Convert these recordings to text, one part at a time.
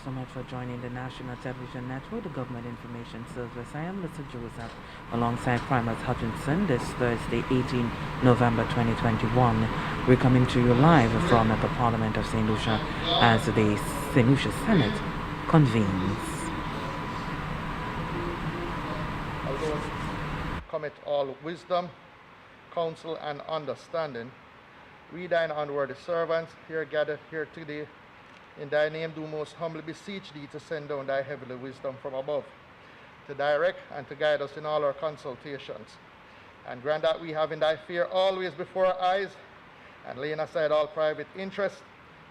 so much for joining the National Television Network, the Government Information Service. I am Mr. Joseph, alongside Primus Hutchinson, this Thursday, 18 November 2021. We're coming to you live from the Parliament of St. Lucia as the St. Lucia Senate convenes. Although commit all wisdom, counsel, and understanding, we thine unworthy servants, here gathered here today, in thy name do most humbly beseech thee to send down thy heavenly wisdom from above, to direct and to guide us in all our consultations. And grant that we have in thy fear always before our eyes, and laying aside all private interests,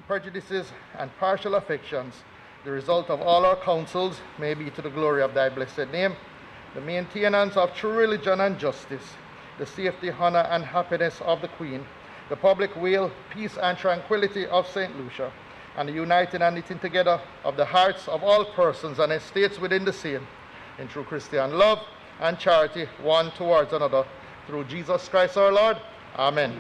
prejudices, and partial affections, the result of all our counsels may be to the glory of thy blessed name, the maintenance of true religion and justice, the safety, honor, and happiness of the Queen, the public weal, peace, and tranquility of St. Lucia, and the uniting and knitting together of the hearts of all persons and estates within the same, in true Christian love and charity one towards another, through Jesus Christ our Lord. Amen.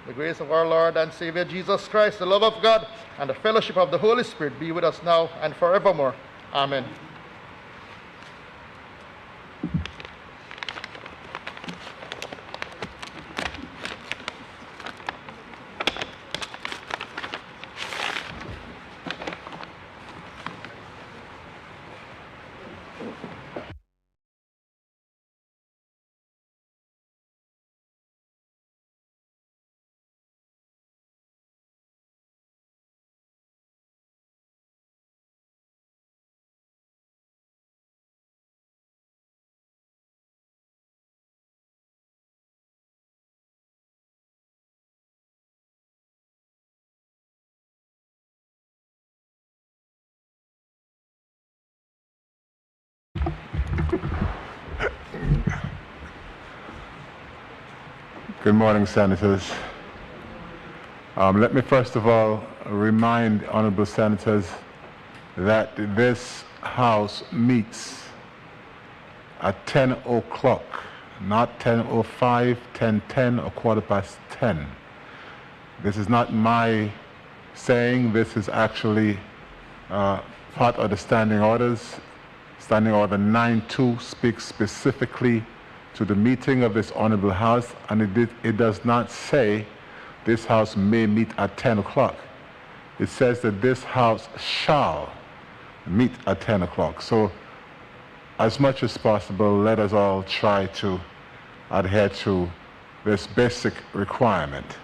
The grace of our Lord and Savior Jesus Christ, the love of God, and the fellowship of the Holy Spirit be with us now and forevermore. Amen. Good morning, Senators. Let me first of all remind honorable Senators that this House meets at 10 o'clock, not 10:05, 10:10, or 10:15. This is not my saying. This is actually part of the standing orders. Standing Order 9.2 speaks specifically to the meeting of this honorable House, and it does not say this House may meet at 10 o'clock. It says that this House shall meet at 10 o'clock. So as much as possible, let us all try to adhere to this basic requirement.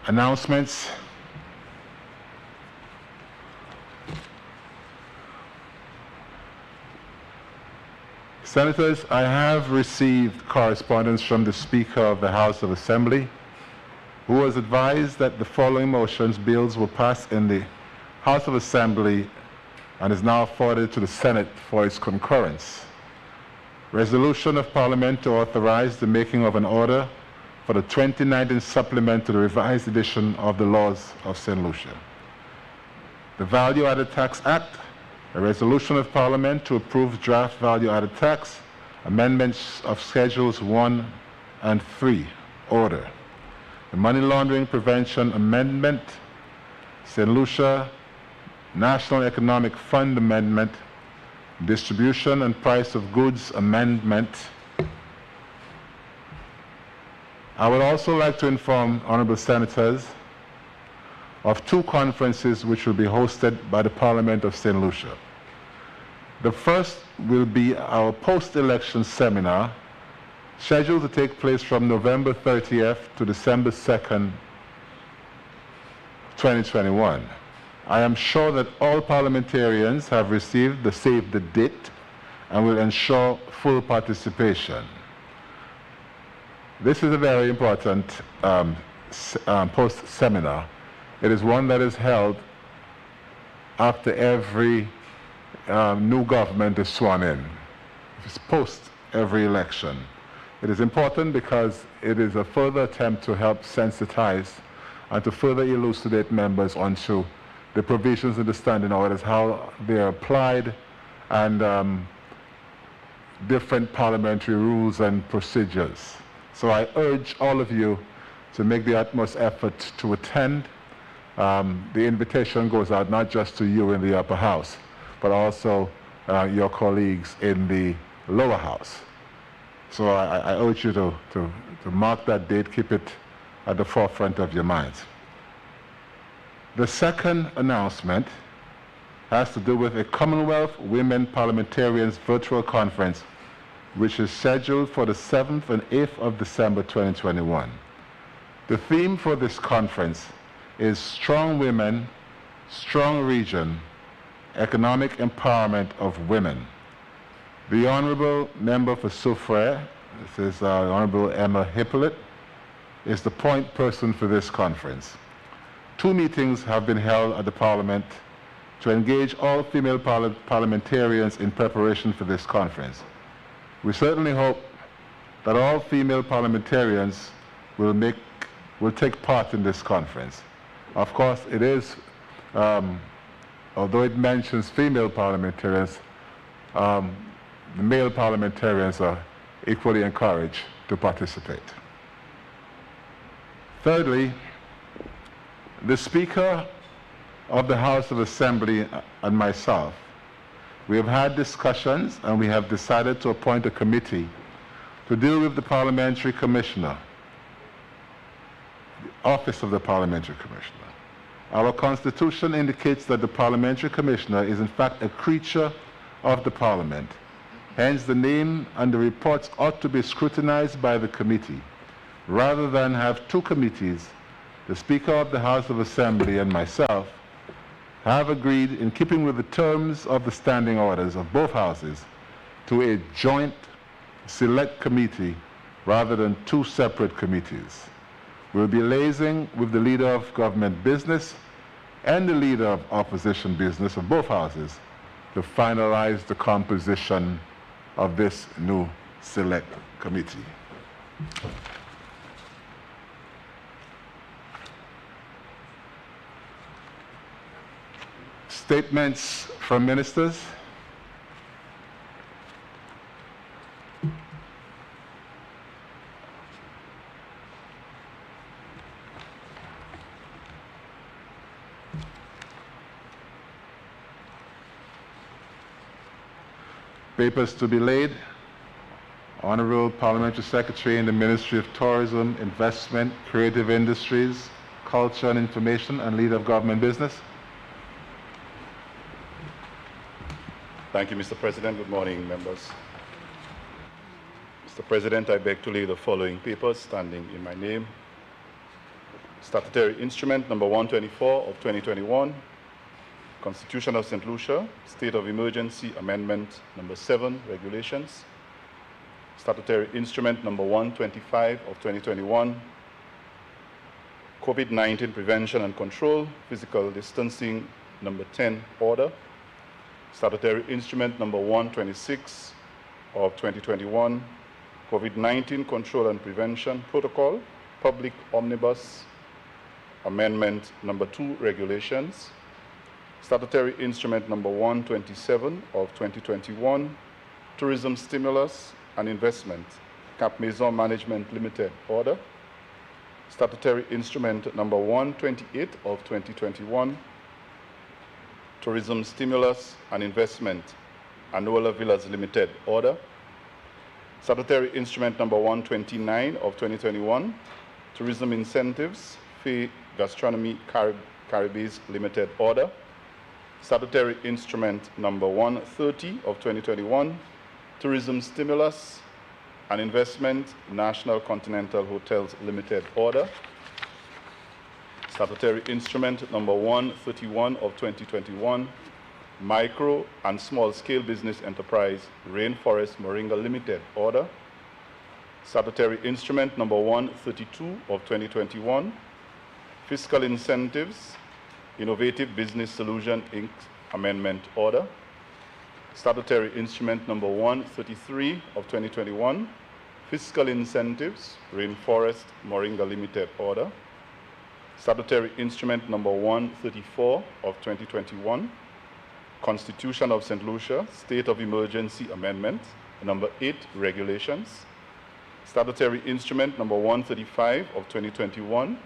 Announcements. Senators, I have received correspondence from the Speaker of the House of Assembly, who was advised that the following bills were passed in the House of Assembly and is now forwarded to the Senate for its concurrence. Resolution of Parliament to authorize the making of an order for the 2019 supplement to the revised edition of the laws of St. Lucia. The Value Added Tax Act, a resolution of Parliament to approve draft value-added tax, amendments of Schedules 1 and 3, order. The Money Laundering Prevention Amendment, St. Lucia National Economic Fund Amendment, Distribution and Price of Goods Amendment. I would also like to inform honorable Senators of two conferences which will be hosted by the Parliament of St. Lucia. The first will be our post-election seminar, scheduled to take place from November 30th to December 2nd, 2021. I am sure that all parliamentarians have received the save the date and will ensure full participation. This is a very important post-seminar. It is one that is held after every new government is sworn in. It's post every election. It is important because it is a further attempt to help sensitize and to further elucidate members onto the provisions of the standing orders, how they are applied, and different parliamentary rules and procedures. So I urge all of you to make the utmost effort to attend the invitation goes out not just to you in the upper house, but also your colleagues in the lower house. So I urge you to mark that date, keep it at the forefront of your minds. The second announcement has to do with a Commonwealth Women Parliamentarians virtual conference, which is scheduled for the 7th and 8th of December 2021. The theme for this conference is Strong Women, Strong Region, Economic Empowerment of Women. The Honorable Member for Soufrière, this is Honorable Emma Hippolyte, is the point person for this conference. 2 meetings have been held at the Parliament to engage all female parliamentarians in preparation for this conference. We certainly hope that all female parliamentarians will take part in this conference. Of course, it is, although it mentions female parliamentarians, the male parliamentarians are equally encouraged to participate. Thirdly, the Speaker of the House of Assembly and myself, we have had discussions and we have decided to appoint a committee to deal with the Parliamentary Commissioner, the Office of the Parliamentary Commissioner. Our Constitution indicates that the Parliamentary Commissioner is in fact a creature of the Parliament. Hence, the name and the reports ought to be scrutinized by the committee, rather than have 2 committees. The Speaker of the House of Assembly and myself have agreed, in keeping with the terms of the standing orders of both houses, to a joint select committee rather than 2 separate committees. We'll be liaising with the leader of government business and the leader of opposition business of both houses to finalize the composition of this new select committee. Statements from ministers. Papers to be laid. Honorable Parliamentary Secretary in the Ministry of Tourism, Investment, Creative Industries, Culture and Information, and Leader of Government Business. Thank you, Mr. President. Good morning, members. Mr. President, I beg to lay the following papers standing in my name. Statutory Instrument number 124 of 2021, Constitution of St. Lucia, State of Emergency Amendment number 7, Regulations. Statutory Instrument number 125 of 2021, COVID-19 Prevention and Control, Physical Distancing number 10, Order. Statutory Instrument number 126 of 2021, COVID-19 Control and Prevention Protocol, Public Omnibus Amendment number 2, Regulations. Statutory Instrument number 127 of 2021, Tourism Stimulus and Investment, Cap Maison Management Limited, Order. Statutory Instrument number 128 of 2021, Tourism Stimulus and Investment, Anola Villas Limited, Order. Statutory Instrument number 129 of 2021, Tourism Incentives, Fee Gastronomy Caribbees Limited, Order. Statutory Instrument number 130 of 2021, Tourism Stimulus and Investment, National Continental Hotels Limited, Order. Statutory Instrument number 131 of 2021, Micro and Small Scale Business Enterprise, Rainforest Moringa Limited, Order. Statutory Instrument number 132 of 2021, Fiscal Incentives, Innovative Business Solution, Inc., Amendment, Order. Statutory Instrument number 133 of 2021, Fiscal Incentives, Rainforest Moringa Limited, Order. Statutory Instrument number 134 of 2021, Constitution of St. Lucia, State of Emergency Amendment, number 8, Regulations. Statutory Instrument number 135 of 2021,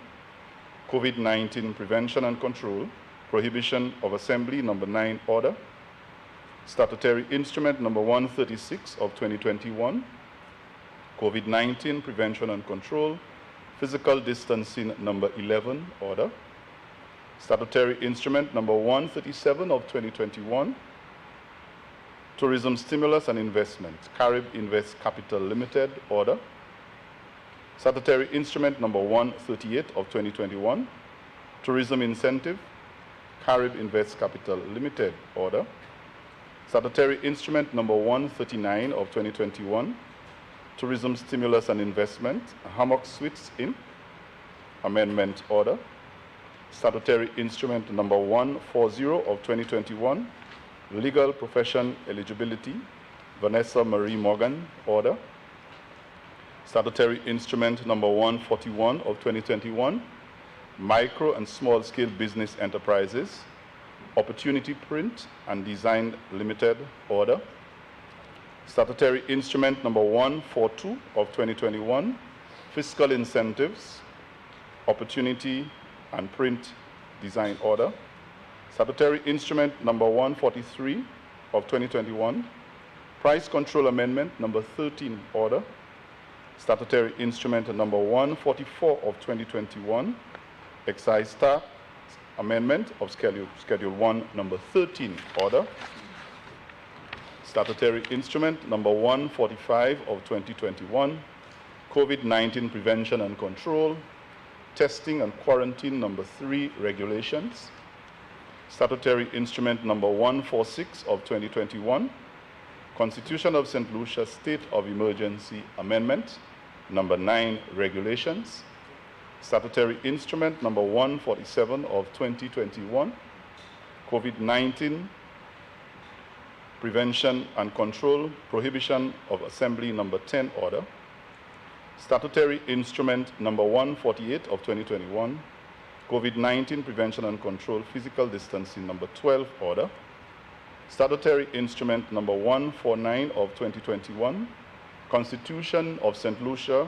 COVID-19 Prevention and Control, Prohibition of Assembly number 9 order, Statutory Instrument number 136 of 2021, COVID-19 Prevention and Control, Physical Distancing number 11 order, Statutory Instrument number 137 of 2021, Tourism Stimulus and Investment, Carib Invest Capital Limited order, Statutory Instrument number 138 of 2021, Tourism Incentive, Carib Invest Capital Limited order, Statutory Instrument number 139 of 2021, Tourism Stimulus and Investment, Hammock Suites Inc., amendment order, Statutory Instrument number 140 of 2021, Legal Profession Eligibility, Vanessa Marie Morgan order, Statutory Instrument number 141 of 2021, Micro and Small Scale Business Enterprises, Opportunity Print and Design Limited order, Statutory Instrument number 142 of 2021, Fiscal Incentives, Opportunity and Print Design order, Statutory Instrument number 143 of 2021, Price Control Amendment number 13 order, Statutory Instrument number 144 of 2021, Excise Tax Amendment of Schedule 1 number 13 order, Statutory Instrument number 145 of 2021, COVID-19 Prevention and Control, Testing and Quarantine number 3 regulations, Statutory Instrument number 146 of 2021, Constitution of St. Lucia State of Emergency Amendment number 9 regulations, Statutory Instrument number 147 of 2021, COVID-19 Prevention and Control, Prohibition of Assembly number 10 order, Statutory Instrument number 148 of 2021, COVID-19 Prevention and Control, Physical Distancing number 12 order, Statutory Instrument number 149 of 2021, Constitution of St. Lucia,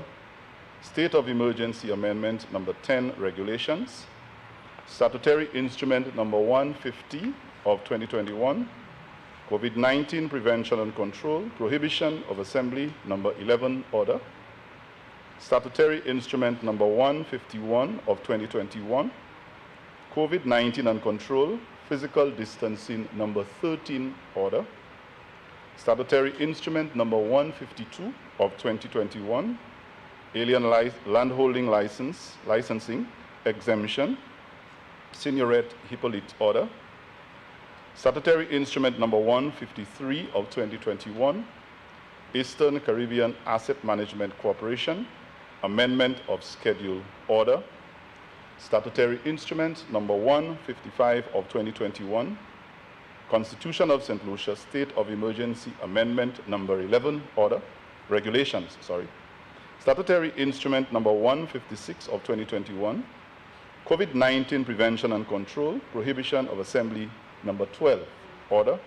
State of Emergency Amendment number 10 regulations, Statutory Instrument number 150 of 2021, COVID-19 Prevention and Control, Prohibition of Assembly number 11 order, Statutory Instrument number 151 of 2021, COVID-19 and Control, Physical Distancing number 13 order, Statutory Instrument number 152 of 2021, Alien Landholding Licensing Exemption, Signoret Hippolyte order, Statutory Instrument number 153 of 2021, Eastern Caribbean Asset Management Corporation, Amendment of Schedule Order, Statutory Instrument number 155 of 2021, Constitution of St. Lucia State of Emergency Amendment number 11 order, regulations, Statutory Instrument number 156 of 2021, COVID-19 Prevention and Control, Prohibition of Assembly number 12 order,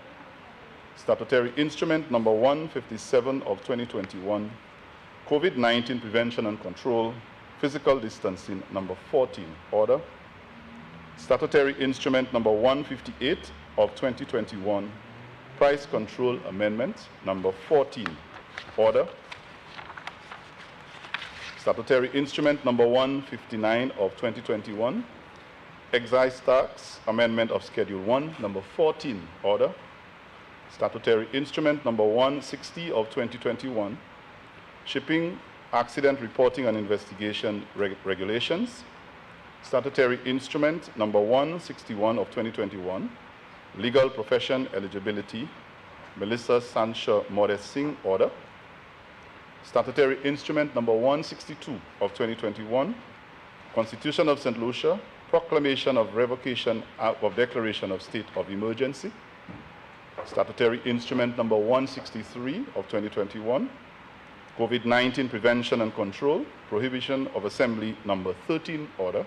Statutory Instrument number 157 of 2021, COVID-19 Prevention and Control, Physical Distancing number 14 order, Statutory Instrument number 158 of 2021, Price Control Amendment number 14 order, Statutory Instrument number 159 of 2021, Excise Tax Amendment of Schedule 1 number 14 order, Statutory Instrument number 160 of 2021, Shipping Accident Reporting and Investigation Regulations, Statutory Instrument number 161 of 2021, Legal Profession Eligibility, Melissa Sancha Modest Singh order, Statutory Instrument number 162 of 2021, Constitution of St. Lucia, Proclamation of Revocation of Declaration of State of Emergency, Statutory Instrument number 163 of 2021, COVID-19 Prevention and Control, Prohibition of Assembly number 13 order,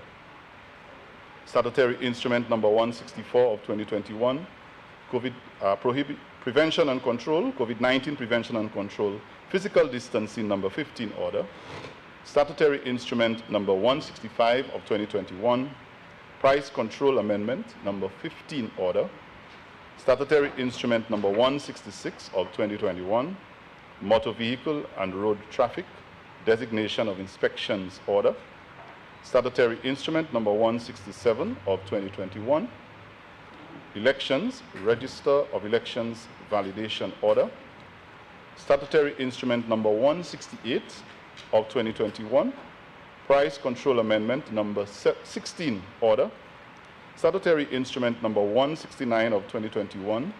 Statutory Instrument number 164 of 2021, Prevention and Control, COVID-19 Prevention and Control, Physical Distancing number 15 order, Statutory Instrument Number 165 of 2021, Price Control Amendment Number 15 Order. Statutory Instrument Number 166 of 2021, Motor Vehicle and Road Traffic Designation of Inspections Order. Statutory Instrument Number 167 of 2021, Elections Register of Elections Validation Order. Statutory Instrument Number 168 of 2021, Price Control Amendment Number 16 Order. Statutory Instrument Number 169 of 2021,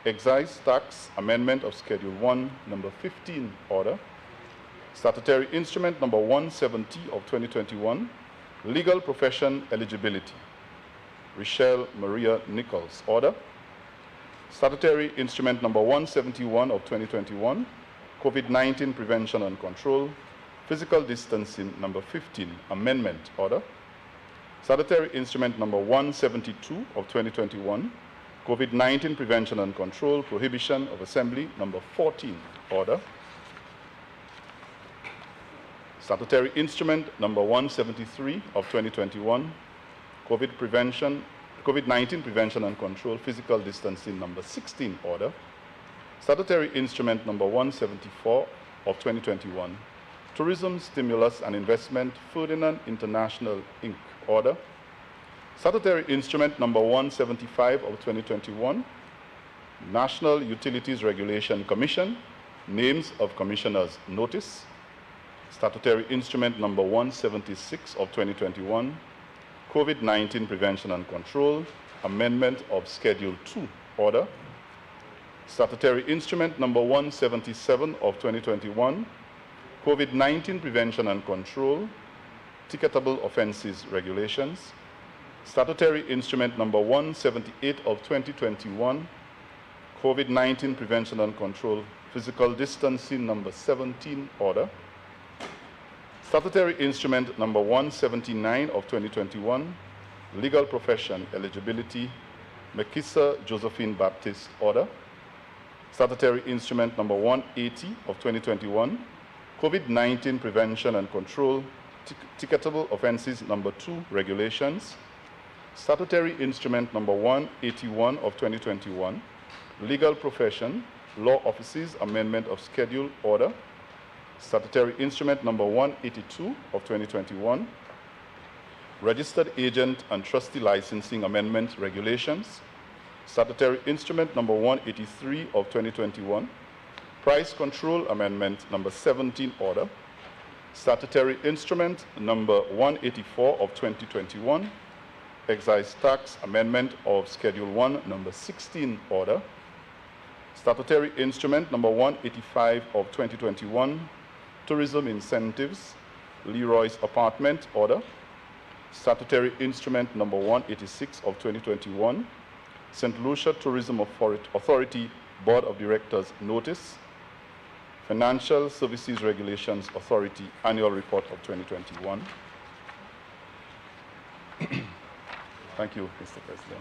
Excise Tax Amendment of Schedule 1, Number 15 Order. Statutory Instrument Number 170 of 2021, Legal Profession Eligibility, Rochelle Maria Nichols Order. Statutory Instrument Number 171 of 2021, COVID-19 Prevention and Control, Physical Distancing Number 15 Amendment Order. Statutory Instrument Number 172 of 2021, COVID-19 Prevention and Control, Prohibition of Assembly Number 14 Order. Statutory Instrument Number 173 of 2021, COVID-19 Prevention and Control, Physical Distancing Number 16 Order. Statutory Instrument Number 174 of 2021, Tourism Stimulus and Investment, Ferdinand International Inc. Order. Statutory Instrument Number 175 of 2021, National Utilities Regulation Commission, Names of Commissioners Notice. Statutory Instrument Number 176 of 2021, COVID-19 Prevention and Control, Amendment of Schedule 2 Order. Statutory Instrument Number 177 of 2021, COVID-19 Prevention and Control, Ticketable Offences Regulations. Statutory Instrument Number 178 of 2021, COVID-19 Prevention and Control, Physical Distancing Number 17 Order. Statutory Instrument Number 179 of 2021, Legal Profession Eligibility, Mekisa Josephine Baptist Order. Statutory Instrument Number 180 of 2021, COVID-19 Prevention and Control, Ticketable Offences Number 2 Regulations. Statutory Instrument Number 181 of 2021, Legal Profession, Law Offices Amendment of Schedule Order. Statutory Instrument Number 182 of 2021, Registered Agent and Trustee Licensing Amendment Regulations. Statutory Instrument Number 183 of 2021, Price Control Amendment Number 17 Order. Statutory Instrument Number 184 of 2021, Excise Tax Amendment of Schedule 1 Number 16 Order. Statutory Instrument Number 185 of 2021, Tourism Incentives, Leroy's Apartment Order. Statutory Instrument Number 186 of 2021, St. Lucia Tourism Authority Board of Directors Notice, Financial Services Regulations Authority Annual Report of 2021. Thank you, Mr. President.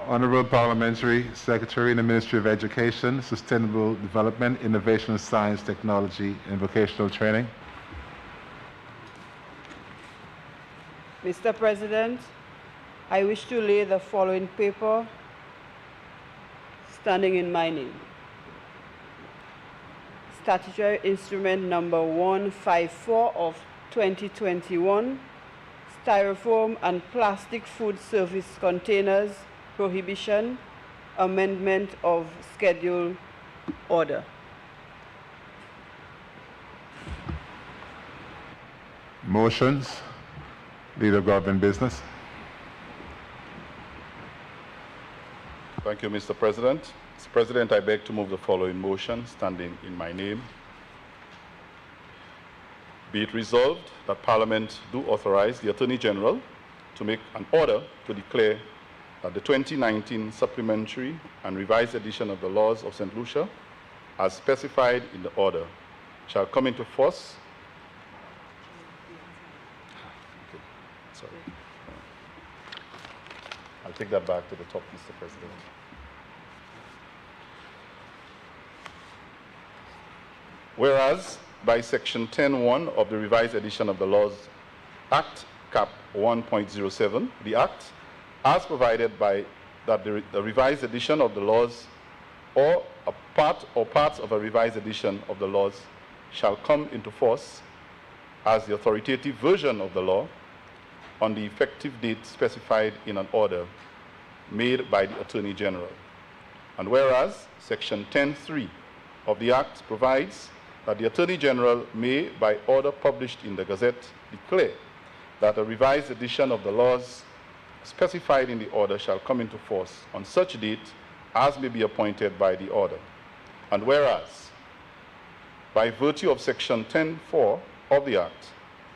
Honorable Parliamentary Secretary in the Ministry of Education, Sustainable Development, Innovation, Science, Technology, and Vocational Training. Mr. President, I wish to lay the following paper standing in my name. Statutory Instrument Number 154 of 2021, Styrofoam and Plastic Food Service Containers Prohibition, Amendment of Schedule Order. Motions. Leader of Government Business. Thank you, Mr. President. Mr. President, I beg to move the following motion standing in my name. Be it resolved that Parliament do authorize the Attorney General to make an order to declare that the 2019 Supplementary and Revised Edition of the Laws of St. Lucia, as specified in the order, shall come into force. Okay. Sorry. I'll take that back to the top, Mr. President. Whereas by Section 10(1) of the revised edition of the Laws Act, Cap 1.07, the Act, as provided by that the revised edition of the laws or a part or parts of a revised edition of the laws shall come into force as the authoritative version of the law on the effective date specified in an order made by the Attorney General. And whereas Section 10(3) of the Act provides that the Attorney General may, by order published in the Gazette, declare that a revised edition of the laws specified in the order shall come into force on such date as may be appointed by the order. And whereas, by virtue of Section 10(4) of the Act,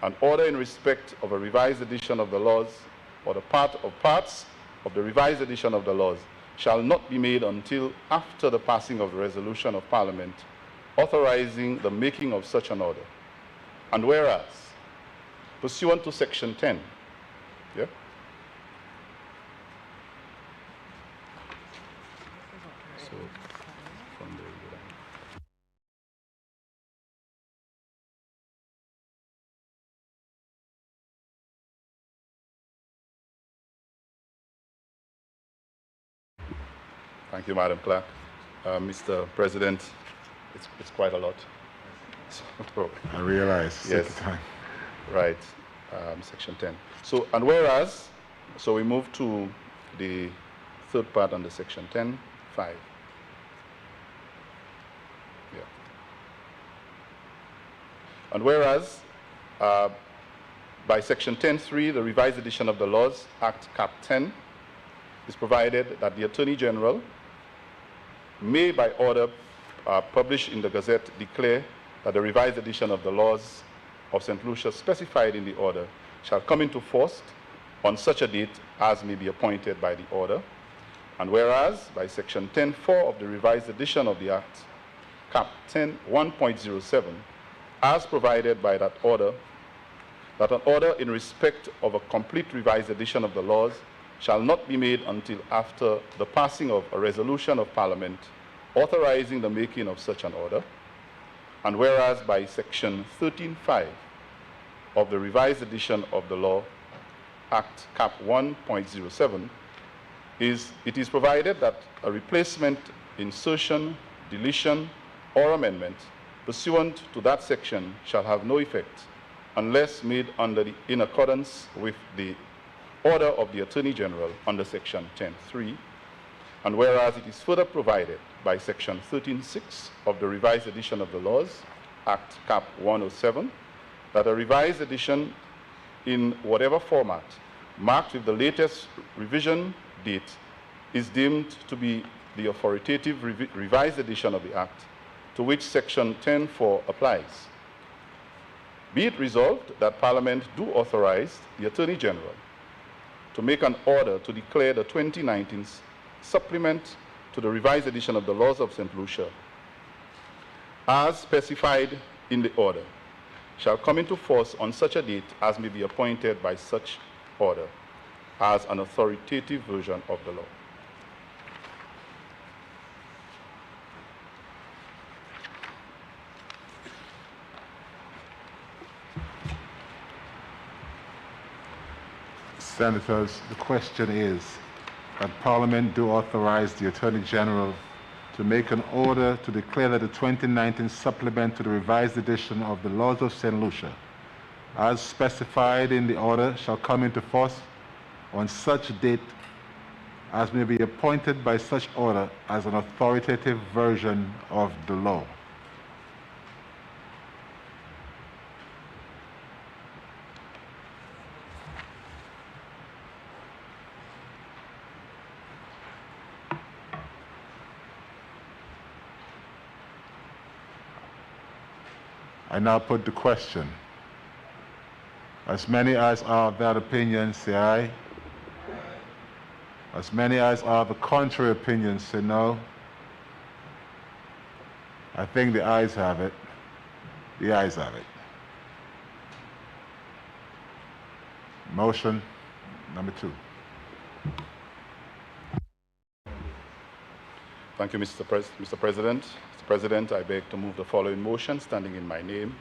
an order in respect of a revised edition of the laws or the parts of the revised edition of the laws shall not be made until after the passing of the resolution of Parliament authorizing the making of such an order. And whereas, pursuant to Section 10, yeah? So, from there you go down. Thank you, Madam Clerk. Mr. President, it's quite a lot. So, I realize. yes. Take the time. Right, Section 10. So, and whereas, so we move to the third part under Section 10(5). Yeah. And whereas, by Section 10(3), the revised edition of the Laws Act, Cap 10, is provided that the Attorney General may, by order published in the Gazette, declare that the revised edition of the laws of St. Lucia specified in the order shall come into force on such a date as may be appointed by the order. And whereas, by Section 10(4) of the revised edition of the Act, Cap 1.07, as provided by that order, that an order in respect of a complete revised edition of the laws shall not be made until after the passing of a resolution of Parliament authorizing the making of such an order. And whereas by Section 13(5) of the revised edition of the Law Act, Cap 1.07, it is provided that a replacement, insertion, deletion, or amendment pursuant to that section shall have no effect unless made in accordance with the order of the Attorney General under Section 10(3). And whereas it is further provided by Section 13(6) of the revised edition of the Laws Act, Cap 107, that a revised edition in whatever format marked with the latest revision date is deemed to be the authoritative revised edition of the Act, to which Section 10(4) applies. Be it resolved that Parliament do authorize the Attorney General to make an order to declare the 2019 supplement to the revised edition of the Laws of St. Lucia, as specified in the order, shall come into force on such a date as may be appointed by such order as an authoritative version of the law. Senators, the question is that Parliament do authorize the Attorney General to make an order to declare that the 2019 supplement to the revised edition of the Laws of St. Lucia, as specified in the order, shall come into force on such date as may be appointed by such order as an authoritative version of the law. I now put the question. As many as are of that opinion, say aye. As many as are of the contrary opinion, say no. I think the ayes have it. The ayes have it. Motion number 2. Thank you, Mr. President. Mr. President, I beg to move the following motion standing in my name.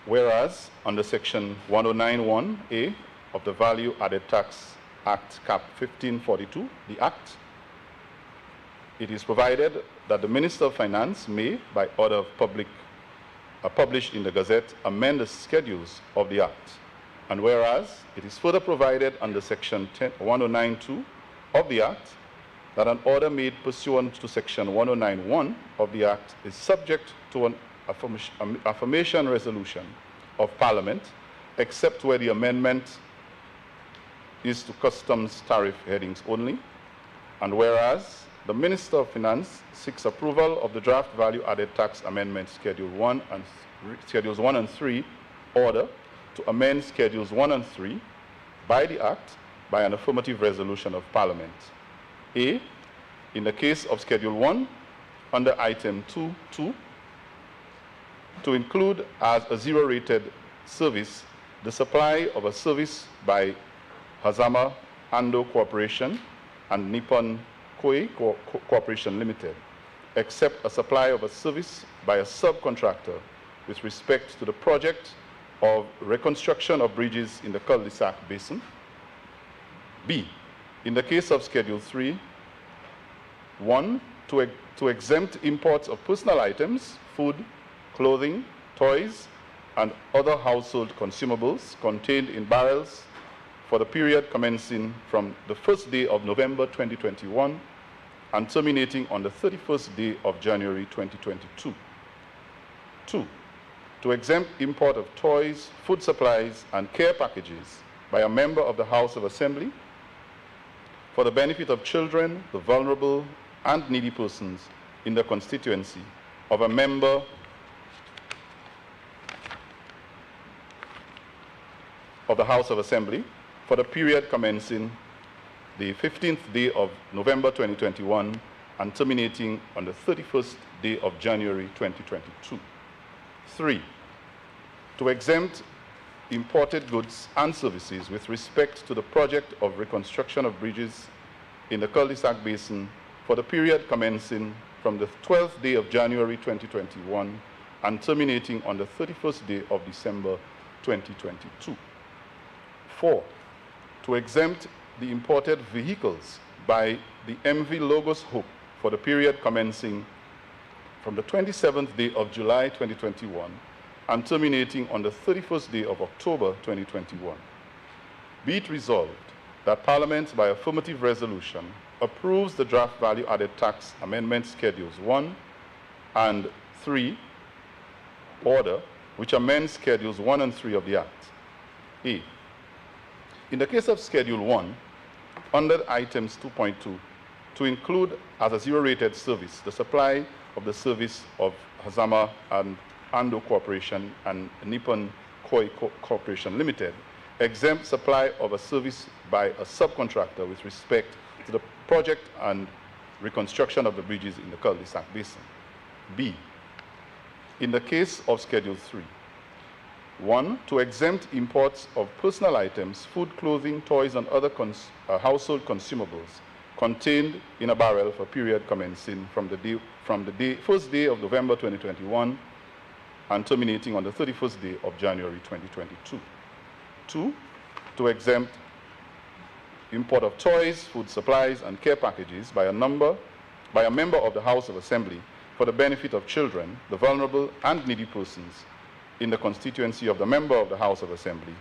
Whereas under section 1091A of the Value Added Tax Act Cap 1542, the Act, it is provided that the Minister of Finance may, by order of published in the Gazette, amend the schedules of the Act. And whereas it is further provided under section 1092 of the Act that an order made pursuant to section 1091 of the Act is subject to an affirmation resolution of Parliament, except where the amendment is to customs tariff headings only. And whereas the Minister of Finance seeks approval of the draft value added tax amendment Schedules 1 and 3 order to amend Schedules 1 and 3 by the Act by an affirmative resolution of Parliament. A, in the case of Schedule 1, under item 2.2, to include as a zero-rated service the supply of a service by Hazama Ando Corporation and Nippon Koei Corporation Limited, except a supply of a service by a subcontractor with respect to the project of reconstruction of bridges in the cul-de-sac basin. B, in the case of Schedule 3, 1, to exempt imports of personal items, food, clothing, toys, and other household consumables contained in barrels for the period commencing from the first day of November 2021 and terminating on the 31st day of January 2022. 2, to exempt import of toys, food supplies, and care packages by a member of the House of Assembly for the benefit of children, the vulnerable, and needy persons in the constituency of a member of the House of Assembly for the period commencing the 15th day of November 2021 and terminating on the 31st day of January 2022. 3, to exempt imported goods and services with respect to the project of reconstruction of bridges in the cul-de-sac basin for the period commencing from the 12th day of January 2021 and terminating on the 31st day of December 2022. 4, to exempt the imported vehicles by the MV Logos Hope for the period commencing from the 27th day of July 2021 and terminating on the 31st day of October 2021. Be it resolved that Parliament, by affirmative resolution, approves the draft value-added tax amendment Schedules 1 and 3 order, which amends Schedules 1 and 3 of the Act. A, in the case of Schedule 1, under items 2.2, to include as a zero-rated service the supply of the service of Hazama and Ando Corporation and Nippon Koei Corporation Limited, exempt supply of a service by a subcontractor with respect to the project and reconstruction of the bridges in the cul-de-sac basin. B, in the case of Schedule 3, 1, to exempt imports of personal items, food, clothing, toys, and other household consumables contained in a barrel for a period commencing from the first day of November 2021 and terminating on the 31st day of January 2022. 2, to exempt import of toys, food supplies, and care packages by a member of the House of Assembly for the benefit of children, the vulnerable, and needy persons in the constituency of the member of the House of Assembly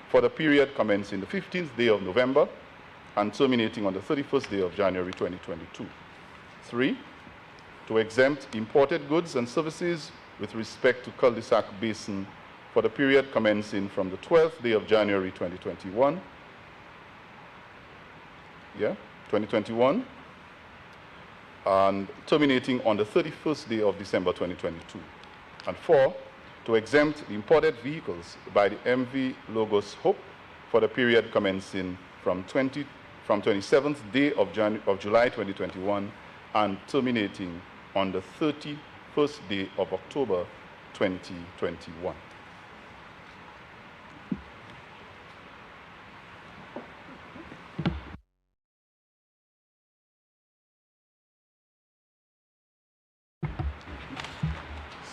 for the period commencing the 15th day of November and terminating on the 31st day of January 2022. 3, to exempt imported goods and services with respect to cul-de-sac basin for the period commencing from the 12th day of January 2021, 2021, and terminating on the 31st day of December 2022. And 4, to exempt the imported vehicles by the MV Logos Hope for the period commencing from 27th day of July 2021 and terminating on the 31st day of October 2021.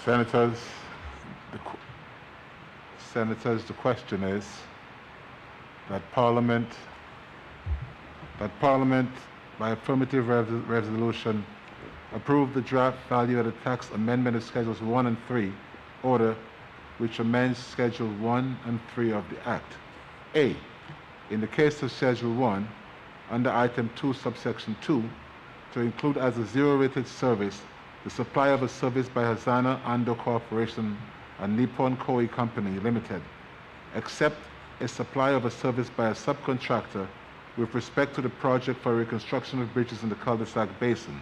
Senators, the question is that Parliament, by affirmative resolution, approve the draft value-added tax amendment of Schedules 1 and 3 order, which amends Schedule 1 and 3 of the Act. A. In the case of Schedule 1, under Item 2, Subsection 2, to include as a zero-rated service the supply of a service by Hazana Ando Corporation and Nippon Koi Company Limited, except a supply of a service by a subcontractor with respect to the project for reconstruction of bridges in the cul-de-sac basin.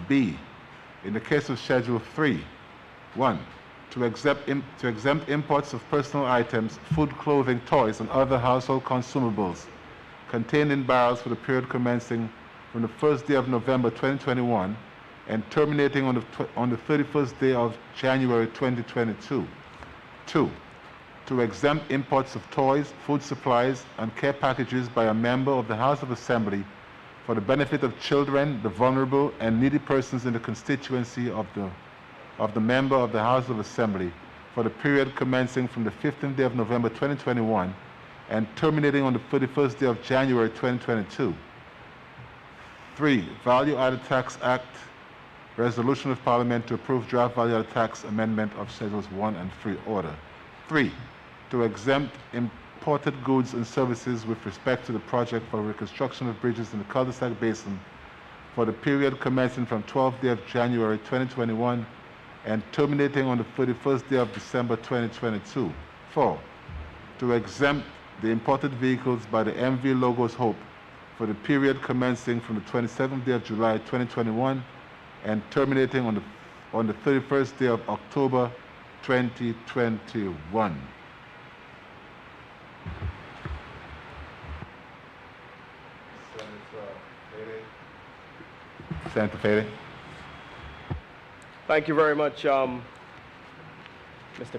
B. In the case of Schedule 3, 1. To exempt imports of personal items, food, clothing, toys, and other household consumables contained in barrels for the period commencing from the first day of November 2021 and terminating on the 31st day of January 2022. 2. To exempt imports of toys, food supplies, and care packages by a member of the House of Assembly for the benefit of children, the vulnerable, and needy persons in the constituency of the member of the House of Assembly for the period commencing from the 15th day of November 2021 and terminating on the 31st day of January 2022. 3. Value-Added Tax Act Resolution of Parliament to approve draft value-added tax amendment of Schedules 1 and 3 order. 3. To exempt imported goods and services with respect to the project for reconstruction of bridges in the cul-de-sac basin for the period commencing from 12th day of January 2021 and terminating on the 31st day of December 2022. 4. To exempt the imported vehicles by the MV Logos Hope for the period commencing from the 27th day of July 2021 and terminating on the 31st day of October 2021. Senator Fede. Thank you very much, Mr.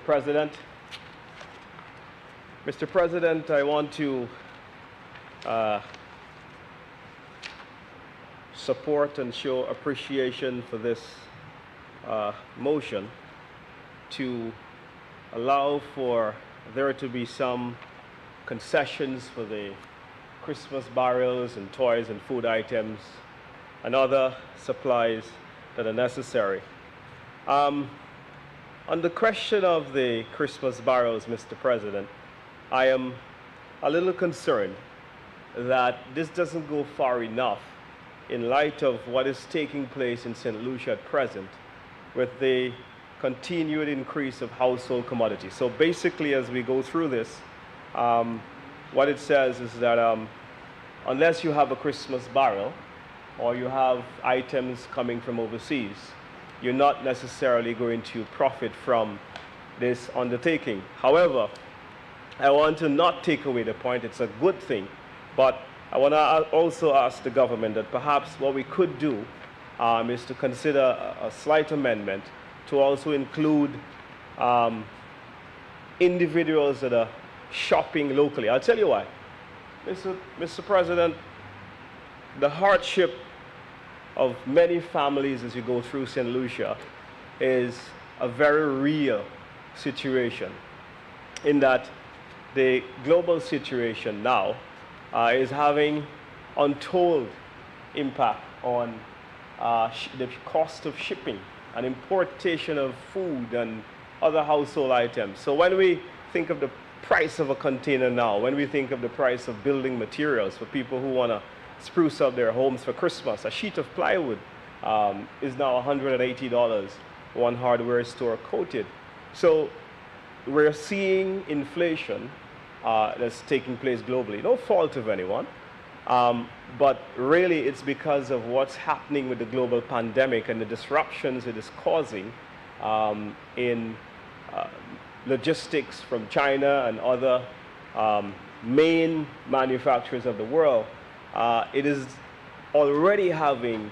President. Mr. President, I want to support and show appreciation for this motion to allow for there to be some concessions for the Christmas barrels and toys and food items and other supplies that are necessary. On the question of the Christmas barrels, Mr. President, I am a little concerned that this doesn't go far enough in light of what is taking place in St. Lucia at present with the continued increase of household commodities. So basically, as we go through this, what it says is that unless you have a Christmas barrel or you have items coming from overseas, you're not necessarily going to profit from this undertaking. However, I want to not take away the point. It's a good thing, but I want to also ask the government that perhaps what we could do is to consider a slight amendment to also include individuals that are shopping locally. I'll tell you why. Mr. President, the hardship of many families as you go through St. Lucia is a very real situation, in that the global situation now is having untold impact on the cost of shipping and importation of food and other household items. So when we think of the price of a container now, when we think of the price of building materials for people who want to spruce up their homes for Christmas, a sheet of plywood is now $180, one hardware store quoted. So we're seeing inflation that's taking place globally. No fault of anyone, but really it's because of what's happening with the global pandemic and the disruptions it is causing in logistics from China and other main manufacturers of the world. It is already having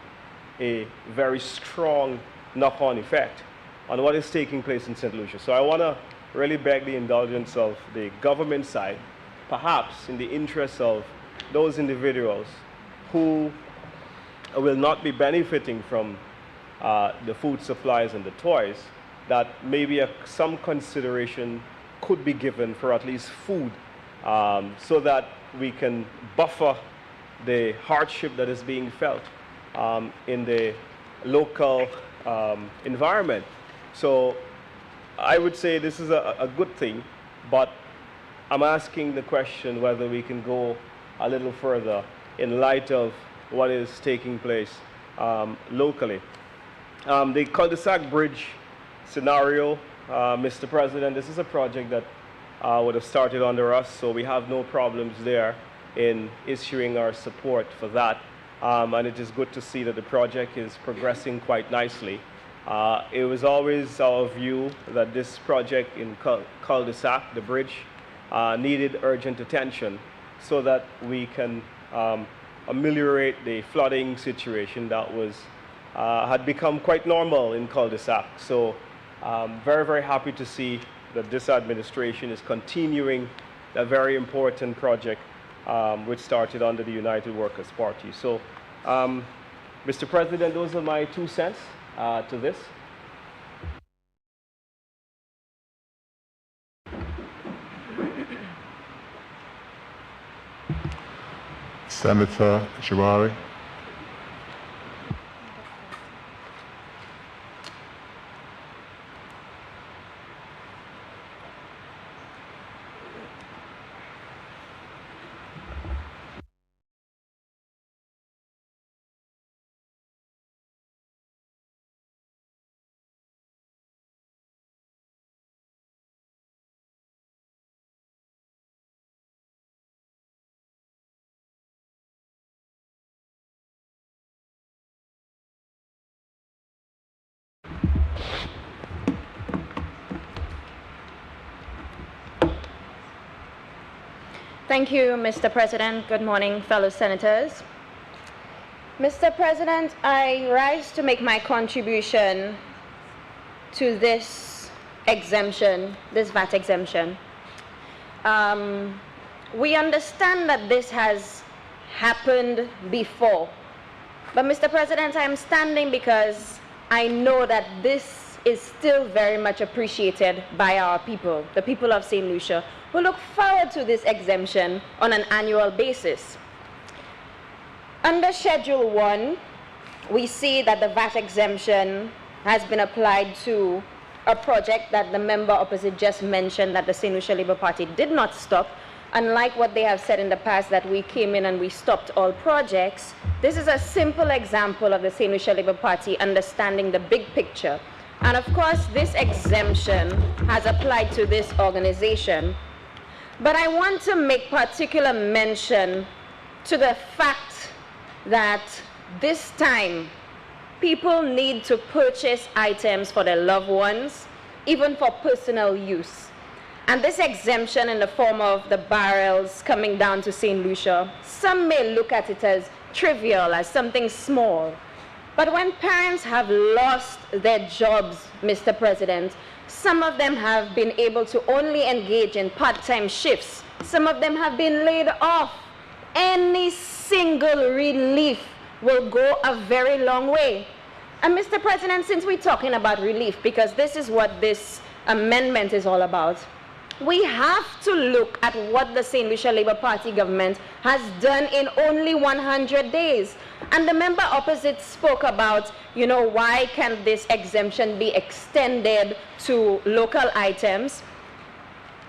a very strong knock-on effect on what is taking place in St. Lucia. So I want to really beg the indulgence of the government side, perhaps in the interest of those individuals who will not be benefiting from the food supplies and the toys, that maybe some consideration could be given for at least food, so that we can buffer the hardship that is being felt in the local environment. So I would say this is a good thing, but I'm asking the question whether we can go a little further in light of what is taking place locally. The cul-de-sac bridge scenario, Mr. President, this is a project that would have started under us, so we have no problems there in issuing our support for that. And it is good to see that the project is progressing quite nicely. It was always our view that this project in cul-de-sac, the bridge, needed urgent attention so that we can ameliorate the flooding situation that was had become quite normal in cul-de-sac. So very, very happy to see that this administration is continuing a very important project which started under the United Workers' Party. So, Mr. President, those are my 2 cents to this. Senator Shibari. Thank you, Mr. President. Good morning, fellow senators. Mr. President, I rise to make my contribution to this exemption, this VAT exemption. We understand that this has happened before, but Mr. President, I am standing because I know that this is still very much appreciated by our people, the people of St. Lucia, who look forward to this exemption on an annual basis. Under Schedule 1, we see that the VAT exemption has been applied to a project that the member opposite just mentioned that the St. Lucia Labour Party did not stop. Unlike what they have said in the past that we came in and we stopped all projects, this is a simple example of the St. Lucia Labour Party understanding the big picture. And of course, this exemption has applied to this organization. But I want to make particular mention to the fact that this time people need to purchase items for their loved ones, even for personal use. And this exemption in the form of the barrels coming down to St. Lucia, some may look at it as trivial, as something small. But when parents have lost their jobs, Mr. President, some of them have been able to only engage in part-time shifts. Some of them have been laid off. Any single relief will go a very long way. And Mr. President, since we're talking about relief, because this is what this amendment is all about, we have to look at what the St. Lucia Labour Party government has done in only 100 days. And the member opposite spoke about, you know, why can this exemption be extended to local items?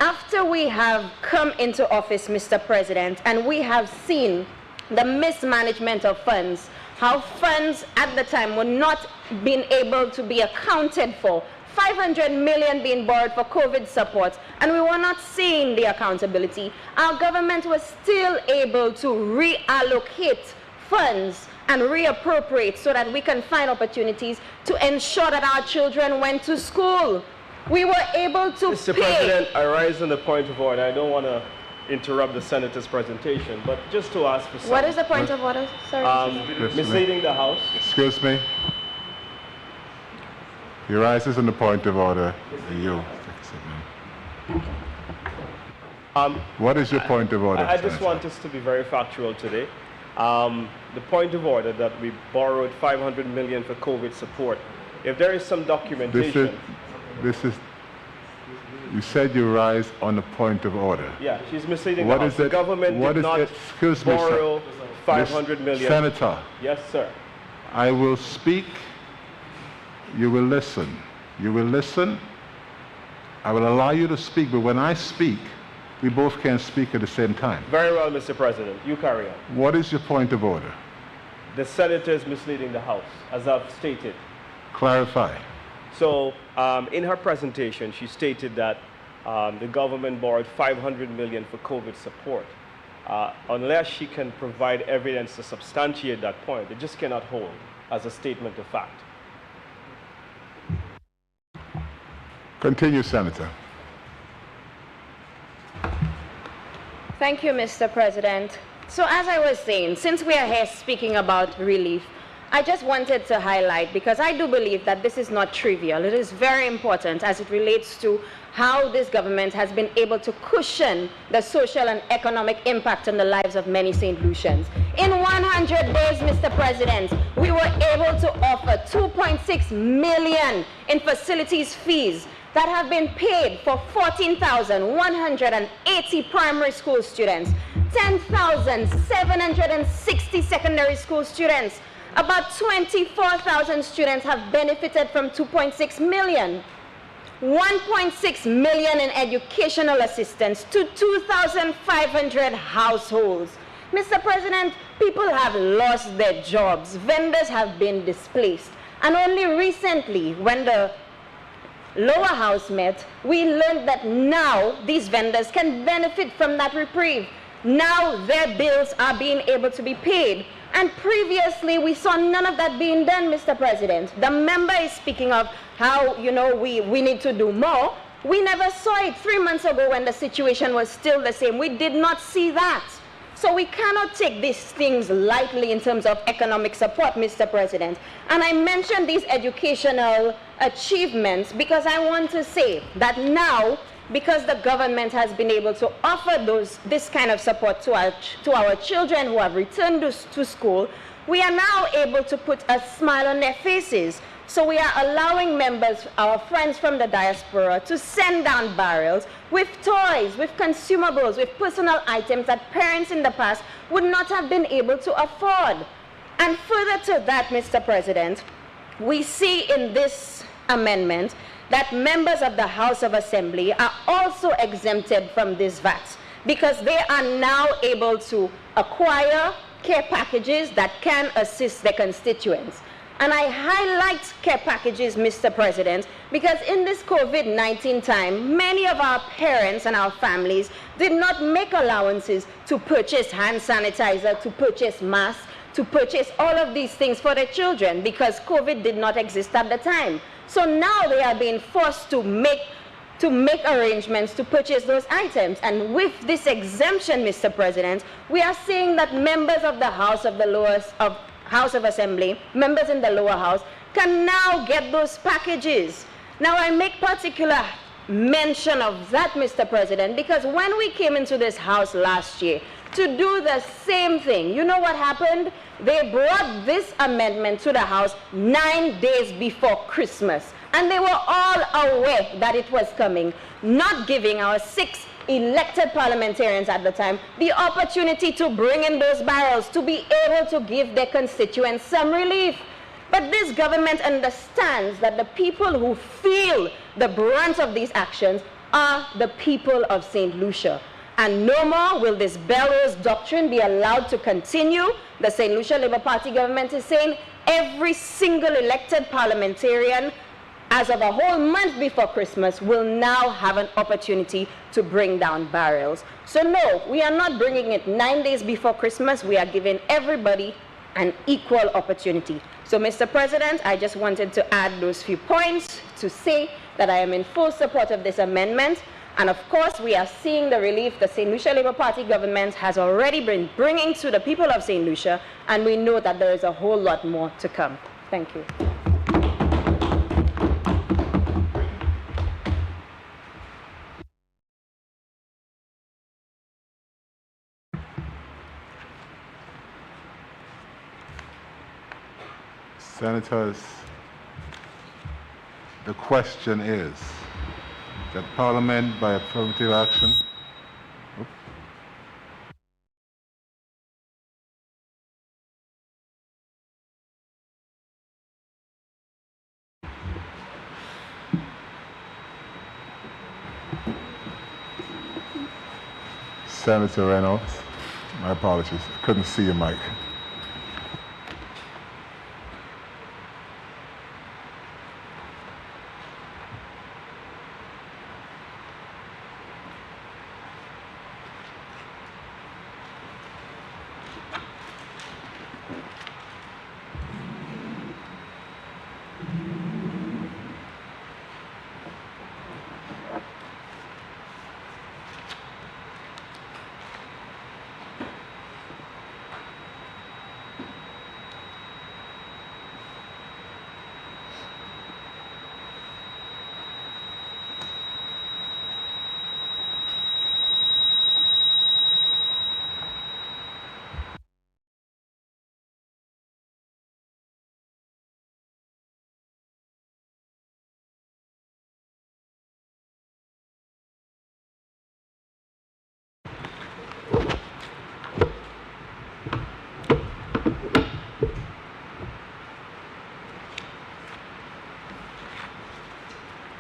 After we have come into office, Mr. President, and we have seen the mismanagement of funds, how funds at the time were not being able to be accounted for, 500 million being borrowed for COVID support, and we were not seeing the accountability. Our government was still able to reallocate funds and reappropriate so that we can find opportunities to ensure that our children went to school. We were able to Mr. President, I rise on the point of order. I don't want to interrupt the senator's presentation, but just to ask for some... What is the point of order? Sorry. Misleading the House. Excuse me. He rises on the point of order. You. What is your point of order? I just want us to be very factual today. The point of order that we borrowed 500 million for COVID support. If there is some documentation... You said you rise on a point of order. Yeah, she's misleading What the House. is The it? government What did is not it? Excuse me, sir. borrow 500 million. Senator, Yes, sir. I will speak. You will listen. You will listen. I will allow you to speak, but when I speak, we both can't speak at the same time. Very well, Mr. President. You carry on. What is your point of order? The senator is misleading the House, as I've stated. Clarify. So, in her presentation, she stated that the government borrowed 500 million for COVID support. Unless she can provide evidence to substantiate that point, it just cannot hold as a statement of fact. Continue, Senator. Thank you, Mr. President. So as I was saying, since we are here speaking about relief, I just wanted to highlight, because I do believe that this is not trivial. It is very important as it relates to how this government has been able to cushion the social and economic impact on the lives of many St. Lucians. In 100 days, Mr. President, we were able to offer 2.6 million in facilities fees that have been paid for 14,180 primary school students, 10,760 secondary school students. About 24,000 students have benefited from 2.6 million. 1.6 million in educational assistance to 2,500 households. Mr. President, people have lost their jobs. Vendors have been displaced. And only recently, when the lower house met, we learned that now these vendors can benefit from that reprieve. Now their bills are being able to be paid. And previously, we saw none of that being done, Mr. President. The member is speaking of how, we need to do more. We never saw it 3 months ago when the situation was still the same. We did not see that. So we cannot take these things lightly in terms of economic support, Mr. President. And I mentioned these educational achievements because I want to say that now, because the government has been able to offer this kind of support to our children who have returned to school, we are now able to put a smile on their faces. So we are allowing members, our friends from the diaspora, to send down barrels with toys, with consumables, with personal items that parents in the past would not have been able to afford. And further to that, Mr. President, we see in this amendment that members of the House of Assembly are also exempted from this VAT because they are now able to acquire care packages that can assist their constituents. And I highlight care packages, Mr. President, because in this COVID-19 time, many of our parents and our families did not make allowances to purchase hand sanitizer, to purchase masks, to purchase all of these things for their children because COVID did not exist at the time. So now they are being forced to make arrangements to purchase those items. And with this exemption, Mr. President, we are seeing that members of the House of Assembly, members in the lower house, can now get those packages. Now I make particular mention of that, Mr. President, because when we came into this house last year to do the same thing, you know what happened? They brought this amendment to the House 9 days before Christmas. And they were all aware that it was coming, not giving our 6 elected parliamentarians at the time the opportunity to bring in those barrels, to be able to give their constituents some relief. But this government understands that the people who feel the brunt of these actions are the people of St. Lucia. And no more will this bellows doctrine be allowed to continue. The St. Lucia Labour Party government is saying every single elected parliamentarian, as of a whole month before Christmas, will now have an opportunity to bring down barrels. So no, we are not bringing it 9 days before Christmas. We are giving everybody an equal opportunity. So, Mr. President, I just wanted to add those few points to say that I am in full support of this amendment. And of course, we are seeing the relief the St. Lucia Labour Party government has already been bringing to the people of St. Lucia, and we know that there is a whole lot more to come. Thank you. Senators, The question is that Parliament, by affirmative action, Senator Reynolds, my apologies, couldn't see your mic.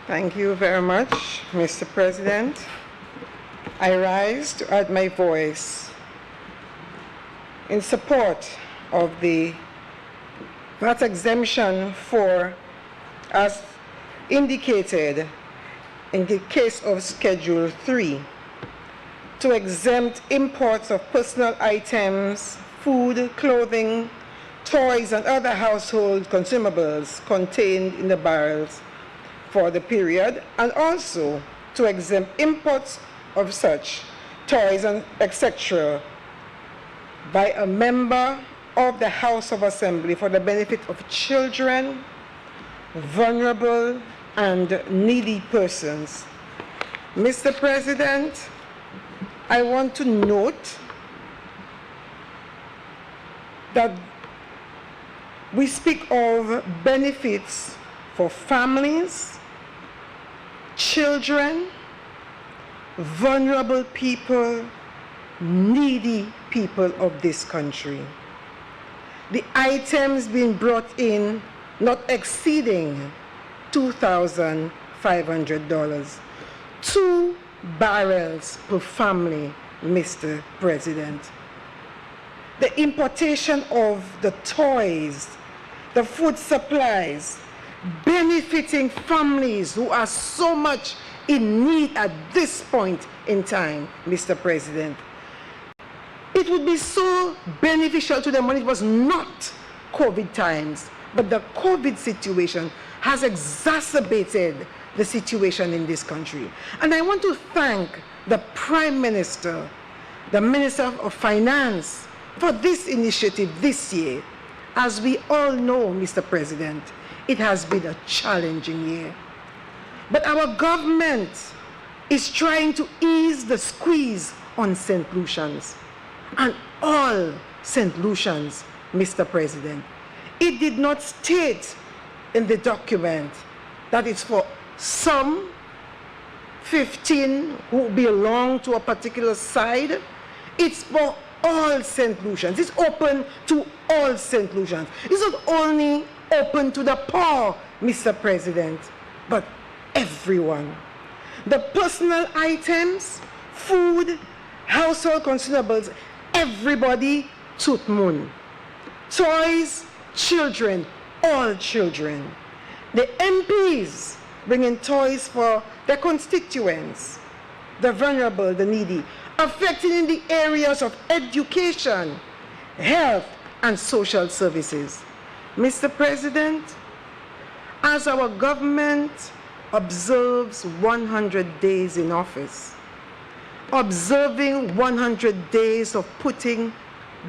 Thank you very much, Mr. President. I rise to add my voice in support of the VAT exemption for, as indicated in the case of Schedule 3, to exempt imports of personal items, food, clothing, toys, and other household consumables contained in the barrels for the period, and also to exempt imports of such toys and etc. by a member of the House of Assembly for the benefit of children, vulnerable and needy persons. Mr. President, I want to note that we speak of benefits for families, children, vulnerable people, needy people of this country. The items being brought in not exceeding $2,500. 2 barrels per family, Mr. President. The importation of the toys, the food supplies, benefiting families who are so much in need at this point in time, Mr. President. It would be so beneficial to them when it was not COVID times, but the COVID situation has exacerbated the situation in this country. And I want to thank the Prime Minister, the Minister of Finance, for this initiative this year. As we all know, Mr. President, it has been a challenging year. But our government is trying to ease the squeeze on St. Lucians and all St. Lucians, Mr. President. It did not state in the document that it's for some 15 who belong to a particular side. It's for all St. Lucians. It's open to all St. Lucians. It's not only open to the poor, Mr. President, but everyone. The personal items, food, household consumables, everybody tooth moon. Toys, children, all children. The MPs bringing toys for their constituents, the vulnerable, the needy, affecting in the areas of education, health, and social services. Mr. President, as our government observes 100 days in office, observing 100 days of putting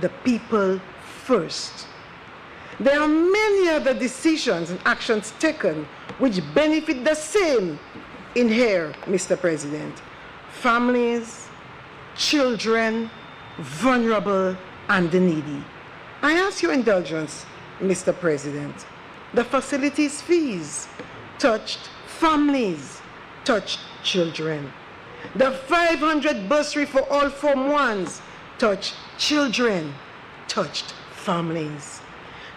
the people first, there are many other decisions and actions taken which benefit the same in here, Mr. President. Families, children, vulnerable, and the needy. I ask your indulgence, Mr. President. The facilities fees touched families, touched children. The 500 bursary for all Form 1s touched children, touched families.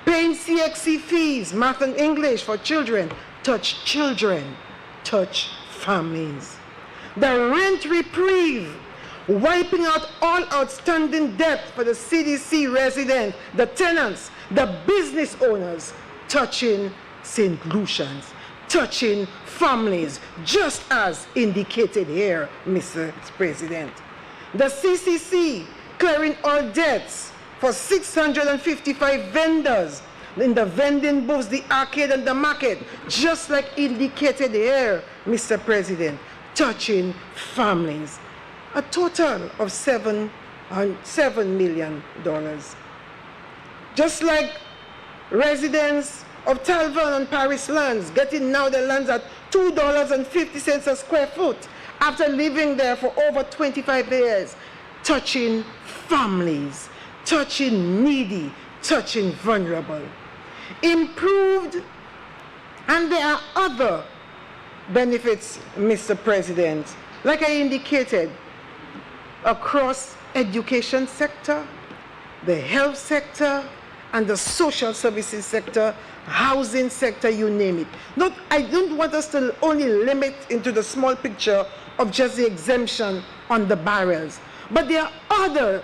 Paying CXC fees, math and English for children, touched children, touched families. The rent reprieve, wiping out all outstanding debt for the CDC residents, the tenants, the business owners, touching St. Lucians, touching families, just as indicated here, Mr. President. The CCC clearing all debts for 655 vendors in the vending booths, the arcade and the market, just like indicated here, Mr. President, touching families. A total of $7 million. Just like residents of Talvan and Paris lands getting now the lands at $2.50 a square foot after living there for over 25 years, touching families, touching needy, touching vulnerable. Improved, and there are other benefits, Mr. President, like I indicated, across education sector, the health sector, and the social services sector, housing sector, you name it. I don't want us to only limit into the small picture of just the exemption on the barrels, but there are other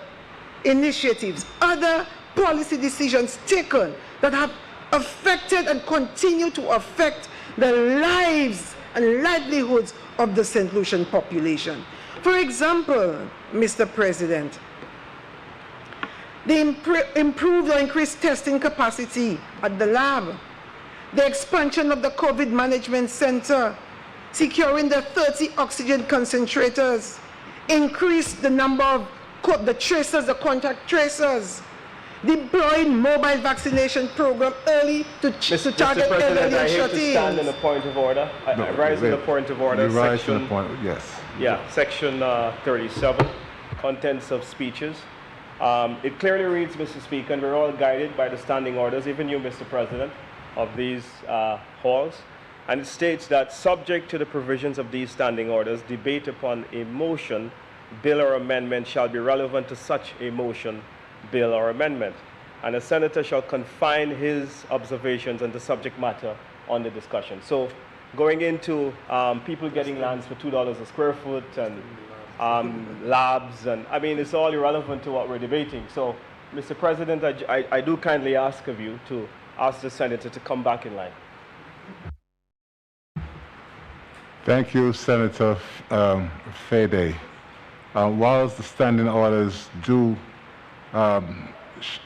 initiatives, other policy decisions taken that have affected and continue to affect the lives and livelihoods of the St. Lucian population. For example, Mr. President, the improved or increased testing capacity at the lab, the expansion of the COVID management center, securing the 30 oxygen concentrators, increase the number of the tracers, the contact tracers, deploying mobile vaccination program early to target elderly and shut-ins. I stand in a point of order. I rise in a point of order. You rise in a point, yes. Yeah, section 37, contents of speeches. It clearly reads, Mr. Speaker, and we're all guided by the standing orders, even you, Mr. President, of these halls. And it states that subject to the provisions of these standing orders, debate upon a motion, bill or amendment shall be relevant to such a motion, bill or amendment. And a senator shall confine his observations on the subject matter on the discussion. So going into people getting lands for $2 a square foot and labs, and I mean, it's all irrelevant to what we're debating. So, Mr. President, I do kindly ask of you to ask the senator to come back in line. Thank you, Senator Fede. Whilst the standing orders do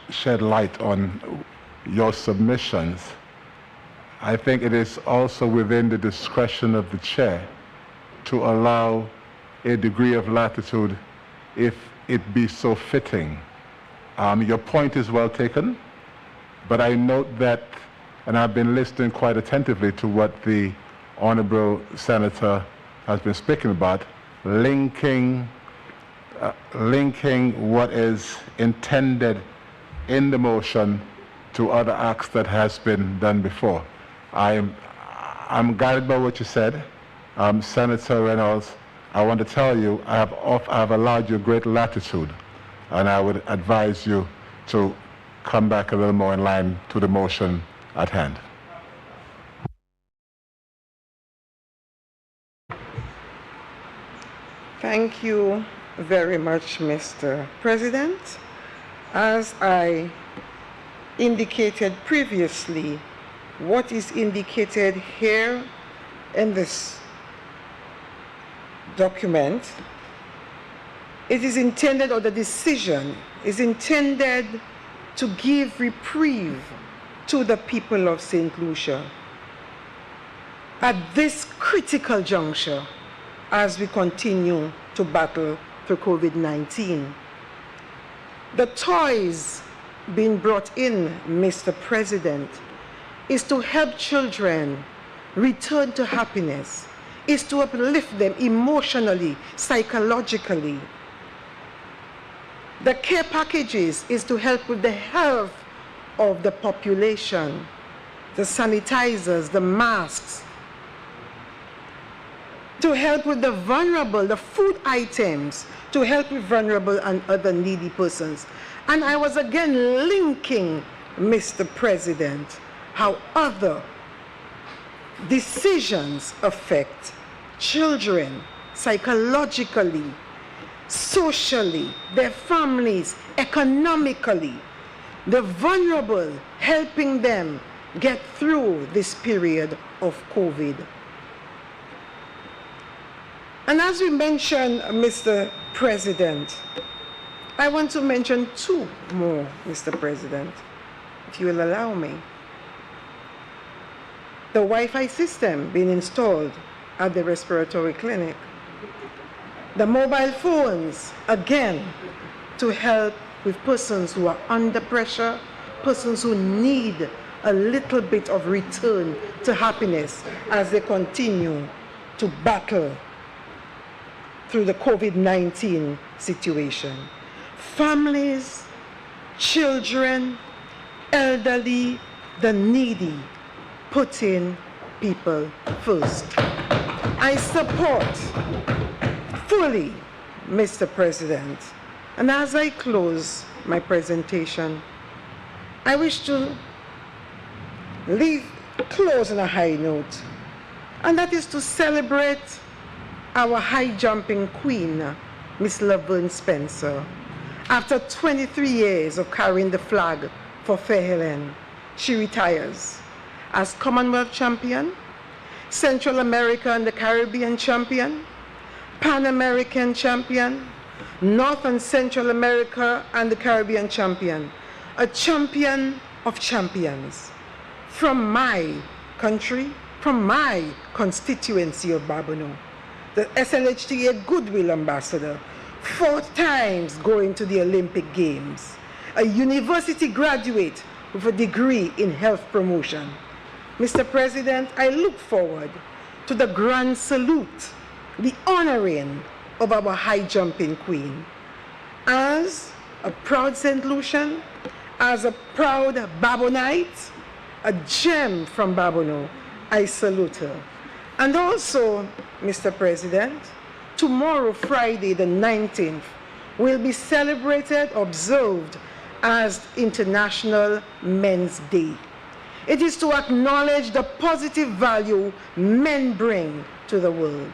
shed light on your submissions, I think it is also within the discretion of the chair to allow a degree of latitude if it be so fitting. Your point is well taken, but I note that, and I've been listening quite attentively to what the Honorable Senator has been speaking about, linking what is intended in the motion to other acts that has been done before. I'm guided by what you said. Senator Reynolds, I want to tell you, I have allowed you great latitude, and I would advise you to come back a little more in line to the motion at hand. Thank you very much, Mr. President. As I indicated previously, what is indicated here in this document, it is intended, or the decision is intended to give reprieve to the people of St. Lucia at this critical juncture as we continue to battle through COVID-19. The toys being brought in, Mr. President, is to help children return to happiness, is to uplift them emotionally, psychologically. The care packages is to help with the health of the population, the sanitizers, the masks, to help with the vulnerable, the food items, to help with vulnerable and other needy persons. And I was again linking, Mr. President, how other decisions affect children psychologically, socially, their families, economically, the vulnerable, helping them get through this period of COVID. And as we mentioned, Mr. President, I want to mention two more, Mr. President, if you will allow me. The Wi-Fi system being installed at the respiratory clinic. The mobile phones, again, to help with persons who are under pressure, persons who need a little bit of return to happiness as they continue to battle through the COVID-19 situation. Families, children, elderly, the needy, putting people first. I support fully, Mr. President. And as I close my presentation, I wish to close on a high note, and that is to celebrate our high jumping queen, Miss Laverne Spencer. After 23 years of carrying the flag for Fair Helen, she retires as Commonwealth champion, Central America and the Caribbean champion, Pan American champion, North and Central America and the Caribbean champion, a champion of champions from my country, from my constituency of Babonneau, the SLHTA Goodwill Ambassador, 4 times going to the Olympic Games, a university graduate with a degree in health promotion. Mr. President, I look forward to the grand salute, the honoring of our high jumping queen. As a proud St. Lucian, as a proud Babonite, a gem from Babonneau, I salute her. And also, Mr. President, tomorrow, Friday the 19th, will be celebrated, observed as International Men's Day. It is to acknowledge the positive value men bring to the world.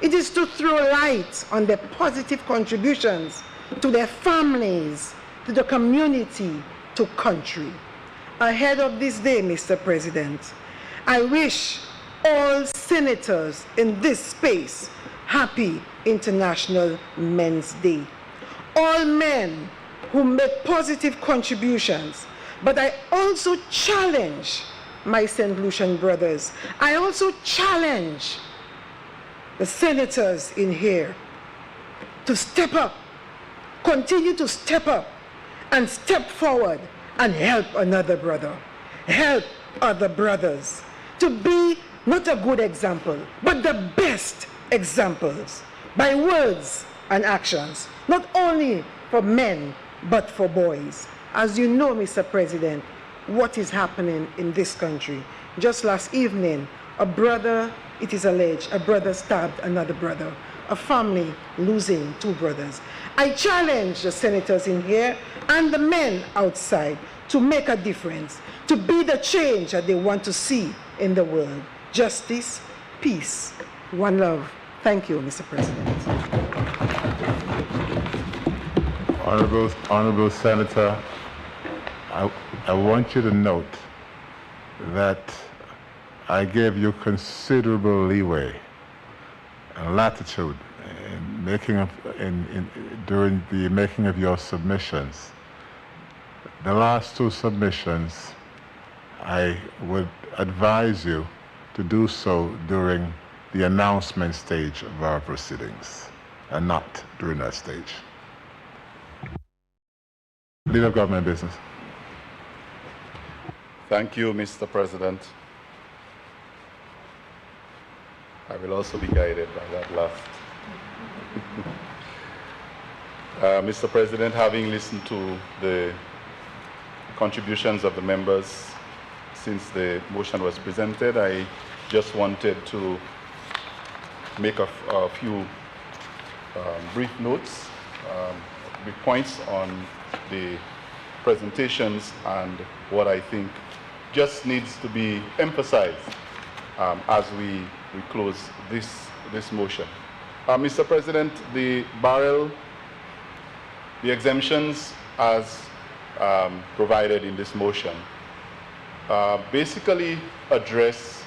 It is to throw light on their positive contributions to their families, to the community, to country. Ahead of this day, Mr. President, I wish all senators in this space happy International Men's Day. All men who make positive contributions, but I also challenge my St. Lucian brothers. I also challenge the senators in here to step up, continue to step up and step forward and help another brother, help other brothers to be not a good example, but the best examples by words and actions, not only for men, but for boys. As you know, Mr. President, what is happening in this country. Just last evening, a brother, it is alleged, a brother stabbed another brother, a family losing 2 brothers. I challenge the senators in here and the men outside to make a difference, to be the change that they want to see in the world. Justice, peace, one love. Thank you, Mr. President. Honorable Senator, I want you to note that I gave you considerable leeway and latitude during the making of your submissions. The last 2 submissions, I would advise you to do so during the announcement stage of our proceedings and not during that stage. Leader of Government Business. Thank you, Mr. President. I will also be guided by that last. Mr. President, having listened to the contributions of the members since the motion was presented, I just wanted to make a few brief notes, brief points on the presentations and what I think just needs to be emphasized as we close this motion. Mr. President, the exemptions as provided in this motion basically address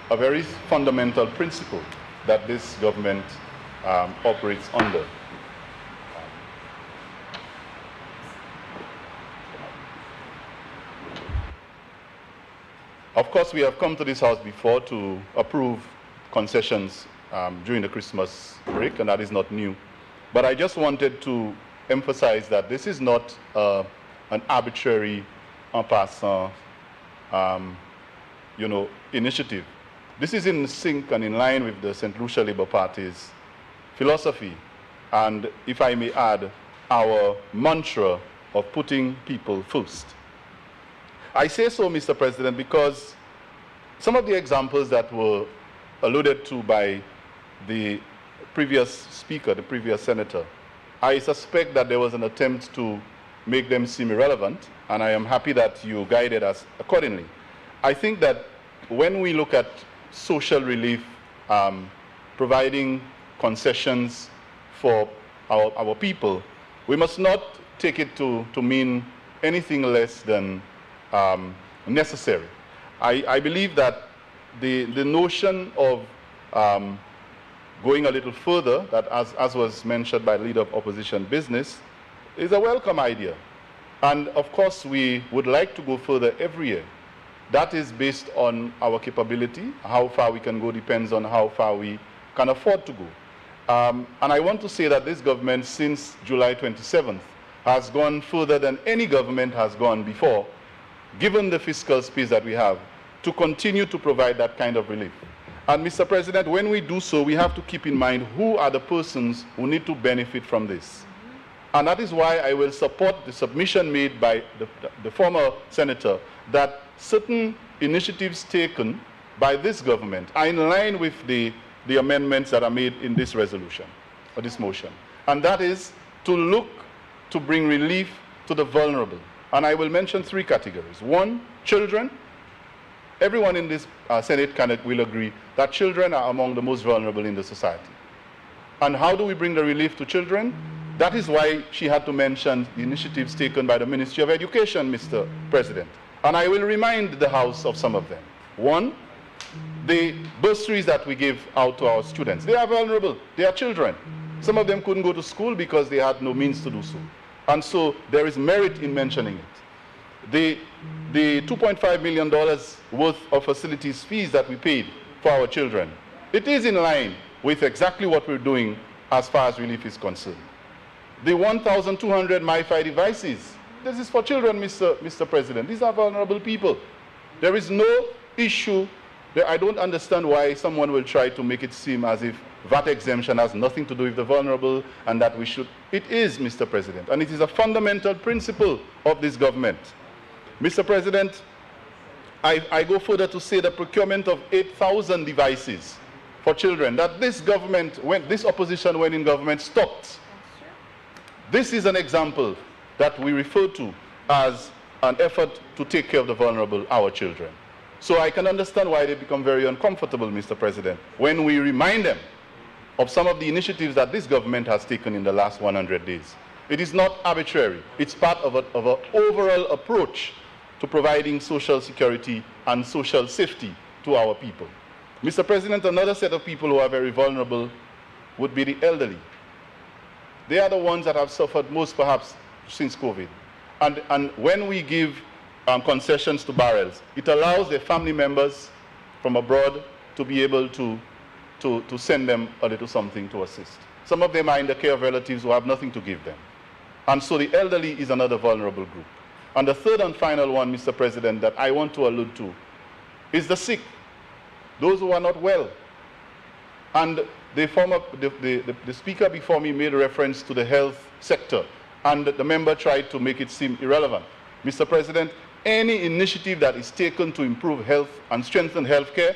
a very fundamental principle that this government operates under. Of course, we have come to this house before to approve concessions during the Christmas break, and that is not new. But I just wanted to emphasize that this is not an arbitrary, en passant, initiative. This is in sync and in line with the St. Lucia Labour Party's philosophy, and if I may add, our mantra of putting people first. I say so, Mr. President, because some of the examples that were alluded to by the previous speaker, the previous senator, I suspect that there was an attempt to make them seem irrelevant, and I am happy that you guided us accordingly. I think that when we look at social relief, providing concessions for our people, we must not take it to mean anything less than necessary. I believe that the notion of going a little further, that as was mentioned by the leader of opposition business, is a welcome idea. And of course, we would like to go further every year. That is based on our capability. How far we can go depends on how far we can afford to go. And I want to say that this government, since July 27th, has gone further than any government has gone before, given the fiscal space that we have, to continue to provide that kind of relief. And Mr. President, when we do so, we have to keep in mind who are the persons who need to benefit from this. And that is why I will support the submission made by the former senator that certain initiatives taken by this government are in line with the amendments that are made in this resolution, or this motion. And that is to look to bring relief to the vulnerable. And I will mention three categories. One, children. Everyone in this Senate will agree that children are among the most vulnerable in the society. And how do we bring the relief to children? That is why she had to mention the initiatives taken by the Ministry of Education, Mr. President. And I will remind the House of some of them. One, the bursaries that we give out to our students. They are vulnerable. They are children. Some of them couldn't go to school because they had no means to do so. And so there is merit in mentioning it. The $2.5 million worth of facilities fees that we paid for our children, it is in line with exactly what we're doing as far as relief is concerned. The 1,200 MiFi devices, this is for children, Mr. President. These are vulnerable people. There is no issue. I don't understand why someone will try to make it seem as if VAT exemption has nothing to do with the vulnerable and that we should. It is, Mr. President, and it is a fundamental principle of this government. Mr. President, I go further to say the procurement of 8,000 devices for children that this government, when this opposition went in government, stopped. This is an example that we refer to as an effort to take care of the vulnerable, our children. So I can understand why they become very uncomfortable, Mr. President, when we remind them of some of the initiatives that this government has taken in the last 100 days. It is not arbitrary. It's part of an overall approach to providing social security and social safety to our people. Mr. President, another set of people who are very vulnerable would be the elderly. They are the ones that have suffered most, perhaps, since COVID. And when we give concessions to barrels, it allows their family members from abroad to be able to send them a little something to assist. Some of them are in the care of relatives who have nothing to give them. And so the elderly is another vulnerable group. And the third and final one, Mr. President, that I want to allude to is the sick, those who are not well. And the speaker before me made reference to the health sector, and the member tried to make it seem irrelevant. Mr. President, any initiative that is taken to improve health and strengthen health care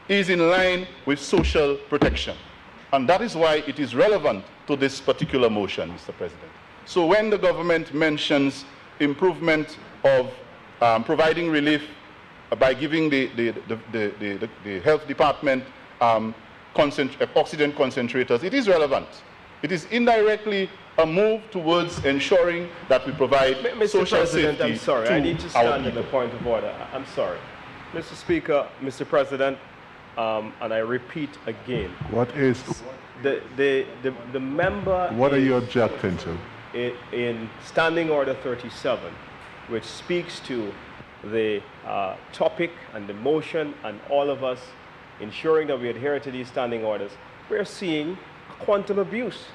is in line with social protection. And that is why it is relevant to this particular motion, Mr. President. So when the government mentions improvement of providing relief by giving the health department oxygen concentrators, it is relevant. It is indirectly a move towards ensuring that we provide Mr. social President, safety I'm sorry, to I need to our stand in people. the point of order. I'm sorry. Mr. Speaker, Mr. President, and I repeat again, What is, the member what are you is objecting to? in Standing Order 37, which speaks to the topic and the motion and all of us ensuring that we adhere to these standing orders, we're seeing quantum abuse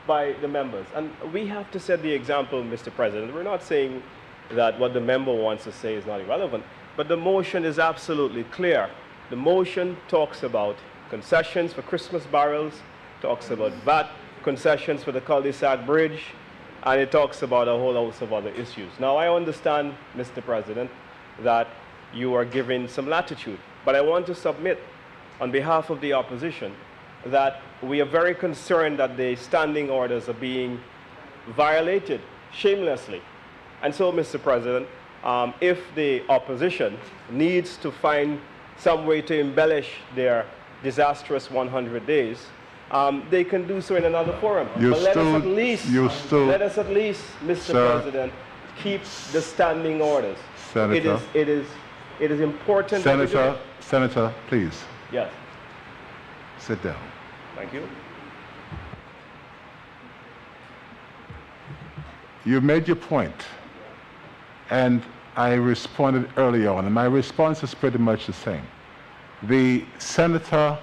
by the members. And we have to set the example, Mr. President. We're not saying that what the member wants to say is not irrelevant, but the motion is absolutely clear. The motion talks about concessions for Christmas barrels, talks about VAT concessions for the cul-de-sac bridge, and it talks about a whole host of other issues. Now, I understand, Mr. President, that you are given some latitude, but I want to submit on behalf of the opposition that we are very concerned that the standing orders are being violated shamelessly. And so, Mr. President, if the opposition needs to find some way to embellish their disastrous 100 days, they can do so in another forum. But let us at least, Mr. President, keep the standing orders. Senator. It is important. Senator, please. Yes. Sit down. Thank you. You made your point, and I responded early on, and my response is pretty much the same. The senator,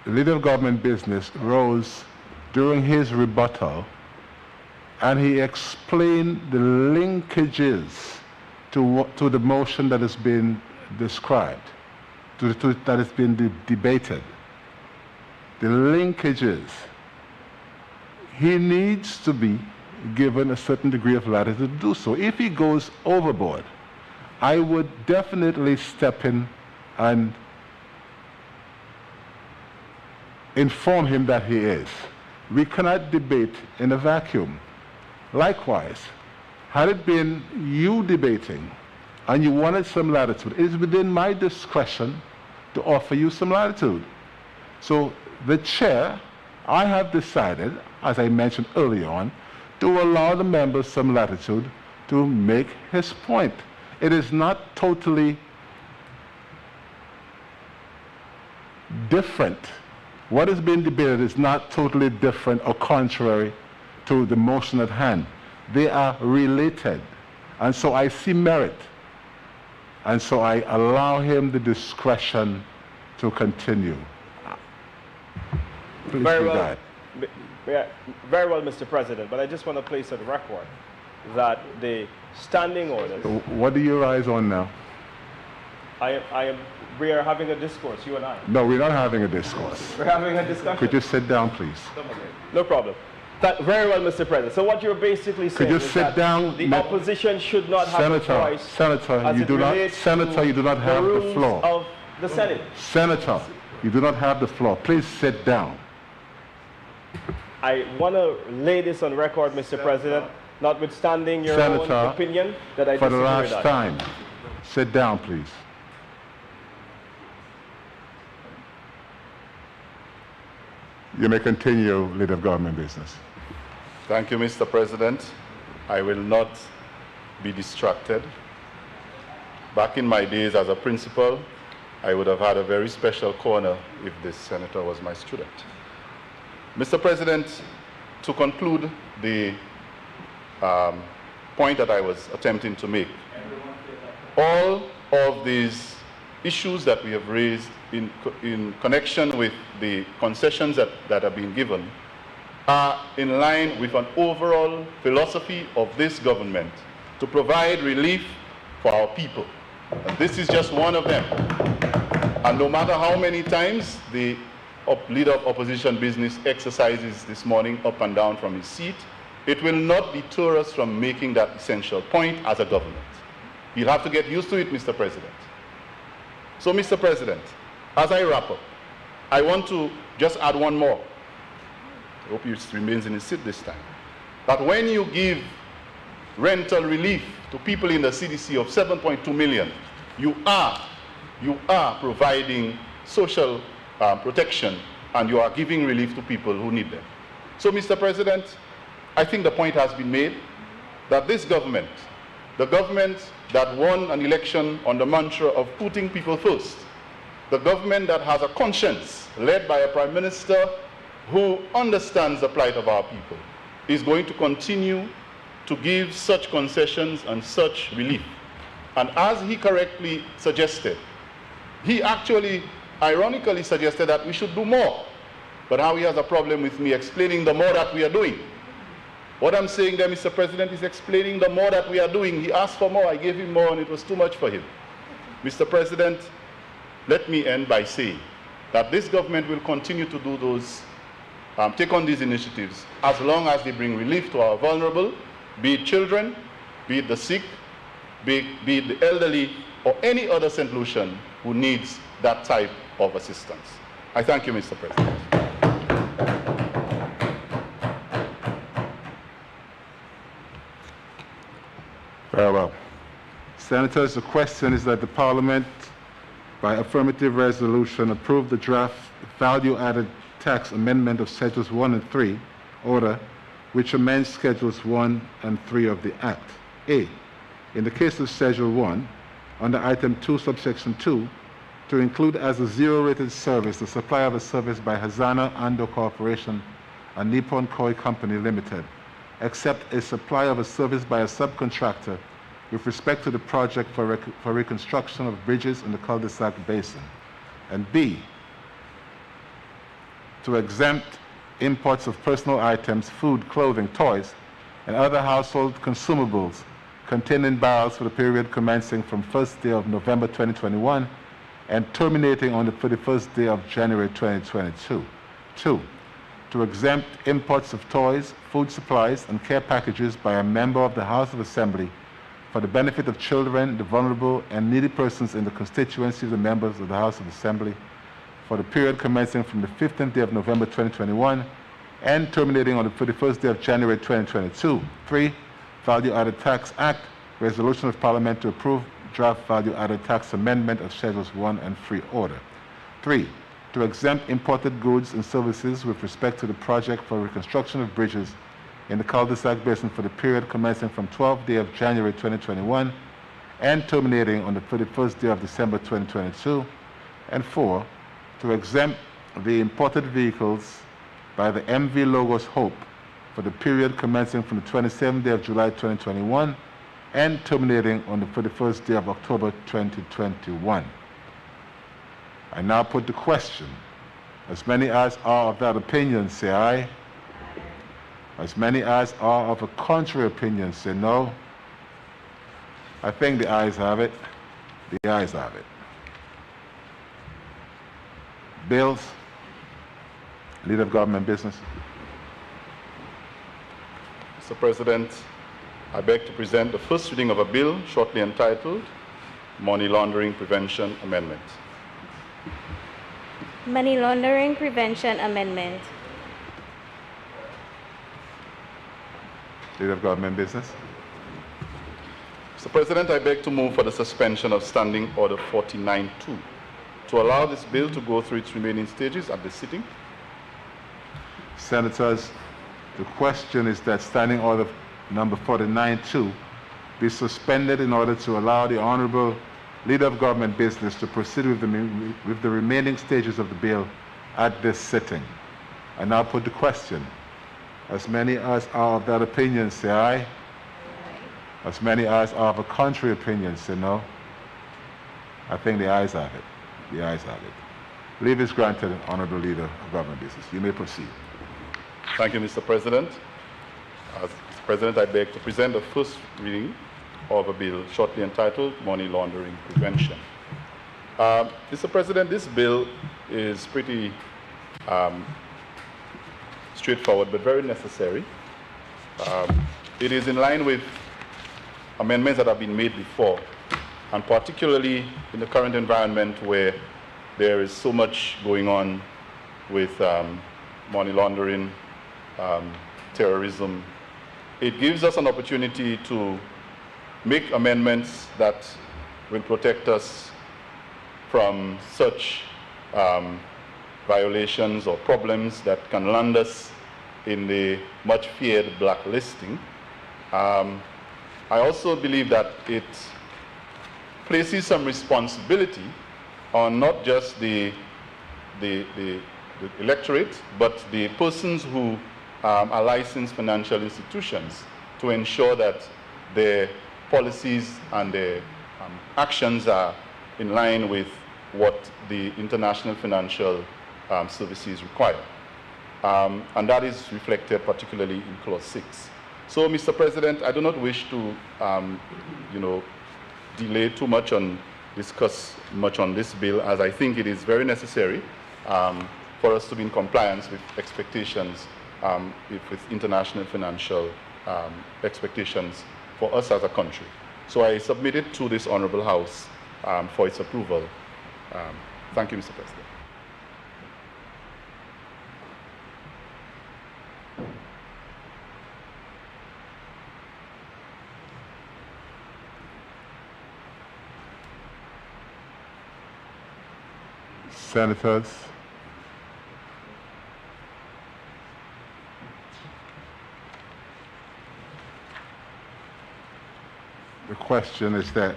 the leader of government business, rose during his rebuttal, and he explained the linkages to the motion that has been described, that has been debated. The linkages. He needs to be given a certain degree of latitude to do so. If he goes overboard, I would definitely step in and inform him that he is. We cannot debate in a vacuum. Likewise, had it been you debating and you wanted some latitude, it is within my discretion to offer you some latitude. So the chair, I have decided, as I mentioned early on, to allow the members some latitude to make his point. It is not totally different. What is being debated is not totally different or contrary to the motion at hand. They are related. And so I see merit. And so I allow him the discretion to continue. Please Very do well. that. Yeah, very well, Mr. President, but I just want to place on the record that the standing orders, What do your eyes on now? we are having a discourse, you and I. No, we're not having a discourse. We're having a discussion. Could you sit down, please? No problem. Very well, Mr. President. So what you're basically saying you is sit that down, the opposition should not have a choice. Senator, you do not have the floor. Of the Senate. Senator, you do not have the floor. Please sit down. I want to lay this on record, Mr. President, notwithstanding your own opinion, that I for disagree the last with that. time, sit down, please. You may continue, leader of government business. Thank you, Mr. President. I will not be distracted. Back in my days as a principal, I would have had a very special corner if this senator was my student. Mr. President, to conclude the point that I was attempting to make, all of these issues that we have raised in connection with the concessions that are being given are in line with an overall philosophy of this government to provide relief for our people. And this is just one of them. And no matter how many times the leader of opposition business exercises this morning up and down from his seat, it will not deter us from making that essential point as a government. You'll have to get used to it, Mr. President. So, Mr. President, as I wrap up, I want to just add one more. I hope he remains in his seat this time. That when you give rental relief to people in the CDC of 7.2 million, you are providing social protection, and you are giving relief to people who need them. So, Mr. President, I think the point has been made that this government, the government that won an election on the mantra of putting people first, the government that has a conscience led by a Prime Minister who understands the plight of our people, is going to continue to give such concessions and such relief. And as he correctly suggested, he actually ironically suggested that we should do more. But how he has a problem with me explaining the more that we are doing. What I'm saying there, Mr. President, is explaining the more that we are doing. He asked for more, I gave him more, and it was too much for him. Mr. President, let me end by saying that this government will continue to do those, take on these initiatives as long as they bring relief to our vulnerable, be it children, be it the sick, be it the elderly, or any other St. Lucian who needs that type of assistance. I thank you, Mr. President. Very well. Senators, the question is that the Parliament, by affirmative resolution, approve the draft value-added tax amendment of Schedules 1 and 3, order, which amends Schedules 1 and 3 of the Act. A, in the case of Schedule 1, under Item 2, Subsection 2, to include as a zero-rated service the supply of a service by Hazana Ando Corporation and Nippon Koi Company Limited, except a supply of a service by a subcontractor with respect to the project for reconstruction of bridges in the cul-de-sac basin. And B, to exempt imports of personal items, food, clothing, toys, and other household consumables contained in barrels for the period commencing from 1st day of November 2021 and terminating on the 31st day of January 2022. 2, to exempt imports of toys, food supplies, and care packages by a member of the House of Assembly for the benefit of children, the vulnerable, and needy persons in the constituency of the members of the House of Assembly for the period commencing from the 15th day of November 2021 and terminating on the 31st day of January 2022. 3, Value-Added Tax Act, resolution of Parliament to approve draft value-added tax amendment of Schedules 1 and 3 order. 3, to exempt imported goods and services with respect to the project for reconstruction of bridges in the cul-de-sac basin for the period commencing from 12th day of January 2021 and terminating on the 31st day of December 2022. And 4, to exempt the imported vehicles by the MV Logos Hope for the period commencing from the 27th day of July 2021 and terminating on the 31st day of October 2021. I now put the question. As many as are of that opinion, say aye. As many as are of a contrary opinion, say no. I think the ayes have it. The ayes have it. Bills. Leader of Government Business. Mr. President, I beg to present the first reading of a bill shortly entitled Money Laundering Prevention Amendment. Money Laundering Prevention Amendment. Leader of Government Business. Mr. President, I beg to move for the suspension of Standing Order 49-2 to allow this bill to go through its remaining stages at this sitting. Senators, the question is that Standing Order number 49-2 be suspended in order to allow the Honorable Leader of Government Business to proceed with the remaining stages of the bill at this sitting. I now put the question. As many as are of that opinion, say aye. As many as are of a contrary opinion, say no. I think the ayes have it. The ayes have it. Leave is granted, Honorable Leader of Government Business. You may proceed. Thank you, Mr. President. As Mr. President, I beg to present the first reading of a bill shortly entitled Money Laundering Prevention. Mr. President, this bill is pretty straightforward but very necessary. It is in line with amendments that have been made before, and particularly in the current environment where there is so much going on with money laundering, terrorism. It gives us an opportunity to make amendments that will protect us from such violations or problems that can land us in the much feared blacklisting. I also believe that it places some responsibility on not just the electorate, but the persons who are licensed financial institutions to ensure that their policies and their actions are in line with what the international financial services require. And that is reflected particularly in Clause 6. So, Mr. President, I do not wish to, delay too much on discuss much on this bill, as I think it is very necessary for us to be in compliance with expectations, with international financial expectations for us as a country. So I submit it to this Honorable House for its approval. Thank you, Mr. President. Senators, the question is that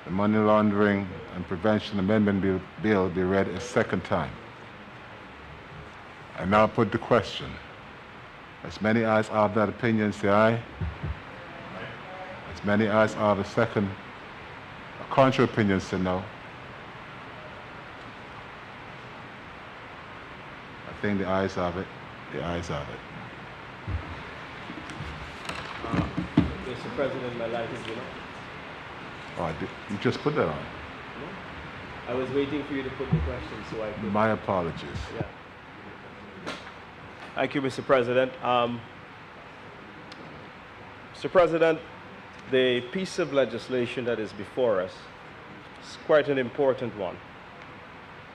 the Money Laundering and Prevention Amendment Bill be read a second time. I now put the question. As many ayes have that opinion, say aye. As many ayes have a second, a contrary opinion, say no. I think the ayes have it. The ayes have it. Mr. President, my light is on. Oh, you just put that on. No? I was waiting for you to put the question so I could. My apologies. Yeah. Thank you, Mr. President. Mr. President, the piece of legislation that is before us is quite an important one.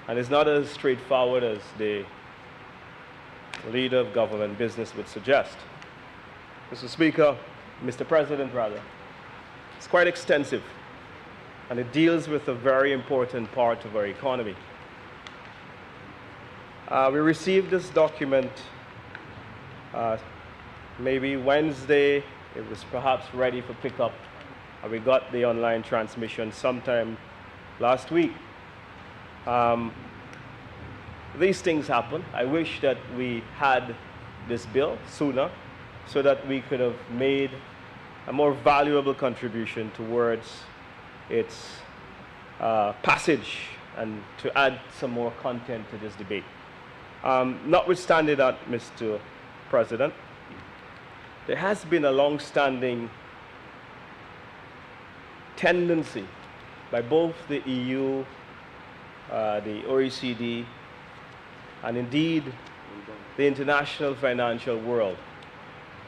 And it's not as straightforward as the leader of government business would suggest. Mr. Speaker, Mr. President, rather, it's quite extensive, and it deals with a very important part of our economy. We received this document maybe Wednesday. It was perhaps ready for pickup, and we got the online transmission sometime last week. These things happen. I wish that we had this bill sooner so that we could have made a more valuable contribution towards its passage and to add some more content to this debate. Notwithstanding that, Mr. President, there has been a long-standing tendency by both the EU, the OECD, and indeed the international financial world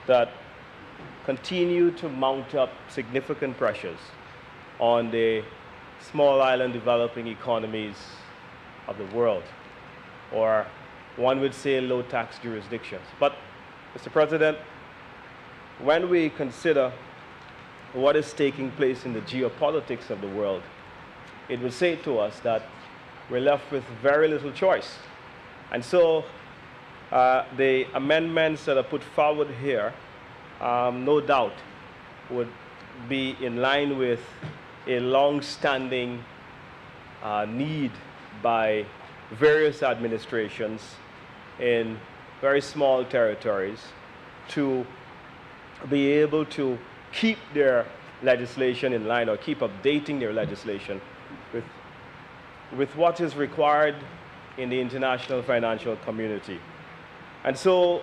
that continue to mount up significant pressures on the small island developing economies of the world, or one would say low tax jurisdictions. But, Mr. President, when we consider what is taking place in the geopolitics of the world, it would say to us that we're left with very little choice. And so the amendments that are put forward here, no doubt, would be in line with a long-standing need by various administrations in very small territories to be able to keep their legislation in line, or keep updating their legislation with what is required in the international financial community. And so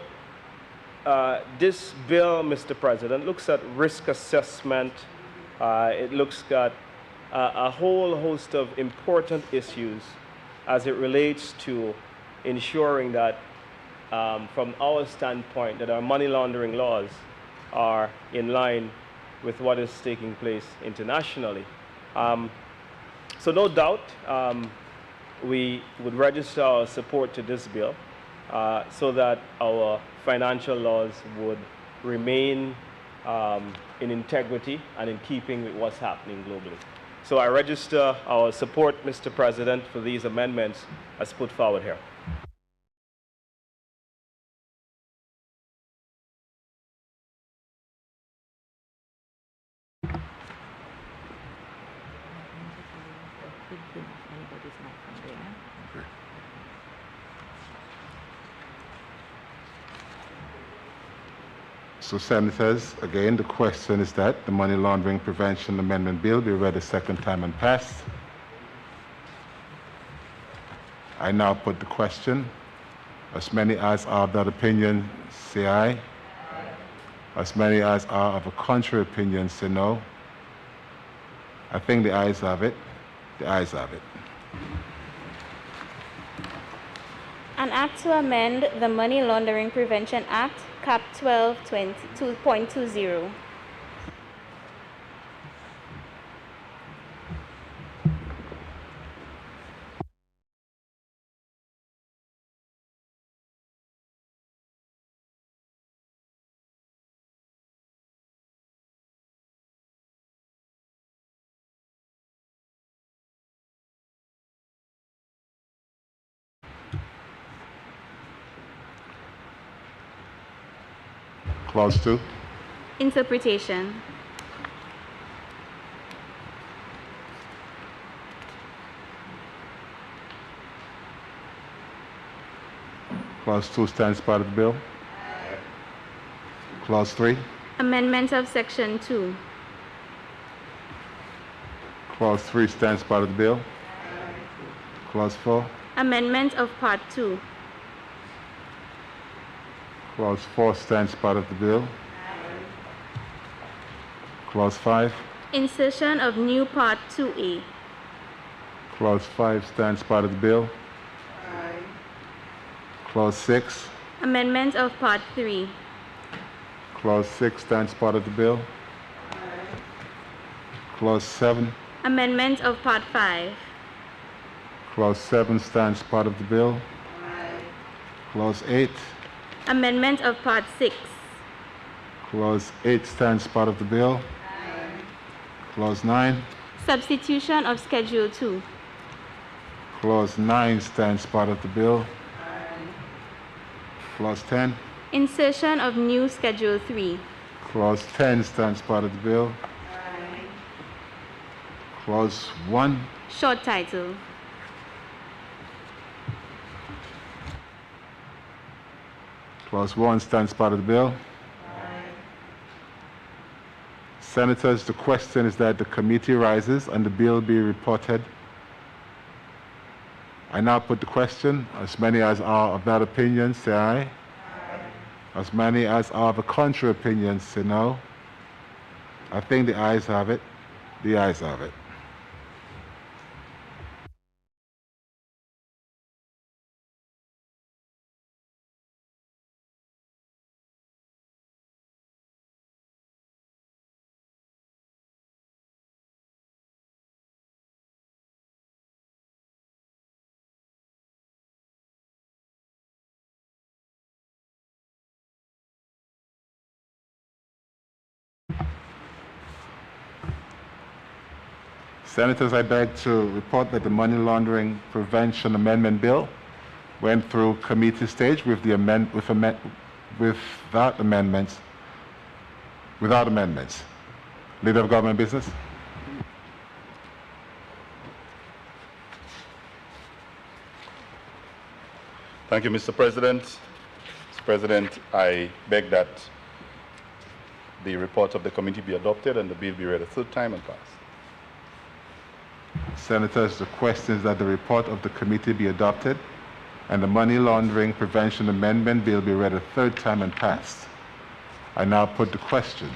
this bill, Mr. President, looks at risk assessment. It looks at a whole host of important issues as it relates to ensuring that, from our standpoint, that our money laundering laws are in line with what is taking place internationally. So no doubt, we would register our support to this bill so that our financial laws would remain in integrity and in keeping with what's happening globally. So I register our support, Mr. President, for these amendments as put forward here. So, Senators, again, the question is that the Money Laundering Prevention Amendment Bill be read a second time and passed. I now put the question. As many as are of that opinion, say aye. As many as are of a contrary opinion, say no. I think the ayes have it. The ayes have it. An act to amend the Money Laundering Prevention Act, Cap 12.20. Clause 2. Interpretation. Clause 2 stands part of the bill. Clause 3. Amendment of Section 2. Clause 3 stands part of the bill. Clause 4. Amendment of Part 2. Clause 4 stands part of the bill. Clause 5. Insertion of new Part 2A. Clause 5 stands part of the bill. Clause 6. Amendment of Part 3. Clause 6 stands part of the bill. Clause 7. Amendment of Part 5. Clause 7 stands part of the bill. Clause 8. Amendment of Part 6. Clause 8 stands part of the bill. Clause 9. Substitution of Schedule 2. Clause 9 stands part of the bill. Clause 10. Insertion of new Schedule 3. Clause 10 stands part of the bill. Clause 1. Short title. Clause 1 stands part of the bill. Senators, the question is that the committee rises and the bill be reported. I now put the question. As many as are of that opinion, say aye. As many as are of a contrary opinion, say no. I think the ayes have it. The ayes have it. Senators, I beg to report that the Money Laundering Prevention Amendment Bill went through committee stage without amendments. Leader of Government Business. Thank you, Mr. President. Mr. President, I beg that the report of the committee be adopted and the bill be read a third time and passed. Senators, the question is that the report of the committee be adopted and the Money Laundering Prevention Amendment Bill be read a third time and passed. I now put the question.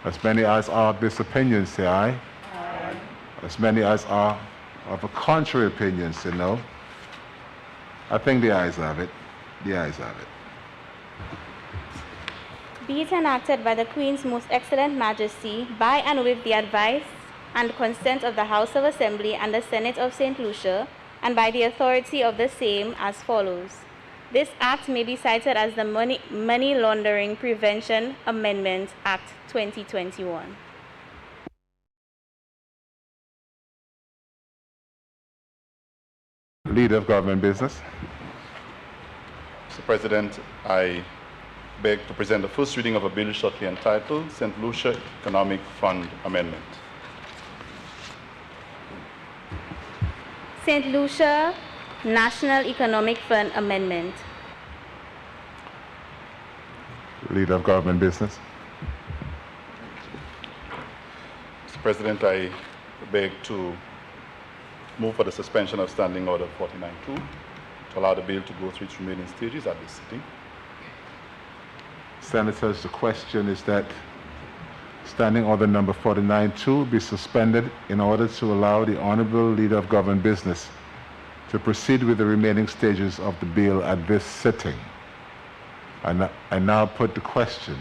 As many as are of this opinion, say aye. Aye. As many as are of a contrary opinion, say no. I think the ayes have it. The ayes have it. Be it enacted by the Queen's Most Excellent Majesty, by and with the advice and consent of the House of Assembly and the Senate of St. Lucia, and by the authority of the same as follows. This act may be cited as the Money Laundering Prevention Amendment Act 2021. Leader of Government Business. Mr. President, I beg to present the first reading of a bill shortly entitled St. Lucia Economic Fund Amendment. St. Lucia National Economic Fund Amendment. Leader of Government Business. Mr. President, I beg to move for the suspension of Standing Order 49-2 to allow the bill to go through its remaining stages at this sitting. Senators, the question is that Standing Order number 49-2 be suspended in order to allow the Honorable Leader of Government Business to proceed with the remaining stages of the bill at this sitting. I now put the question.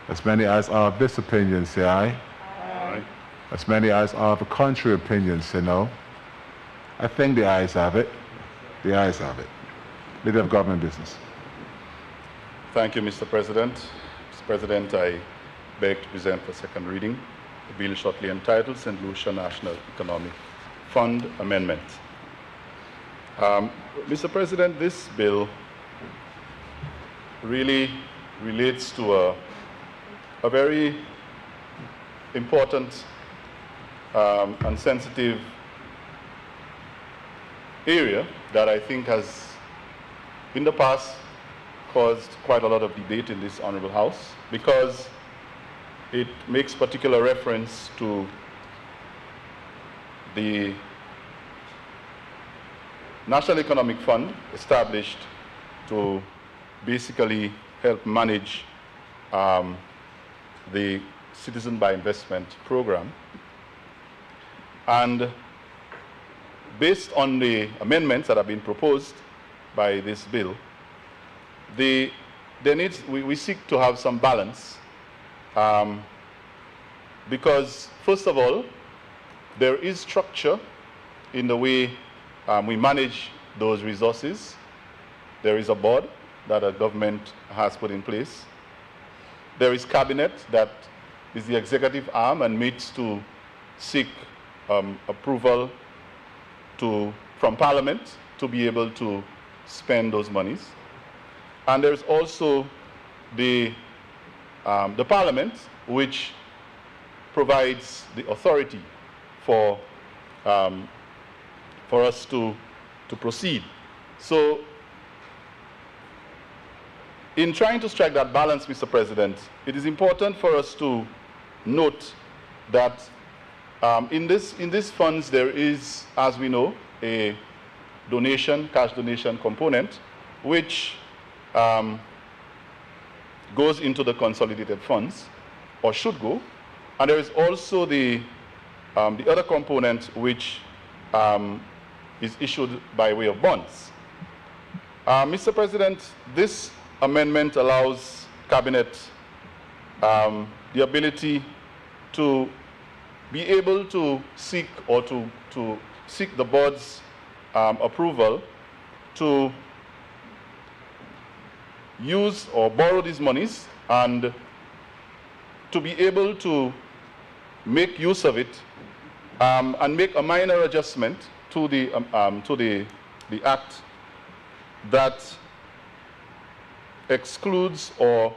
As many as are of this opinion, say aye. Aye. As many as are of a contrary opinion, say no. I think the ayes have it. The ayes have it. Leader of Government Business. Thank you, Mr. President. Mr. President, I beg to present for second reading the bill shortly entitled St. Lucia National Economic Fund Amendment. Mr. President, this bill really relates to a very important and sensitive area that I think has, in the past, caused quite a lot of debate in this Honorable House because it makes particular reference to the National Economic Fund established to basically help manage the Citizen by Investment program. And based on the amendments that have been proposed by this bill, we seek to have some balance because, first of all, there is structure in the way we manage those resources. There is a board that a government has put in place. There is cabinet that is the executive arm and meets to seek approval from Parliament to be able to spend those monies. And there's also the Parliament, which provides the authority for us to proceed. So in trying to strike that balance, Mr. President, it is important for us to note that in these funds there is, as we know, a cash donation component, which goes into the consolidated funds, or should go. And there is also the other component, which is issued by way of bonds. Mr. President, this amendment allows Cabinet the ability to be able to seek or to seek the board's approval to use or borrow these monies and to be able to make use of it and make a minor adjustment to the act that excludes or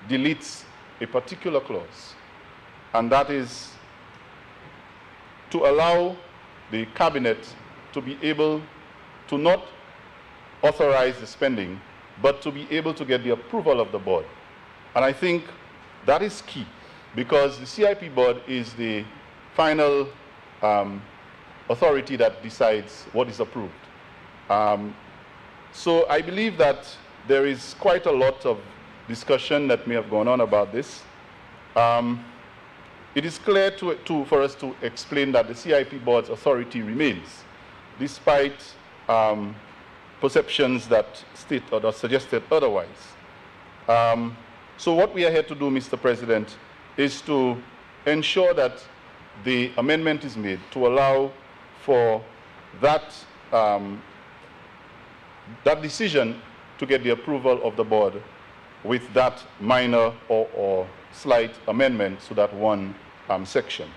deletes a particular clause, and that is to allow the cabinet to be able to not authorize the spending, but to be able to get the approval of the board. And I think that is key, because the CIP board is the final authority that decides what is approved. So I believe that there is quite a lot of discussion that may have gone on about this. It is clear for us to explain that the CIP board's authority remains, despite perceptions that state or that suggested otherwise. So what we are here to do, Mr. President, is to ensure that the amendment is made to allow for that, that decision to get the approval of the board with that minor or slight amendment to that one section.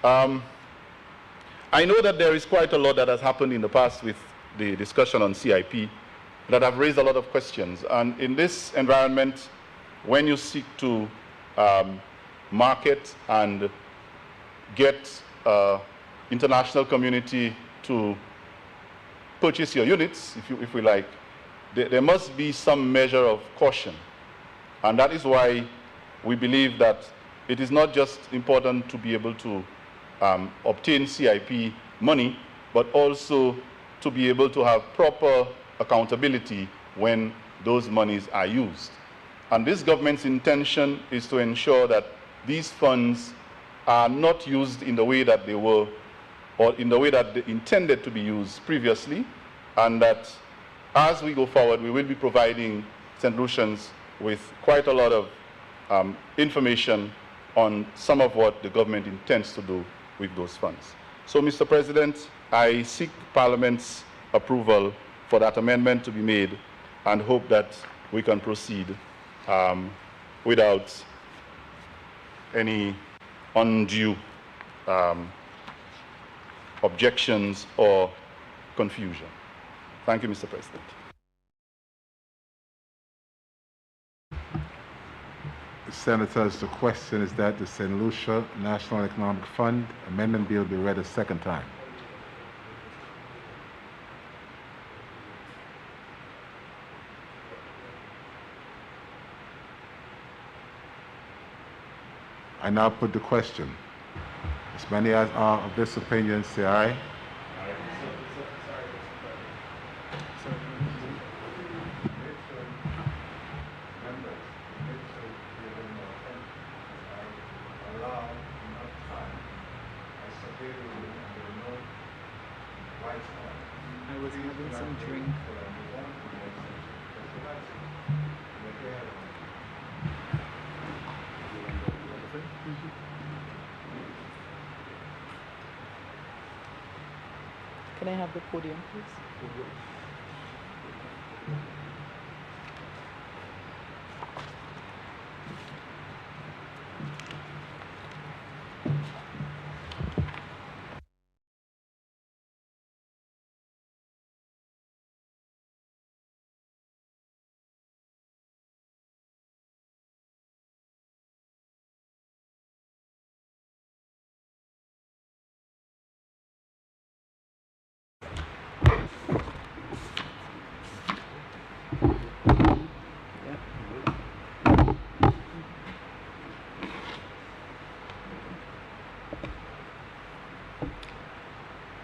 I know that there is quite a lot that has happened in the past with the discussion on CIP that have raised a lot of questions. And in this environment, when you seek to market and get international community to purchase your units, if we like, there must be some measure of caution. And that is why we believe that it is not just important to be able to obtain CIP money, but also to be able to have proper accountability when those monies are used. And this government's intention is to ensure that these funds are not used in the way that they were, or in the way that they intended to be used previously, and that as we go forward, we will be providing St. Lucians with quite a lot of information on some of what the government intends to do with those funds. So, Mr. President, I seek Parliament's approval for that amendment to be made and hope that we can proceed without any undue objections or confusion. Thank you, Mr. President. Senators, the question is that the St. Lucia National Economic Fund Amendment Bill be read a second time. I now put the question. As many as are of this opinion, say aye. I was having some drink. Can I have the podium, please?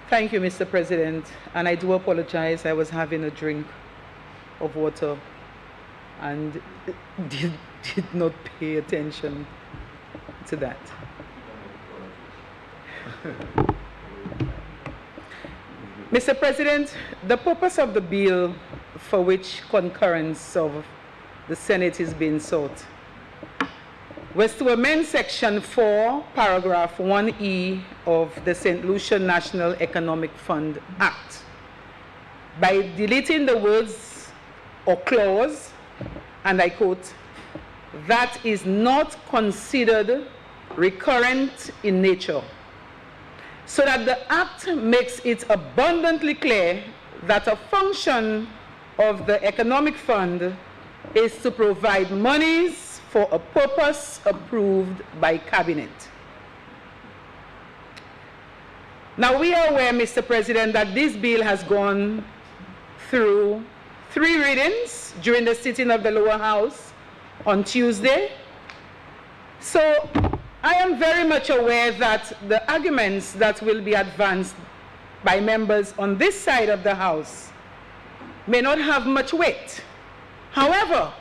Thank you, Mr. President, and I do apologize. I was having a drink of water and did not pay attention to that. Mr. President, the purpose of the bill for which concurrence of the Senate is being sought was to amend Section 4, Paragraph 1E of the St. Lucia National Economic Fund Act by deleting the words or clause, and I quote, "that is not considered recurrent in nature," so that the Act makes it abundantly clear that a function of the Economic Fund is to provide monies for a purpose approved by Cabinet. Now, we are aware, Mr. President, that this bill has gone through 3 readings during the sitting of the lower house on Tuesday. So I am very much aware that the arguments that will be advanced by members on this side of the house may not have much weight. However,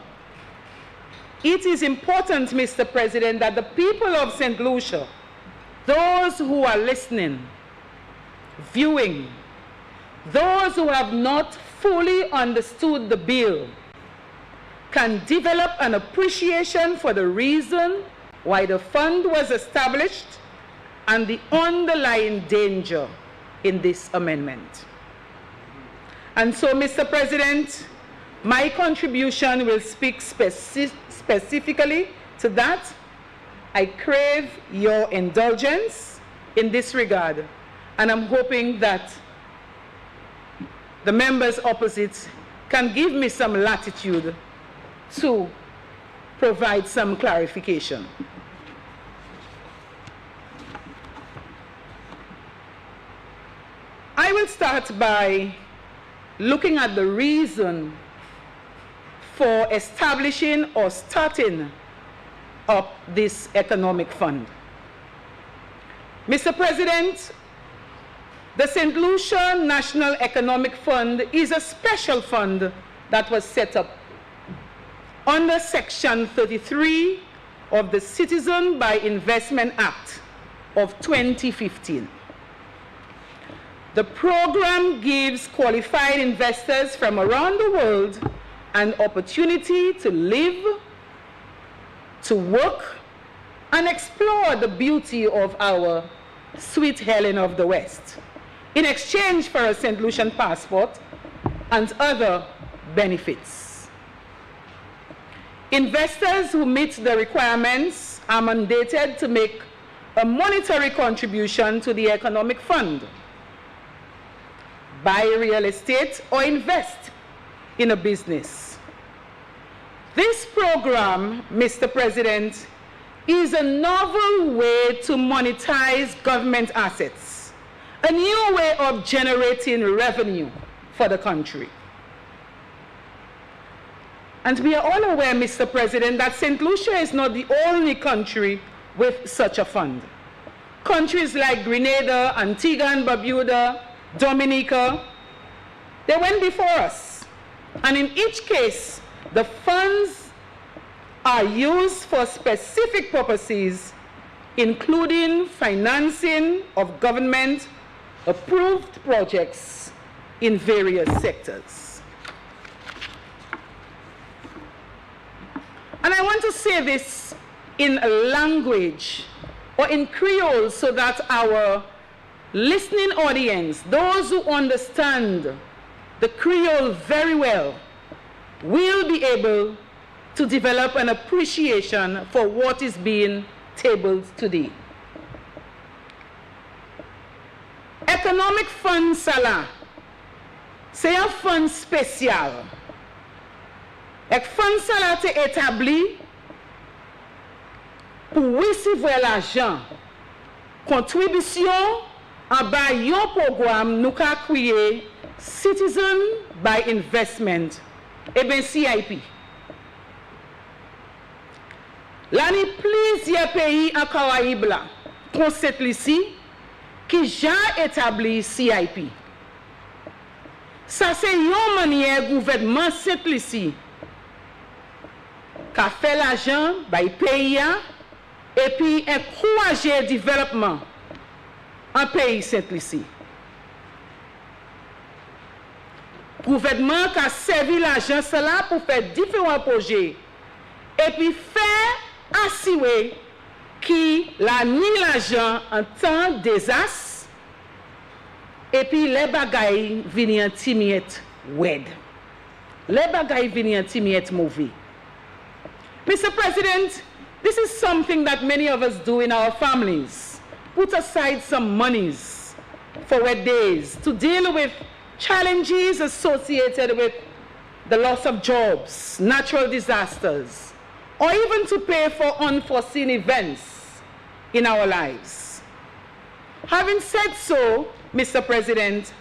it is important, Mr. President, that the people of St. Lucia, those who are listening, viewing, those who have not fully understood the bill, can develop an appreciation for the reason why the fund was established and the underlying danger in this amendment. And so, Mr. President, my contribution will speak specifically to that. I crave your indulgence in this regard, and I'm hoping that the members opposite can give me some latitude to provide some clarification. I will start by looking at the reason for establishing or starting up this economic fund. Mr. President, the St. Lucia National Economic Fund is a special fund that was set up under Section 33 of the Citizen by Investment Act of 2015. The program gives qualified investors from around the world an opportunity to live, to work, and explore the beauty of our sweet Helen of the West in exchange for a St. Lucian passport and other benefits. Investors who meet the requirements are mandated to make a monetary contribution to the economic fund, buy real estate, or invest in a business. This program, Mr. President, is a novel way to monetize government assets, a new way of generating revenue for the country. And we are all aware, Mr. President, that St. Lucia is not the only country with such a fund. Countries like Grenada, Antigua and Barbuda, Dominica, they went before us. And in each case, the funds are used for specific purposes, including financing of government-approved projects in various sectors. And I want to say this in a language or in Creole so that our listening audience, those who understand the Creole very well, will be able to develop an appreciation for what is being tabled today. Economic Fund Sala, c'est un fond spécial. Et fond Sala est établi pour recevoir l'argent, contribution en bas yon programme nous ka créé Citizen by Investment, et bien CIP. L'année plusieurs pays en Caraïbes là, concept ici, qui j'ai établi CIP. Ça c'est une manière gouvernement simple ici, qui a fait l'argent by pays et puis encourager le développement en pays simple ici. Gouvernement qui a servi l'argent cela pour faire différents projets et puis faire assurer qui la mis l'argent en temps désastre et puis les bagailles viennent en timiette wed. Les bagailles viennent en timiette mauvais. Mr. President, this is something that many of us do in our families. Put aside some monies for wet days to deal with challenges associated with the loss of jobs, natural disasters, or even to pay for unforeseen events in our lives. Having said so, Mr. President,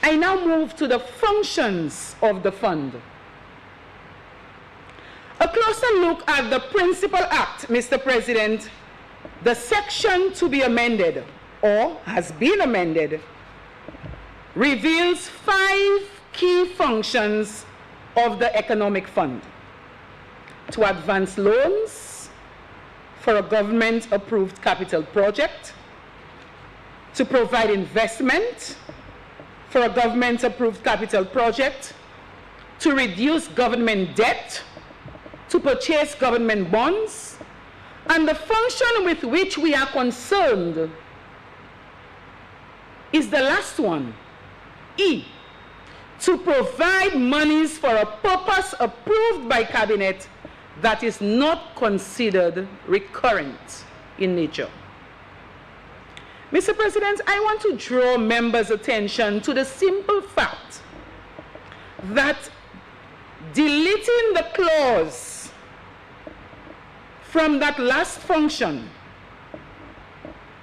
I now move to the functions of the fund. A closer look at the Principal Act, Mr. President, the section to be amended, or has been amended, reveals 5 key functions of the Economic Fund: to advance loans for a government-approved capital project, to provide investment for a government-approved capital project, to reduce government debt, to purchase government bonds, and the function with which we are concerned is the last one. E, to provide monies for a purpose approved by cabinet that is not considered recurrent in nature. Mr. President, I want to draw members' attention to the simple fact that deleting the clause from that last function,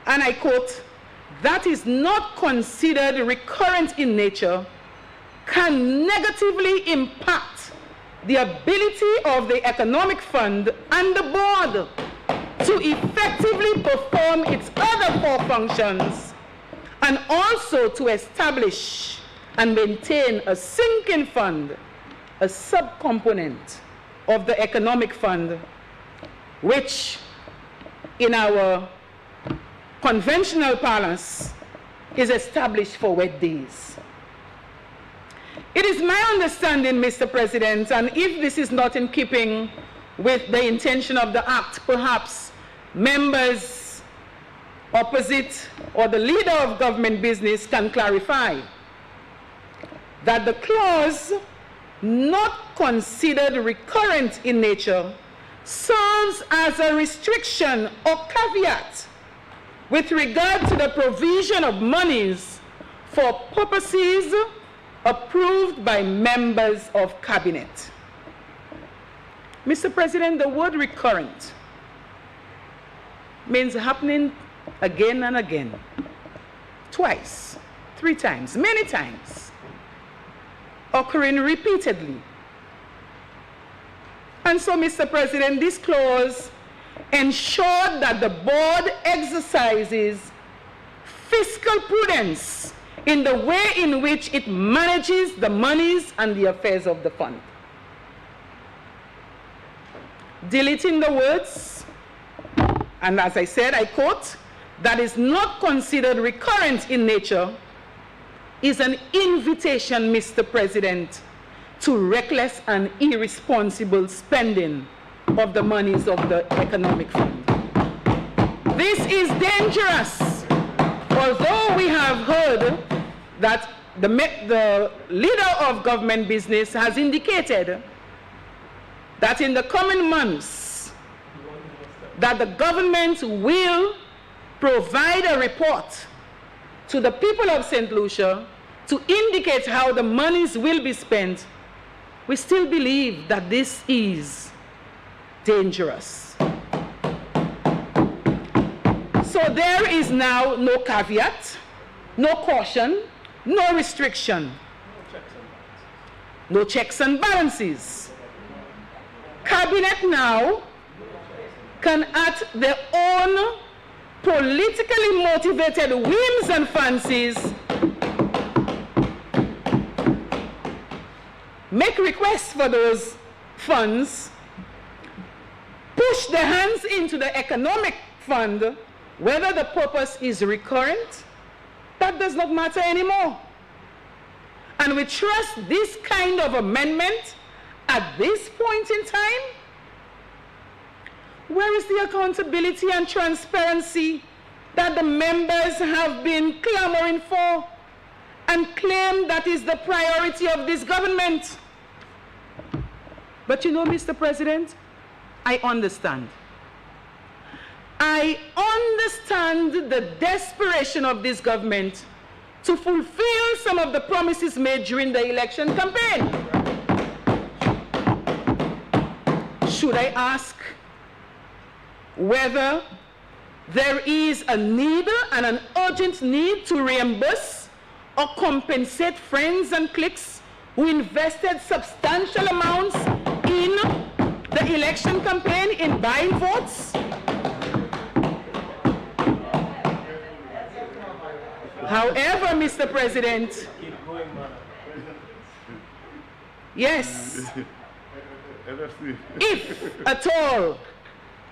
and I quote, that is not considered recurrent in nature, can negatively impact the ability of the Economic Fund and the board to effectively perform its other 4 functions, and also to establish and maintain a sinking fund, a subcomponent of the Economic Fund, which in our conventional parlance is established for wet days. It is my understanding, Mr. President, and if this is not in keeping with the intention of the Act, perhaps members opposite or the leader of government business can clarify that the clause not considered recurrent in nature serves as a restriction or caveat with regard to the provision of monies for purposes approved by members of cabinet. Mr. President, the word recurrent means happening again and again, twice, 3 times, many times, occurring repeatedly. And so, Mr. President, this clause ensured that the board exercises fiscal prudence in the way in which it manages the monies and the affairs of the fund. Deleting the words, and as I said, I quote, that is not considered recurrent in nature, is an invitation, Mr. President, to reckless and irresponsible spending of the monies of the Economic Fund. This is dangerous. Although we have heard that the leader of government business has indicated that in the coming months that the government will provide a report to the people of St. Lucia to indicate how the monies will be spent, we still believe that this is dangerous. So there is now no caveat, no caution, no restriction, no checks and balances. Cabinet now can at their own politically motivated whims and fancies make requests for those funds, push their hands into the Economic Fund, whether the purpose is recurrent, that does not matter anymore. And we trust this kind of amendment at this point in time. Where is the accountability and transparency that the members have been clamoring for and claim that is the priority of this government? But you know, Mr. President, I understand. I understand the desperation of this government to fulfill some of the promises made during the election campaign. Should I ask whether there is a need and an urgent need to reimburse or compensate friends and cliques who invested substantial amounts in the election campaign in buying votes? However, Mr. President, yes, if at all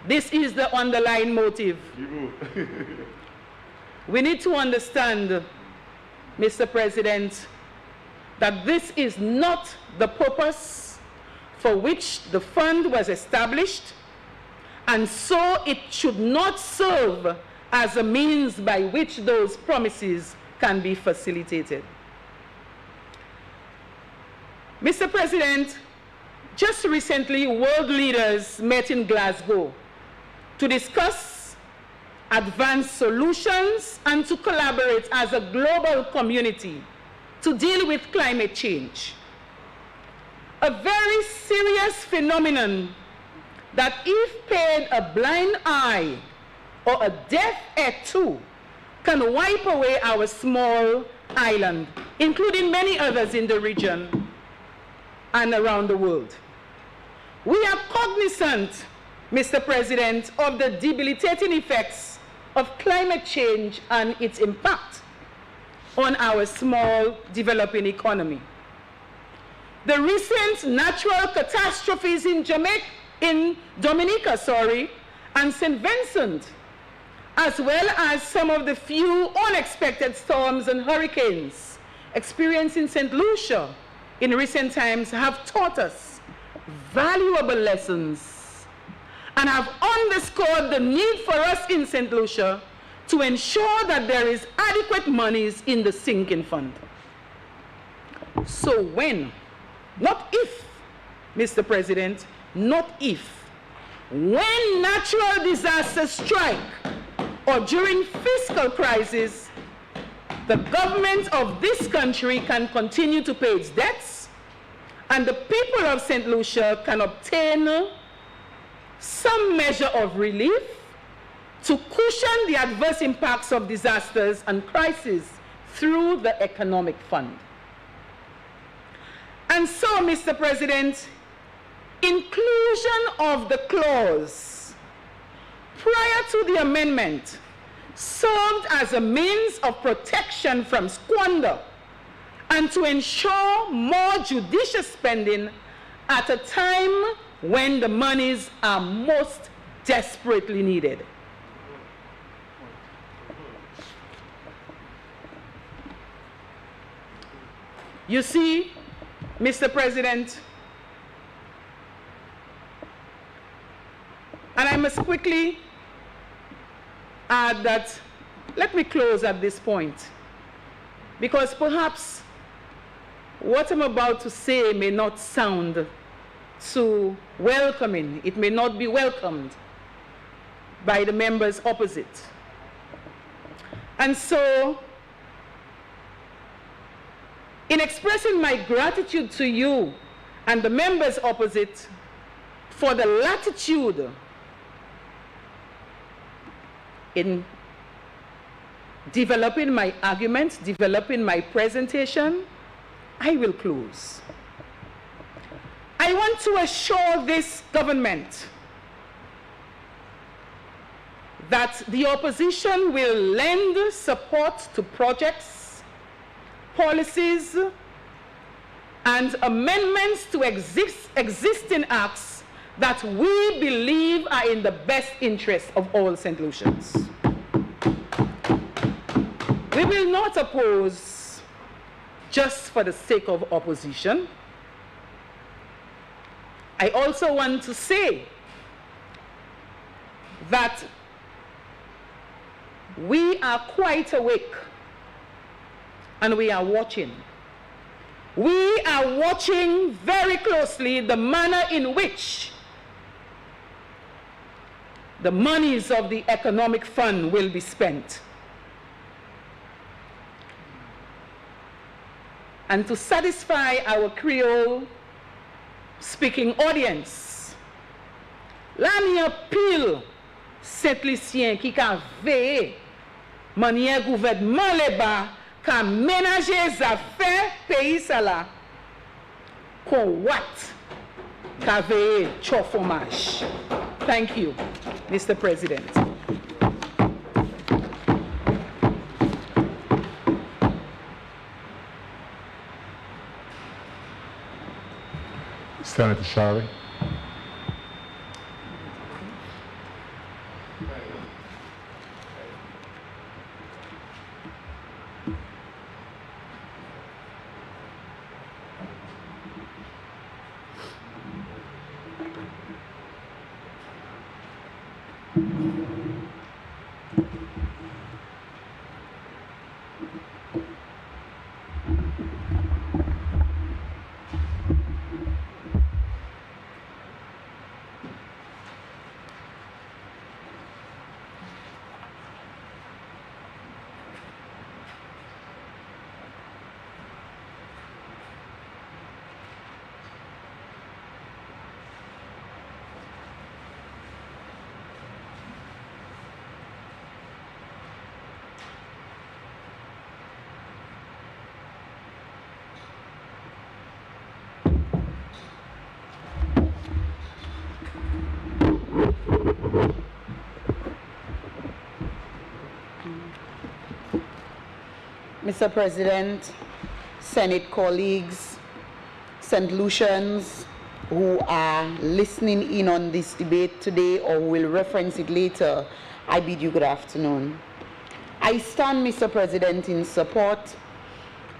this is the underlying motive, we need to understand, Mr. President, that this is not the purpose for which the fund was established, and so it should not serve as a means by which those promises can be facilitated. Mr. President, just recently, world leaders met in Glasgow to discuss advanced solutions and to collaborate as a global community to deal with climate change. A very serious phenomenon that if paid a blind eye or a deaf ear to, can wipe away our small island, including many others in the region and around the world. We are cognizant, Mr. President, of the debilitating effects of climate change and its impact on our small developing economy. The recent natural catastrophes in Dominica, and St. Vincent, as well as some of the few unexpected storms and hurricanes experienced in St. Lucia in recent times, have taught us valuable lessons and have underscored the need for us in St. Lucia to ensure that there is adequate monies in the sinking fund. So when, not if, Mr. President, not if, when natural disasters strike or during fiscal crisis, the government of this country can continue to pay its debts, and the people of St. Lucia can obtain some measure of relief to cushion the adverse impacts of disasters and crises through the economic fund. And so, Mr. President, inclusion of the clause prior to the amendment served as a means of protection from squander and to ensure more judicious spending at a time when the monies are most desperately needed. You see, Mr. President, and I must quickly add that, let me close at this point, because perhaps what I'm about to say may not sound so welcoming. It may not be welcomed by the members opposite. And so, in expressing my gratitude to you and the members opposite for the latitude in developing my arguments, developing my presentation, I will close. I want to assure this government that the opposition will lend support to projects, policies, and amendments to existing acts that we believe are in the best interest of all St. Lucians. We will not oppose just for the sake of opposition. I also want to say that we are quite awake and we are watching. We are watching very closely the manner in which the monies of the economic fund will be spent. And to satisfy our Creole speaking audience, la mi apil Saint Lucien qui ka veye manière gouvernement le ba ka ménager affaires pays sa la kon wat ka veye cho fromage. Thank you, Mr. President. Senator Shari. Mr. President, Senate colleagues, St. Lucians who are listening in on this debate today or who will reference it later, I bid you good afternoon. I stand, Mr. President, in support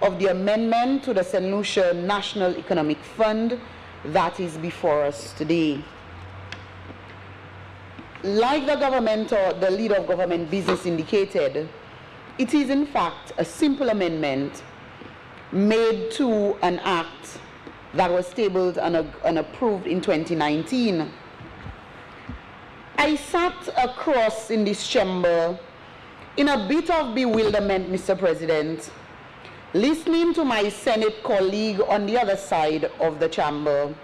of the amendment to the St. Lucia National Economic Fund that is before us today. Like the government or the leader of government business indicated, it is in fact a simple amendment made to an act that was tabled and approved in 2019. I sat across in this chamber in a bit of bewilderment, Mr. President, listening to my Senate colleague on the other side of the chamber.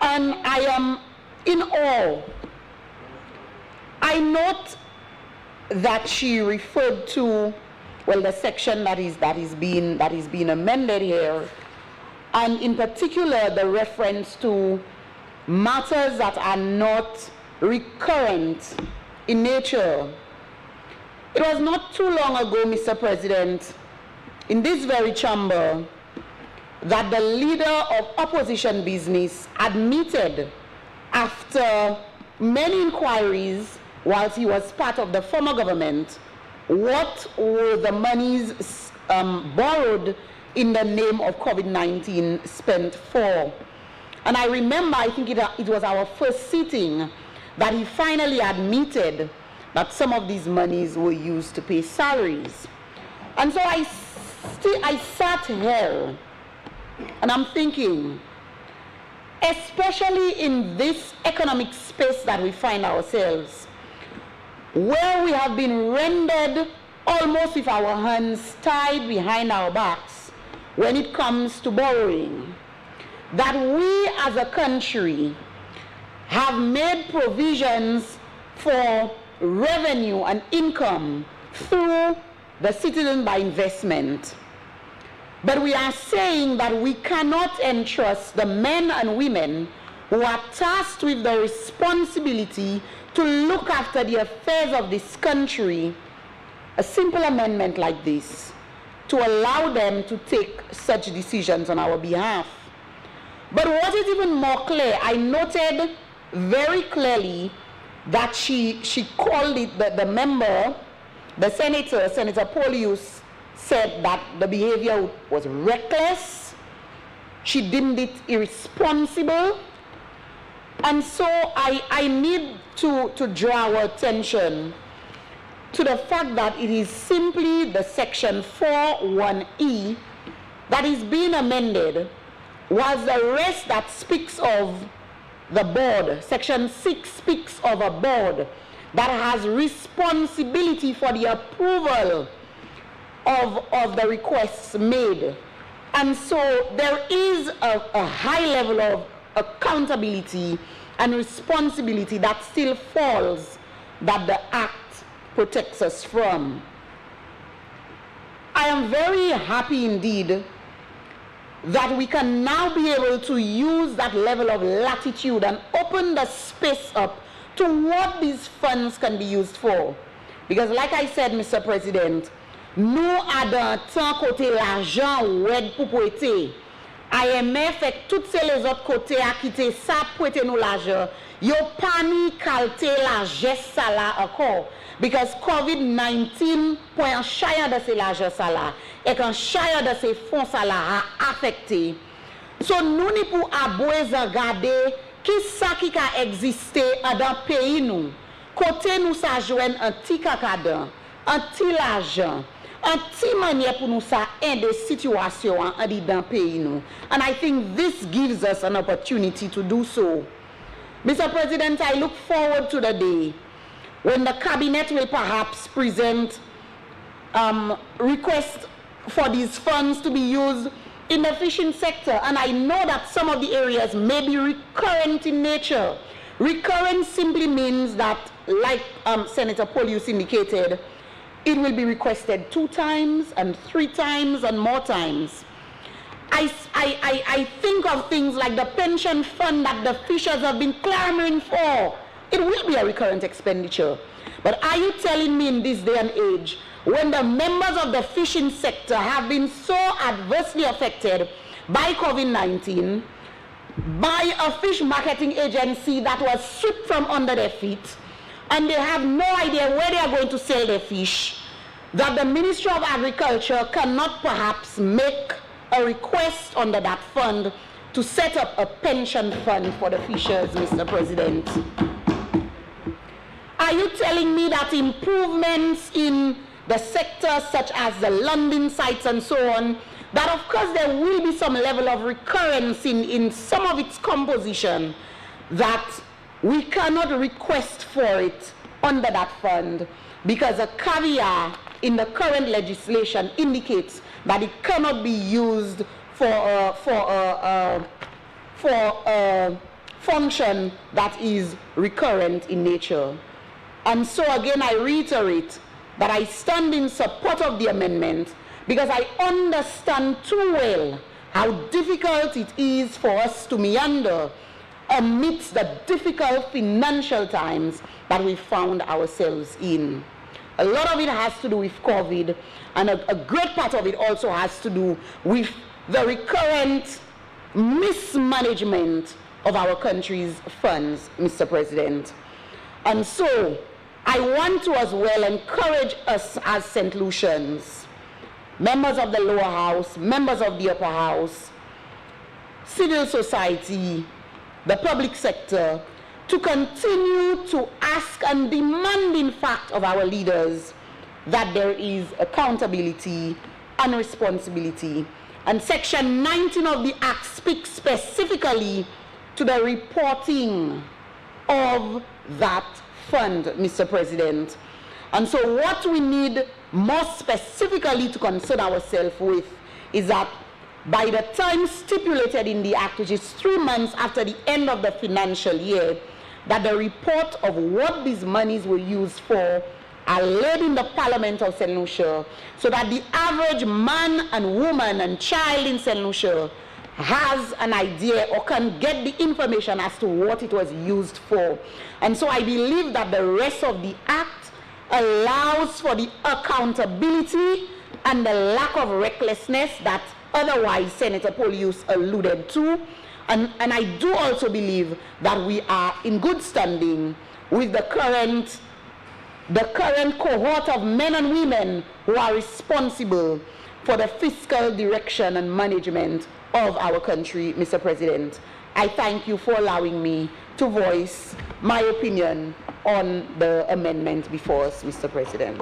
And I am in awe. I note that she referred to, well, the section that is being amended here, and in particular the reference to matters that are not recurrent in nature. It was not too long ago, Mr. President, in this very chamber, that the leader of opposition business admitted after many inquiries whilst he was part of the former government, what were the monies borrowed in the name of COVID-19 spent for. And I remember, I think it was our first sitting, that he finally admitted that some of these monies were used to pay salaries. And so I sat here and I'm thinking, especially in this economic space that we find ourselves, where we have been rendered almost with our hands tied behind our backs when it comes to borrowing, that we as a country have made provisions for revenue and income through the citizen by investment. But we are saying that we cannot entrust the men and women who are tasked with the responsibility to look after the affairs of this country a simple amendment like this to allow them to take such decisions on our behalf. But what is even more clear, I noted very clearly that she called it, the member, the senator, Senator Polius, said that the behavior was reckless, she deemed it irresponsible, and so I need to draw our attention to the fact that it is simply the section 4(1)(e) that is being amended, whilst the rest that speaks of the board, section 6 speaks of a board that has responsibility for the approval of the requests made. And so there is a high level of accountability and responsibility that still falls that the Act protects us from. I am very happy indeed that we can now be able to use that level of latitude and open the space up to what these funds can be used for. Because like I said, Mr. President, nous avons tant côté l'argent ou aide pour prêter. IMF et toutes les autres côtés à quitter ça prêter nous l'argent. Yo pas ni qualité l'argent ça là encore. Because COVID-19 point chaya de ces l'argent ça là et quand chaya de ces fonds ça là a affecté. So nous ni pour abouez regarder qui ça qui a existé dans pays nous. Côté nous ça joine un petit cacadan, un petit l'argent. Un petit manière pour nous ça aider situation dans pays nous. And I think this gives us an opportunity to do so. Mr. President, I look forward to the day when the cabinet will perhaps present requests for these funds to be used in the fishing sector. And I know that some of the areas may be recurrent in nature. Recurrent simply means that, like Senator Polius indicated, it will be requested 2 times and 3 times and more times. I think of things like the pension fund that the fishers have been clamoring for it will be a recurrent expenditure. But are you telling me in this day and age, when the members of the fishing sector have been so adversely affected by COVID-19, by a fish marketing agency that was swept from under their feet, and they have no idea where they are going to sell their fish, that the Ministry of Agriculture cannot perhaps make a request under that fund to set up a pension fund for the fishers, Mr. President? Are you telling me that improvements in the sector, such as the landing sites and so on, that of course there will be some level of recurrence in some of its composition, that we cannot request for it under that fund because a caveat in the current legislation indicates that it cannot be used for a function that is recurrent in nature? And so again, I reiterate that I stand in support of the amendment because I understand too well how difficult it is for us to meander amidst the difficult financial times that we found ourselves in. A lot of it has to do with COVID, and a great part of it also has to do with the recurrent mismanagement of our country's funds, Mr. President. And so I want to as well encourage us as St. Lucians, members of the lower house, members of the upper house, civil society, the public sector, to continue to ask and demand, in fact, of our leaders that there is accountability and responsibility. And Section 19 of the Act speaks specifically to the reporting of that fund, Mr. President. And so what we need more specifically to concern ourselves with is that by the time stipulated in the Act, which is 3 months after the end of the financial year, that the report of what these monies were used for are laid in the Parliament of St. Lucia, so that the average man and woman and child in St. Lucia has an idea or can get the information as to what it was used for. And so I believe that the rest of the Act allows for the accountability and the lack of recklessness that otherwise Senator Polius alluded to. And I do also believe that we are in good standing with the current cohort of men and women who are responsible for the fiscal direction and management of our country, Mr. President. I thank you for allowing me to voice my opinion on the amendment before us, Mr. President.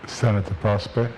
Senator Prosper.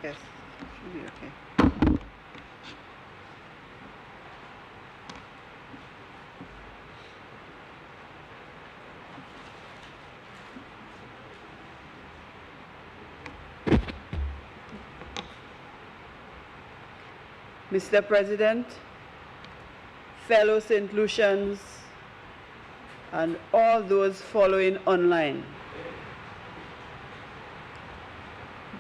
Yes, should be okay. Mr. President, fellow St. Lucians, and all those following online.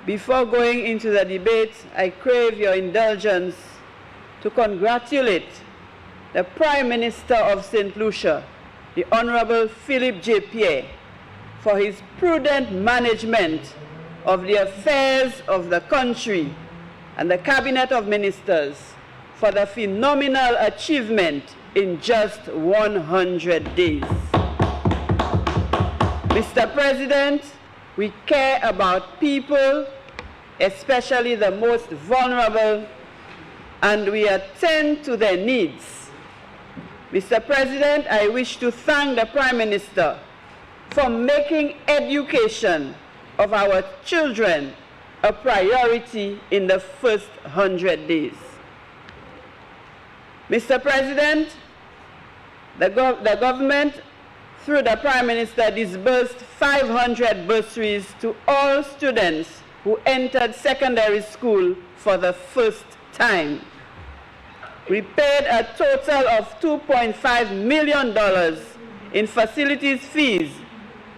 Before going into the debate, I crave your indulgence to congratulate the Prime Minister of St. Lucia the Honorable Philip J. Pierre, for his prudent management of the affairs of the country, and the Cabinet of Ministers for the phenomenal achievement in just 100 days. Mr. President, we care about people, especially the most vulnerable, and we attend to their needs. Mr. President, I wish to thank the Prime Minister for making education of our children a priority in the first 100 days. Mr. President, the government, through the Prime Minister, disbursed 500 bursaries to all students who entered secondary school for the first time. We paid a total of $2.5 million in facilities fees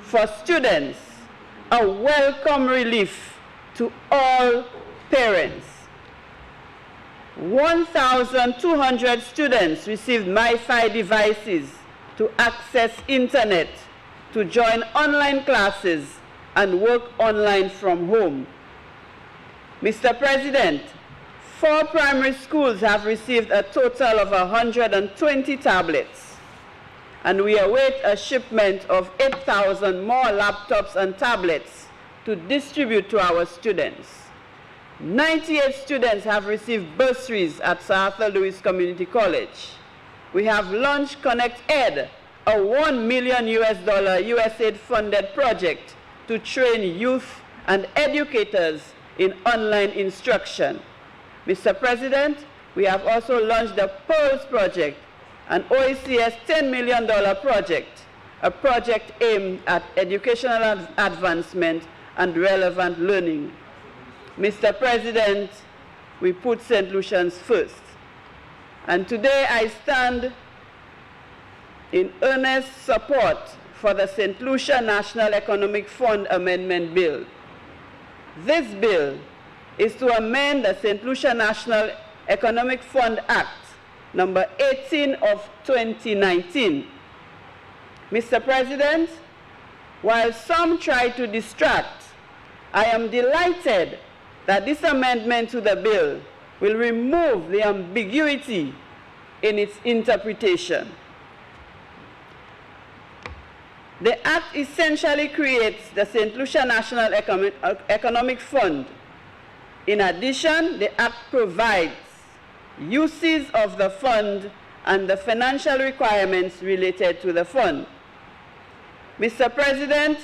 for students, a welcome relief to all parents. 1,200 students received MiFi devices to access internet, to join online classes, and work online from home. Mr. President, 4 primary schools have received a total of 120 tablets, and we await a shipment of 8,000 more laptops and tablets to distribute to our students. 98 students have received bursaries at Sir Arthur Lewis Community College. We have launched Connect Ed, a $1 million USAID-funded project to train youth and educators in online instruction. Mr. President, we have also launched the PEARLS project, an OECS $10 million project, a project aimed at educational advancement and relevant learning. Mr. President, we put St. Lucians first. And today I stand in earnest support for the St. Lucia National Economic Fund Amendment Bill. This bill is to amend the St. Lucia National Economic Fund Act, number 18 of 2019. Mr. President, while some try to distract, I am delighted that this amendment to the bill will remove the ambiguity in its interpretation. The Act essentially creates the St. Lucia National Economic Fund. In addition, the Act provides uses of the fund and the financial requirements related to the fund. Mr. President,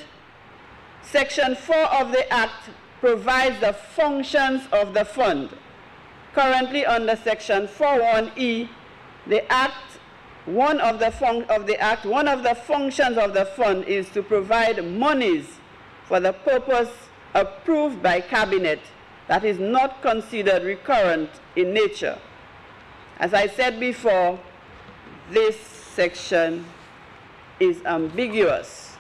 Section 4 of the Act provides the functions of the fund. Currently under Section 4.1e, the Act, one of the functions of the fund is to provide monies for the purpose approved by Cabinet that is not considered recurrent in nature. As I said before, this section is ambiguous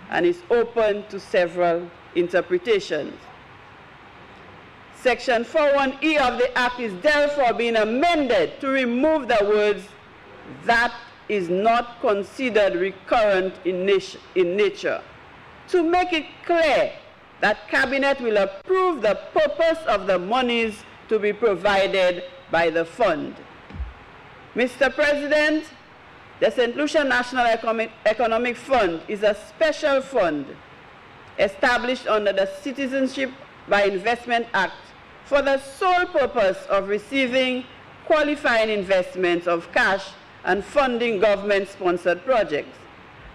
and is open to several interpretations. Section 4.1e of the Act is therefore being amended to remove the words "that is not considered recurrent in nature," to make it clear that Cabinet will approve the purpose of the monies to be provided by the fund. Mr. President, the St. Lucia National Economic Fund is a special fund established under the Citizenship by Investment Act for the sole purpose of receiving qualifying investments of cash and funding government-sponsored projects.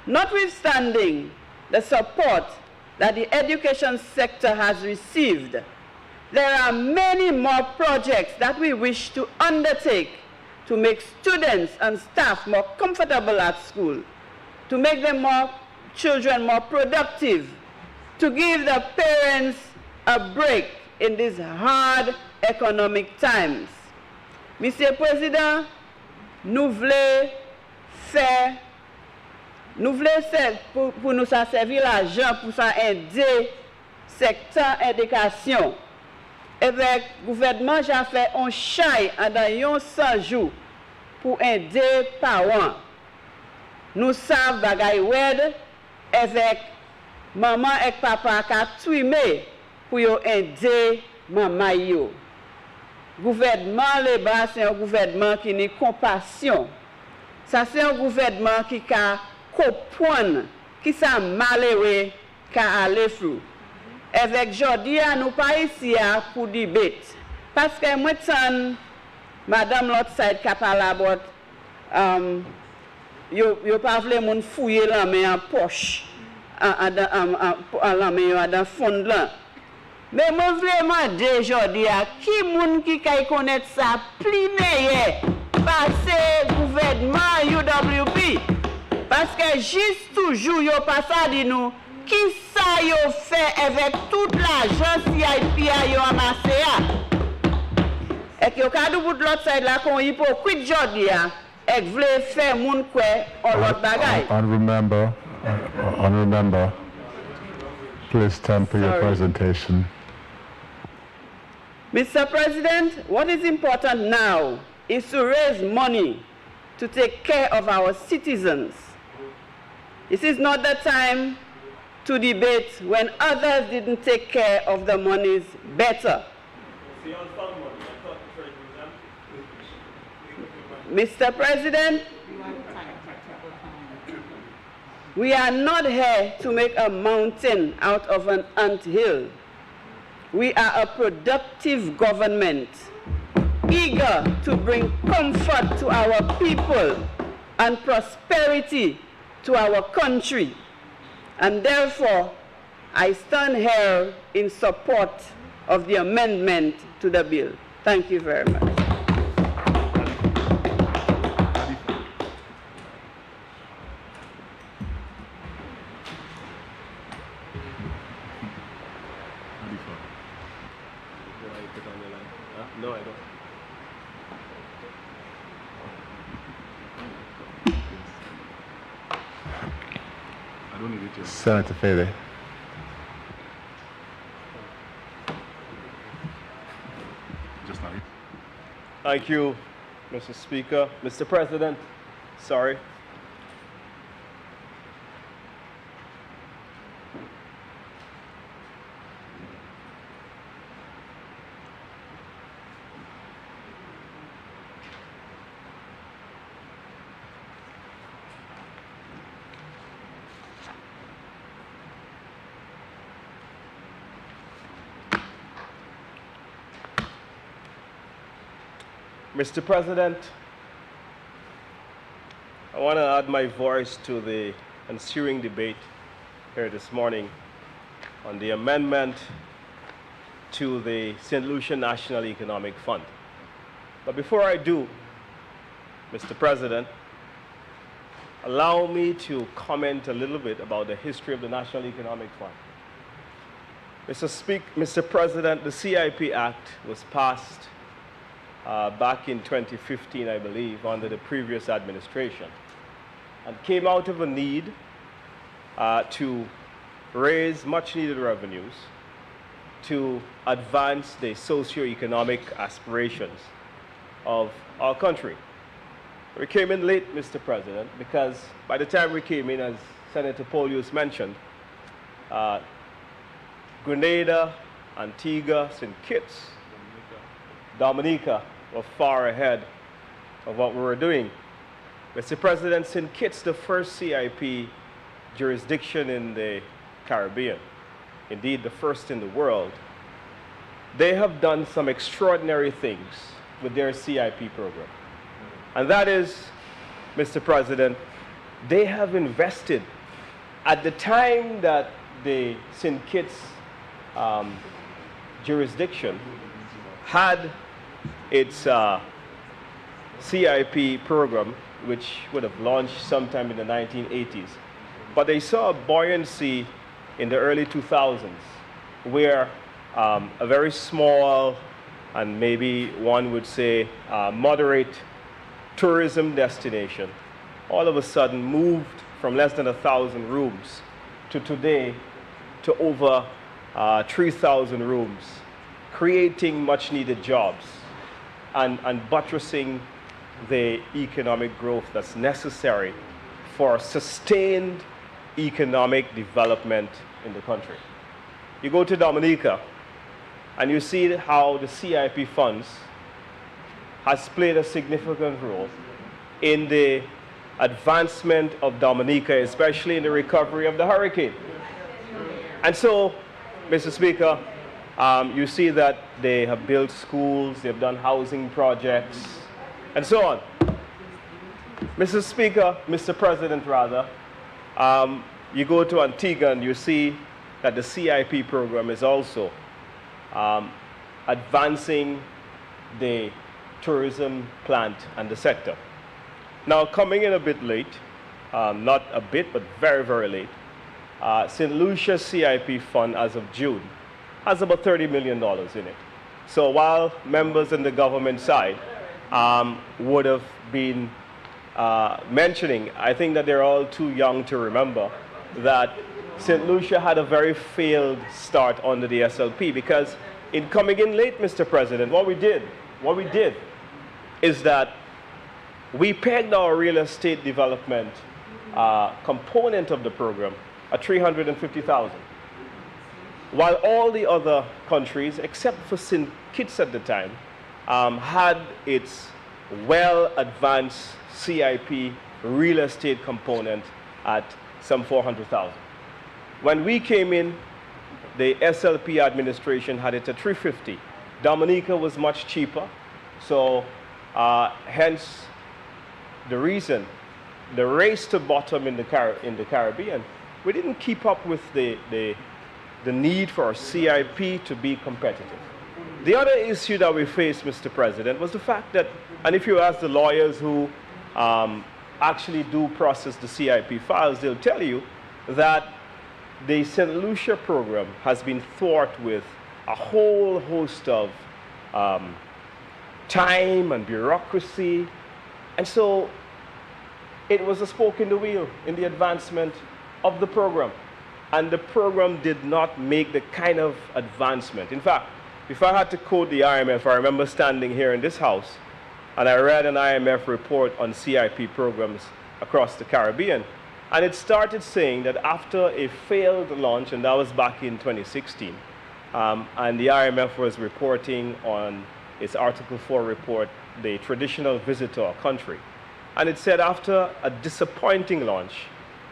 Notwithstanding the support that the education sector has received, there are many more projects that we wish to undertake to make students and staff more comfortable at school, to make children more productive, to give the parents a break in these hard economic times. Monsieur le Président, nous voulons faire pour nous servir l'argent pour ça aider secteur éducation. Et le gouvernement a fait un chai dans 100 jours pour aider parents. nous savons bagay wed avec maman et papa qui a tué pour aider maman yo. Gouvernement les bas c'est un gouvernement qui a compassion. Ça c'est un gouvernement qui a comprendre qui ça malheureux qui a aller flou. Avec jodi nous pas ici pour débattre parce que moi madame l'autre side qui a parlé yo pas vle moun fouiller la main en poche la main dans fond là. Mais moi vraiment jodi qui moun qui kay connaître ça pli meilleur passer gouvernement UWP parce que juste toujours yo pas ça dit nous qui ça yo fait avec toute l'argent CIP yo amassé et que yo ka dou bout l'autre side là qu'on hypocrite jodi et vle faire moun kwe on l'autre bagay. And remember, please temper your presentation. Mr. President, what is important now is to raise money to take care of our citizens. This is not the time to debate when others didn't take care of the monies better. Mr. President, we are not here to make a mountain out of an anthill. We are a productive government, eager to bring comfort to our people and prosperity to our country. And therefore, I stand here in support of the amendment to the bill. Thank you very much. No, I don't. I don't need it yet. Senator Fede. Just now. Thank you, Mr. Speaker. Mr. President, sorry. Mr. President, I want to add my voice to the ensuing debate here this morning on the amendment to the St. Lucia National Economic Fund. But before I do, Mr. President, allow me to comment a little bit about the history of the National Economic Fund. Mr. President, the CIP Act was passed back in 2015, I believe, under the previous administration, and came out of a need to raise much-needed revenues to advance the socio-economic aspirations of our country. We came in late, Mr. President, because by the time we came in, as Senator Polius mentioned, Grenada, Antigua, St. Kitts, Dominica were far ahead of what we were doing. Mr. President, St. Kitts, the first CIP jurisdiction in the Caribbean, indeed the first in the world, they have done some extraordinary things with their CIP program. And that is, Mr. President, they have invested at the time that the St. Kitts jurisdiction had its CIP program, which would have launched sometime in the 1980s. But they saw a buoyancy in the early 2000s where a very small and maybe one would say moderate tourism destination all of a sudden moved from less than 1,000 rooms to today to over 3,000 rooms, creating much needed jobs and buttressing the economic growth that's necessary for sustained economic development in the country. You go to Dominica and you see how the CIP funds has played a significant role in the advancement of Dominica, especially in the recovery of the hurricane. And so, Mr. Speaker, you see that they have built schools, they've done housing projects, and so on. Mr. Speaker, Mr. President rather, you go to Antigua and you see that the CIP program is also advancing the tourism plant and the sector. Now, coming in a bit late, not a bit, but very, very late, St. Lucia CIP fund as of June has about $30 million in it. So while members in the government side would have been mentioning, I think that they're all too young to remember that St. Lucia had a very failed start under the SLP, because in coming in late, Mr. President, what we did is that we pegged our real estate development component of the program at $350,000. While all the other countries, except for St. Kitts at the time, had its well-advanced CIP real estate component at some $400,000. When we came in, the SLP administration had it at $350,000. Dominica was much cheaper, so hence the reason, the race to bottom in the Caribbean, we didn't keep up with the need for our CIP to be competitive. The other issue that we faced, Mr. President, was the fact that, and if you ask the lawyers who actually do process the CIP files, they'll tell you that the St. Lucia program has been thwarted with a whole host of time and bureaucracy. And so it was a spoke in the wheel in the advancement of the program. And the program did not make the kind of advancement. In fact, if I had to quote the IMF, I remember standing here in this house and I read an IMF report on CIP programs across the Caribbean. And it started saying that after a failed launch, and that was back in 2016, and the IMF was reporting on its Article 4 report, the traditional visit to our country. And it said after a disappointing launch,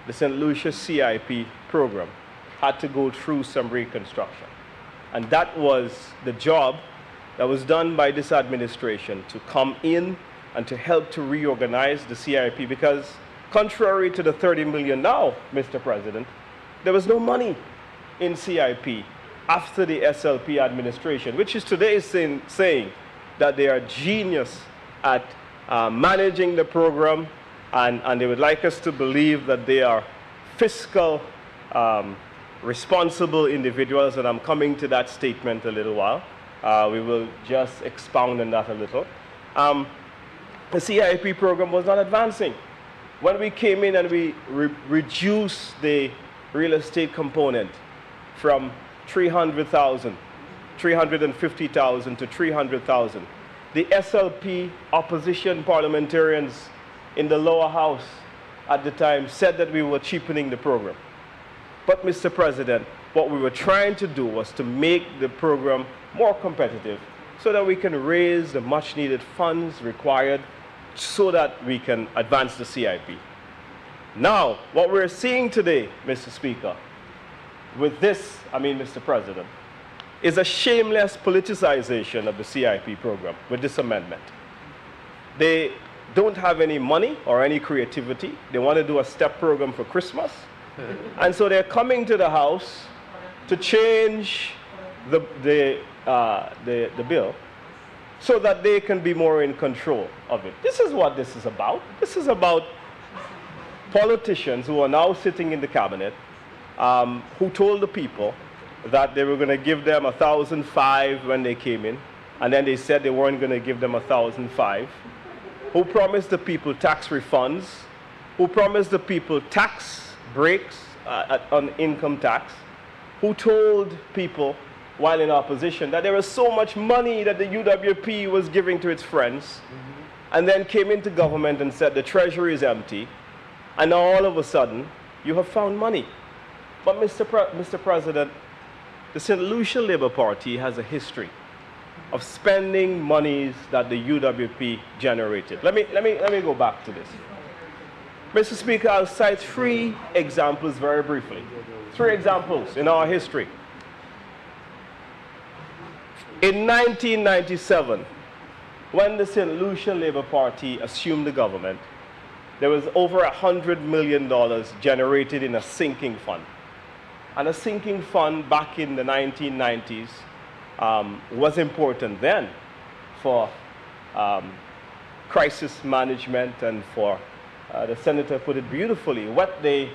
the St. Lucia CIP program had to go through some reconstruction. And that was the job that was done by this administration, to come in and to help to reorganize the CIP, because contrary to the $30 million now, Mr. President, there was no money in CIP after the SLP administration, which is today saying that they are genius at managing the program, and they would like us to believe that they are fiscal responsible individuals, and I'm coming to that statement a little while. We will just expound on that a little. The CIP program was not advancing. When we came in and we reduced the real estate component from $350,000 to $300,000, the SLP opposition parliamentarians in the lower house at the time said that we were cheapening the program. But Mr. President, what we were trying to do was to make the program more competitive so that we can raise the much needed funds required so that we can advance the CIP. Now, what we're seeing today, Mr. Speaker, with this, Mr. President, is a shameless politicization of the CIP program with this amendment. They don't have any money or any creativity. They want to do a step program for Christmas. And so they're coming to the House to change the bill so that they can be more in control of it. This is what this is about. This is about politicians who are now sitting in the cabinet who told the people that they were going to give them $1,005 when they came in, and then they said they weren't going to give them $1,005, who promised the people tax refunds, who promised the people tax breaks on income tax, who told people while in opposition that there was so much money that the UWP was giving to its friends, and then came into government and said the treasury is empty, And now all of a sudden, you have found money. But Mr. President, the St. Lucia Labour Party has a history of spending monies that the UWP generated. Let me go back to this. Mr. Speaker, I'll cite 3 examples very briefly. 3 examples in our history. In 1997, when the St. Lucia Labour Party assumed the government, there was over $100 million generated in a sinking fund. And a sinking fund back in the 1990s was important then for crisis management and for, the senator put it beautifully, wet day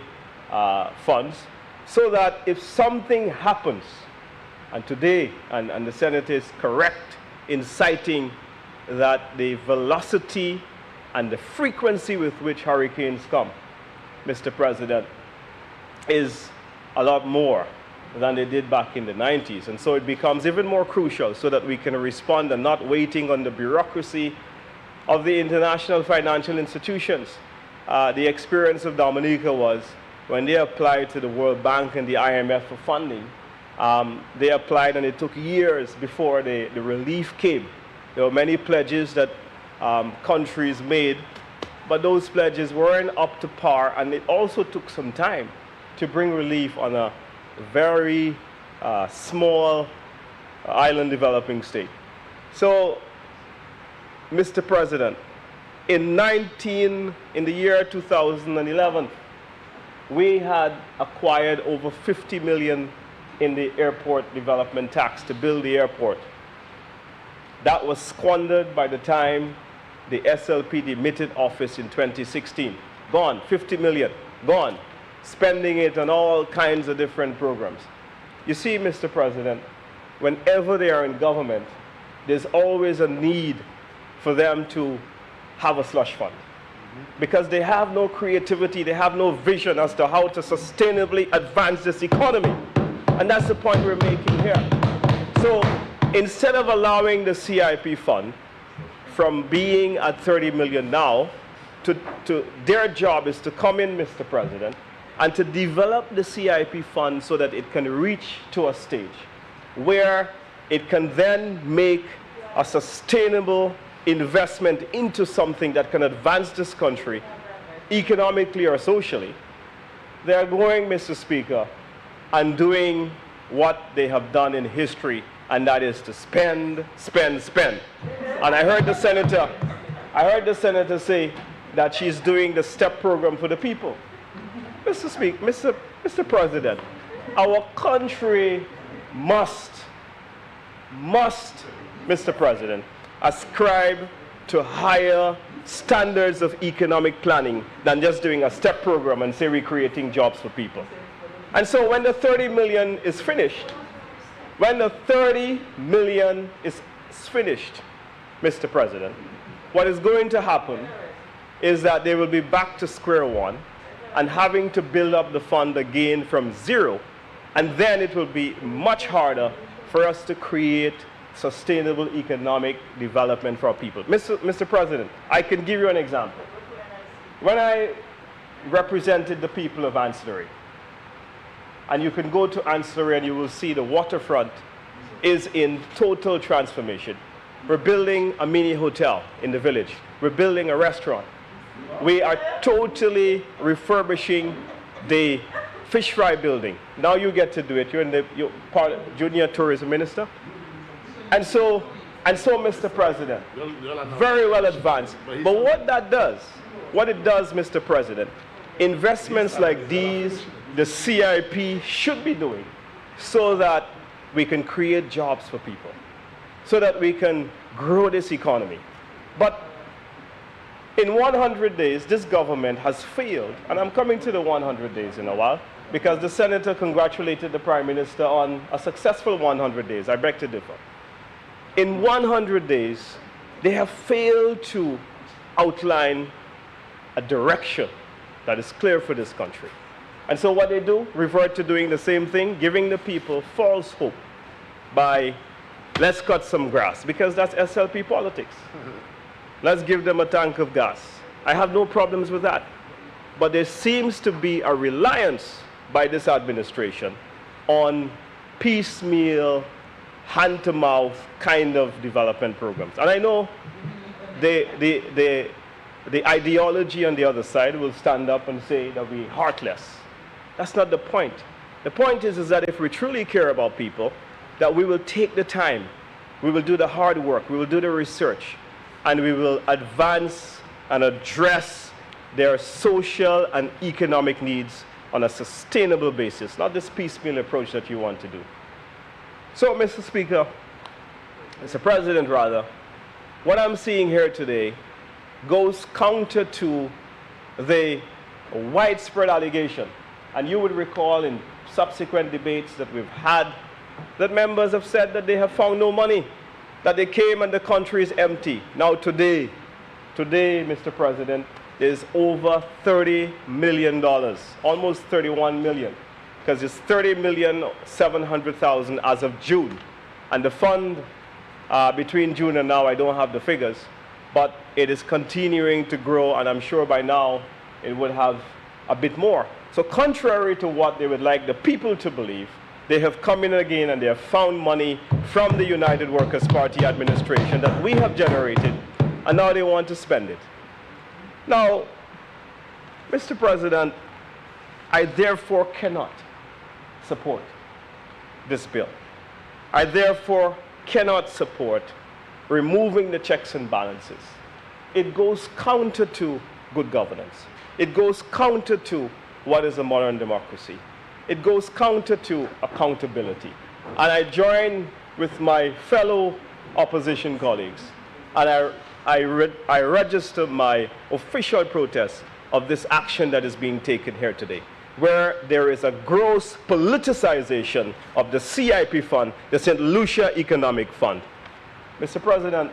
funds, so that if something happens, and today, and the senator is correct in citing that the velocity and the frequency with which hurricanes come, Mr. President, is a lot more than they did back in the 90s. And so it becomes even more crucial so that we can respond and not waiting on the bureaucracy of the international financial institutions. The experience of Dominica was when they applied to the World Bank and the IMF for funding, they applied and it took years before the relief came. There were many pledges that countries made, but those pledges weren't up to par, and it also took some time to bring relief on a very small island developing state. So, Mr. President, in the year 2011, we had acquired over 50 million in the airport development tax to build the airport. That was squandered by the time the SLP demitted office in 2016. Gone, 50 million, gone. Spending it on all kinds of different programs. You see, Mr. President, whenever they are in government, there's always a need for them to have a slush fund. Because they have no creativity, they have no vision as to how to sustainably advance this economy. And that's the point we're making here. So instead of allowing the CIP fund from being at 30 million now, to their job is to come in, Mr. President, and to develop the CIP fund so that it can reach to a stage where it can then make a sustainable investment into something that can advance this country economically or socially. They are going, Mr. Speaker, and doing what they have done in history, and that is to spend, spend, spend. And I heard the senator say that she's doing the STEP program for the people. Mr. President, our country must, Mr. President, ascribe to higher standards of economic planning than just doing a STEP program and say we're creating jobs for people. And so when the 30 million is finished, Mr. President, what is going to happen is that they will be back to square one and having to build up the fund again from zero, and then it will be much harder for us to create sustainable economic development for our people. Mr. President, I can give you an example. When I represented the people of Ancillary, and you can go to Ancillary and you will see the waterfront is in total transformation. We're building a mini hotel in the village. We're building a restaurant. We are totally refurbishing the fish fry building. Now you get to do it. You're part of junior tourism minister. And so, Mr. President, very well advanced. But what it does, Mr. President, investments like these, the CIP should be doing so that we can create jobs for people, so that we can grow this economy. But in 100 days, this government has failed, and I'm coming to the 100 days in a while, because the senator congratulated the Prime Minister on a successful 100 days. I beg to differ. In 100 days, they have failed to outline a direction that is clear for this country. And so what they do, revert to doing the same thing, giving the people false hope by, let's cut some grass, because that's SLP politics. Let's give them a tank of gas. I have no problems with that. but there seems to be a reliance by this administration on piecemeal, hand-to-mouth kind of development programs. And I know the ideology on the other side will stand up and say that we're heartless. That's not the point. The point is that if we truly care about people, that we will take the time, we will do the hard work, we will do the research, and we will advance and address their social and economic needs on a sustainable basis, not this piecemeal approach that you want to do. So, Mr. Speaker, Mr. President rather, what I'm seeing here today goes counter to the widespread allegation. And you would recall in subsequent debates that we've had that members have said that they have found no money, that they came and the country is empty. Now today, Mr. President, is over $30 million, almost 31 million, because it's 30,700,000 as of June. And the fund between June and now, I don't have the figures, but it is continuing to grow, and I'm sure by now it would have a bit more. So contrary to what they would like the people to believe, they have come in again and they have found money from the United Workers' Party administration that we have generated, and now they want to spend it. Now, Mr. President, I therefore cannot support this bill. I therefore cannot support removing the checks and balances. It goes counter to good governance. It goes counter to what is a modern democracy. It goes counter to accountability. And I join with my fellow opposition colleagues, and I register my official protest of this action that is being taken here today, where there is a gross politicization of the CIP fund, the St. Lucia Economic Fund. Mr. President,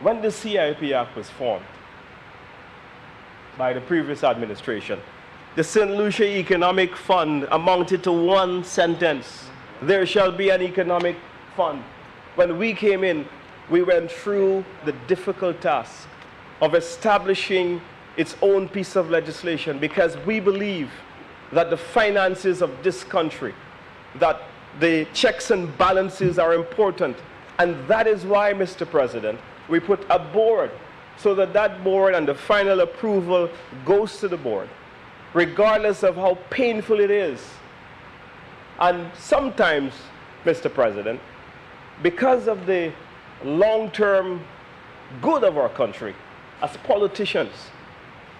when the CIP Act was formed by the previous administration, the St. Lucia Economic Fund amounted to one sentence: there shall be an economic fund. When we came in, we went through the difficult task of establishing its own piece of legislation, because we believe that the finances of this country, that the checks and balances are important. And that is why, Mr. President, we put a board, so that that board and the final approval goes to the board, regardless of how painful it is. And sometimes, Mr. President, because of the long-term good of our country, as politicians,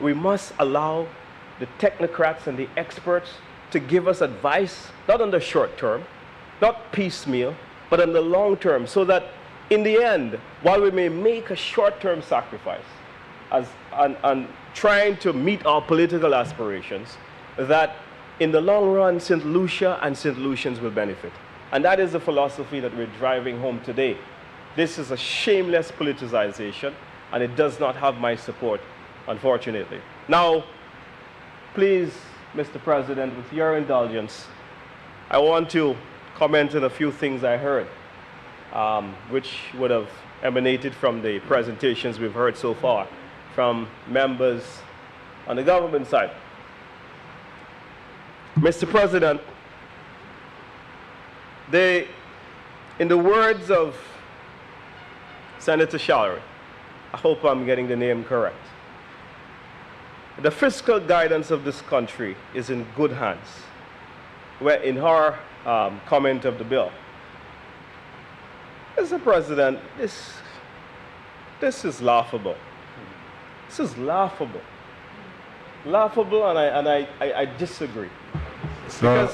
we must allow the technocrats and the experts to give us advice, not on the short term, not piecemeal, but on the long term, so that in the end, while we may make a short-term sacrifice and trying to meet our political aspirations, that in the long run, St. Lucia and St. Lucians will benefit. And that is the philosophy that we're driving home today. This is a shameless politicization, and it does not have my support, unfortunately. Now, please, Mr. President, with your indulgence, I want to comment on a few things I heard, which would have emanated from the presentations we've heard so far from members on the government side. Mr. President, in the words of Senator Shallery, I hope I'm getting the name correct, the fiscal guidance of this country is in good hands. Where in her comment of the bill, Mr. President, this is laughable. This is laughable. Laughable, and I disagree. So,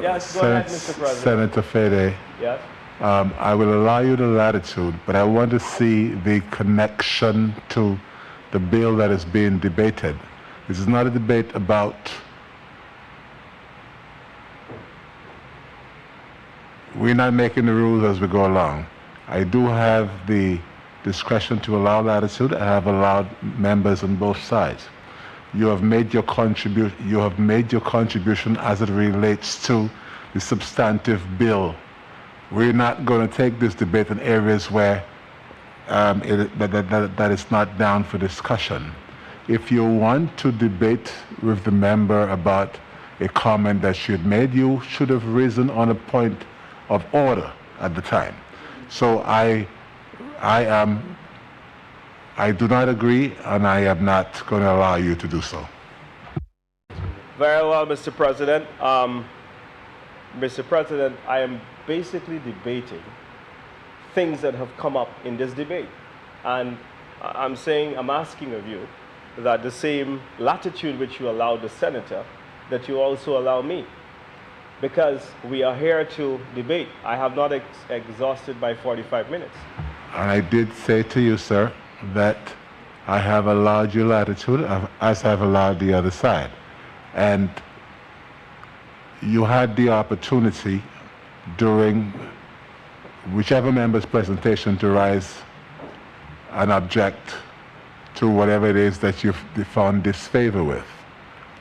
yes, go ahead, Mr. President. Senator Fede, Yes. I will allow you the latitude, but I want to see the connection to the bill that is being debated. This is not a debate about we're not making the rules as we go along. I do have the discretion to allow latitude. I have allowed members on both sides. You have made your contribution as it relates to the substantive bill. We're not going to take this debate in areas where that is not down for discussion. If you want to debate with the member about a comment that she had made, you should have risen on a point of order at the time. So I do not agree, and I am not going to allow you to do so. Very well, Mr. President. Mr. President, I am basically debating things that have come up in this debate. And I'm asking of you that the same latitude which you allowed the senator, that you also allow me. Because we are here to debate. I have not exhausted my 45 minutes. And I did say to you, sir, that I have allowed you latitude as I've allowed the other side. And you had the opportunity during whichever member's presentation to rise and object to whatever it is that you've found disfavor with.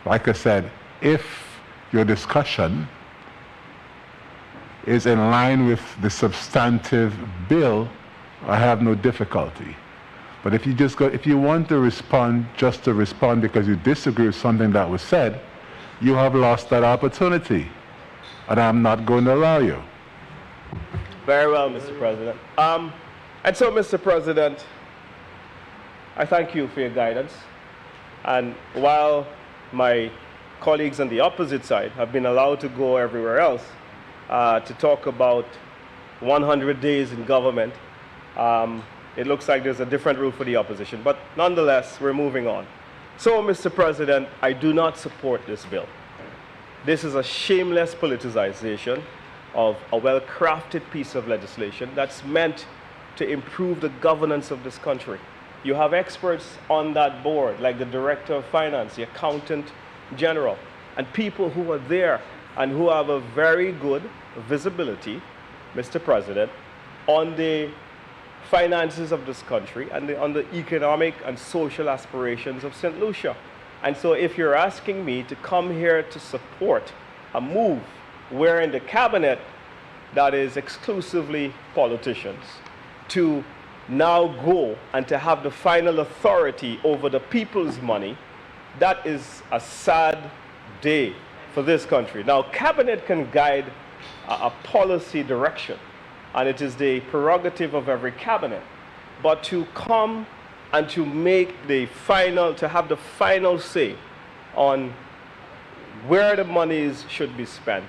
Like I said, if your discussion is in line with the substantive bill, I have no difficulty. But if you want to respond just to respond because you disagree with something that was said, you have lost that opportunity, and I'm not going to allow you. Very well, Mr. President. And so, Mr. President, I thank you for your guidance. And while my colleagues on the opposite side have been allowed to go everywhere else to talk about 100 days in government, it looks like there's a different route for the opposition. But nonetheless, we're moving on. So, Mr. President, I do not support this bill. This is a shameless politicization of a well-crafted piece of legislation that's meant to improve the governance of this country. You have experts on that board, like the Director of Finance, the Accountant General, and people who are there and who have a very good visibility, Mr. President, on the finances of this country and on the economic and social aspirations of St. Lucia. And so if you're asking me to come here to support a move where in the cabinet that is exclusively politicians, to now go and to have the final authority over the people's money, that is a sad day for this country. Now, cabinet can guide a policy direction, and it is the prerogative of every cabinet. But to come and to make the final, to have the final say on where the monies should be spent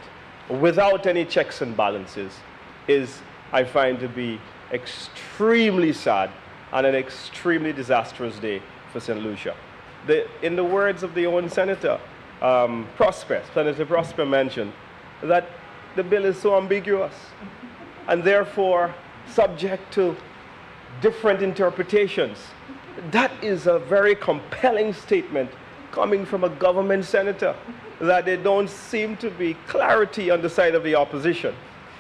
without any checks and balances is, I find, to be extremely sad and an extremely disastrous day for St. Lucia. In the words of the own Senator Senator Prosper mentioned that the bill is so ambiguous and therefore subject to different interpretations. That is a very compelling statement coming from a government senator, that there don't seem to be clarity on the side of the opposition.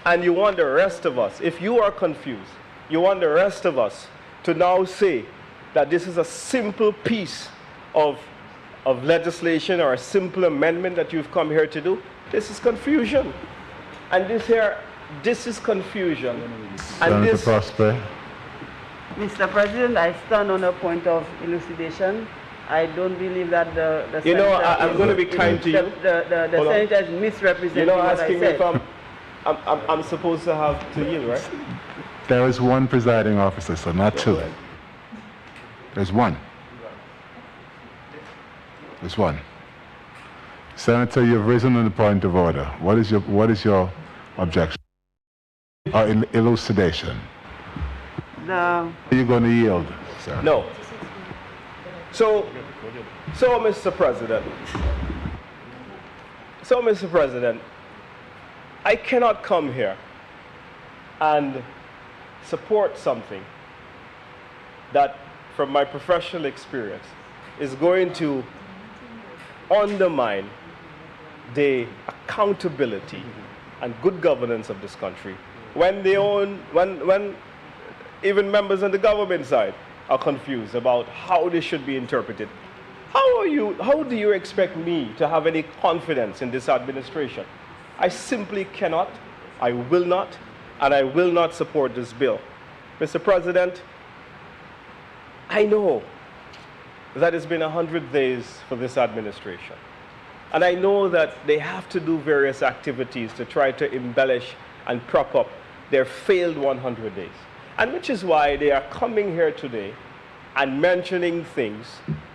And you want the rest of us, if you are confused, you want the rest of us to now say that this is a simple piece of legislation or a simple amendment that you've come here to do. This is confusion. And this is confusion. And Senator Prosper. Mr. President, I stand on a point of elucidation. I don't believe that the you know, senator I'm going to be kind to you. The senator is misrepresenting You're not what asking I me said. if I'm supposed to have to yield, right? There is one presiding officer, so not two. There's one. There's one. Senator, you've risen on the point of order. What is your objection or elucidation? Are you going to yield, sir? No. So, Mr. President, I cannot come here and support something that, from my professional experience, is going to undermine the accountability and good governance of this country when even members on the government side are confused about how this should be interpreted. How do you expect me to have any confidence in this administration? I simply cannot, I will not, and I will not support this bill. Mr. President, I know that it's been 100 days for this administration. And I know that they have to do various activities to try to embellish and prop up their failed 100 days. And which is why they are coming here today and mentioning things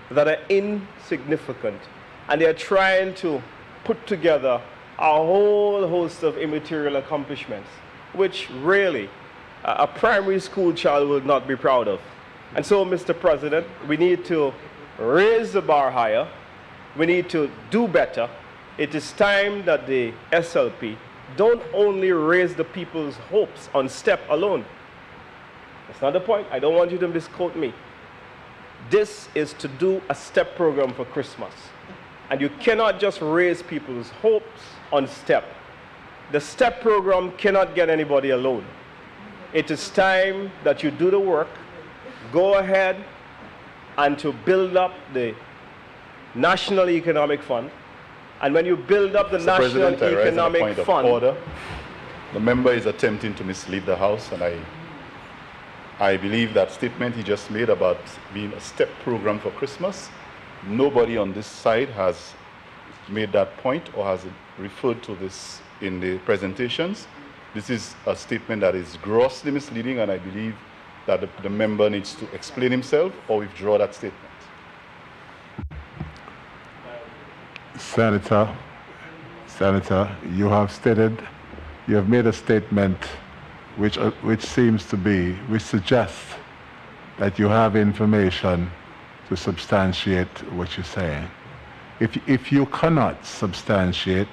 that are insignificant. And they're trying to put together a whole host of immaterial accomplishments, which really a primary school child will not be proud of. And so, Mr. President, we need to raise the bar higher. We need to do better. It is time that the SLP don't only raise the people's hopes on STEP alone. That's not the point. I don't want you to misquote me. This is to do a STEP program for Christmas. And you cannot just raise people's hopes on STEP. The STEP program cannot get anybody alone. It is time that you do the work, go ahead and to build up the National Economic Fund. And when you build up the Mr. National President, I rise on a Economic point of Fund... order. The member is attempting to mislead the House, and I believe that statement he just made about being a STEP program for Christmas, nobody on this side has made that point or has referred to this in the presentations. This is a statement that is grossly misleading, and I believe that the member needs to explain himself or withdraw that statement. Senator, you have made a statement which suggests that you have information to substantiate what you're saying. If you cannot substantiate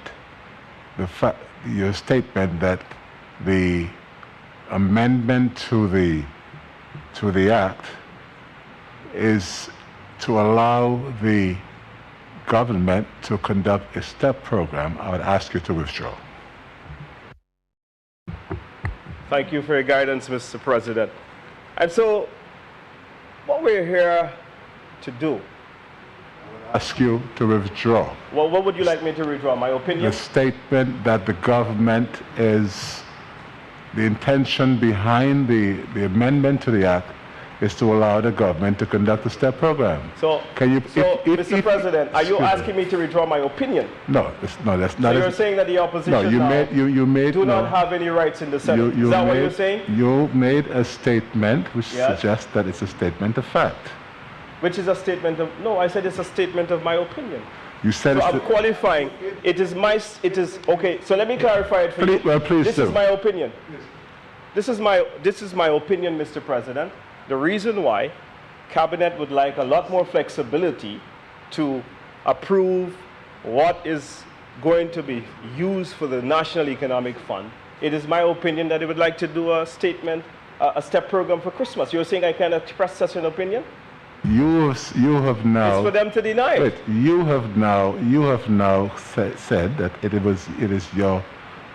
your statement that the amendment to the Act is to allow the government to conduct a STEP program, I would ask you to withdraw. Thank you for your guidance, Mr. President. And so, what we're here to do... Ask you to withdraw. Well, what would you like me to withdraw? My opinion? The statement that the government is... The intention behind the amendment to the Act is to allow the government to conduct a STEP program. So, Mr. President, are you asking me to withdraw my opinion? No, that's not. So you're saying that the opposition do not have any rights in the Senate. Is that what you're saying? You made a statement which suggests that it's a statement of fact. Which is a statement of... No, I said it's a statement of my opinion. You said so I'm qualifying. Okay, so let me clarify it for you. Well, please This is my opinion. This is my opinion, Mr. President. The reason why Cabinet would like a lot more flexibility to approve what is going to be used for the National Economic Fund. It is my opinion that they would like to do a statement, a STEP program for Christmas. You're saying I can express such an opinion? You have now... It's for them to deny it. Wait, you have now said that it is your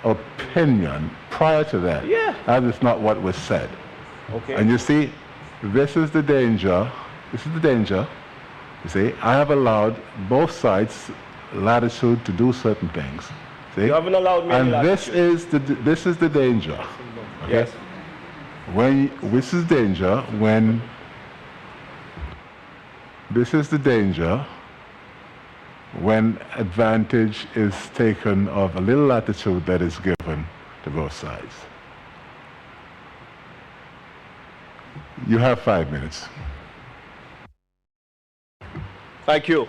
opinion. Prior to that, that is not what was said. Okay. And you see, this is the danger. This is the danger. You see, I have allowed both sides latitude to do certain things. See? You haven't allowed me any latitude. And this is the danger. Okay? Yes. This is danger when... This is the danger when advantage is taken of a little latitude that is given to both sides. You have 5 minutes. Thank you.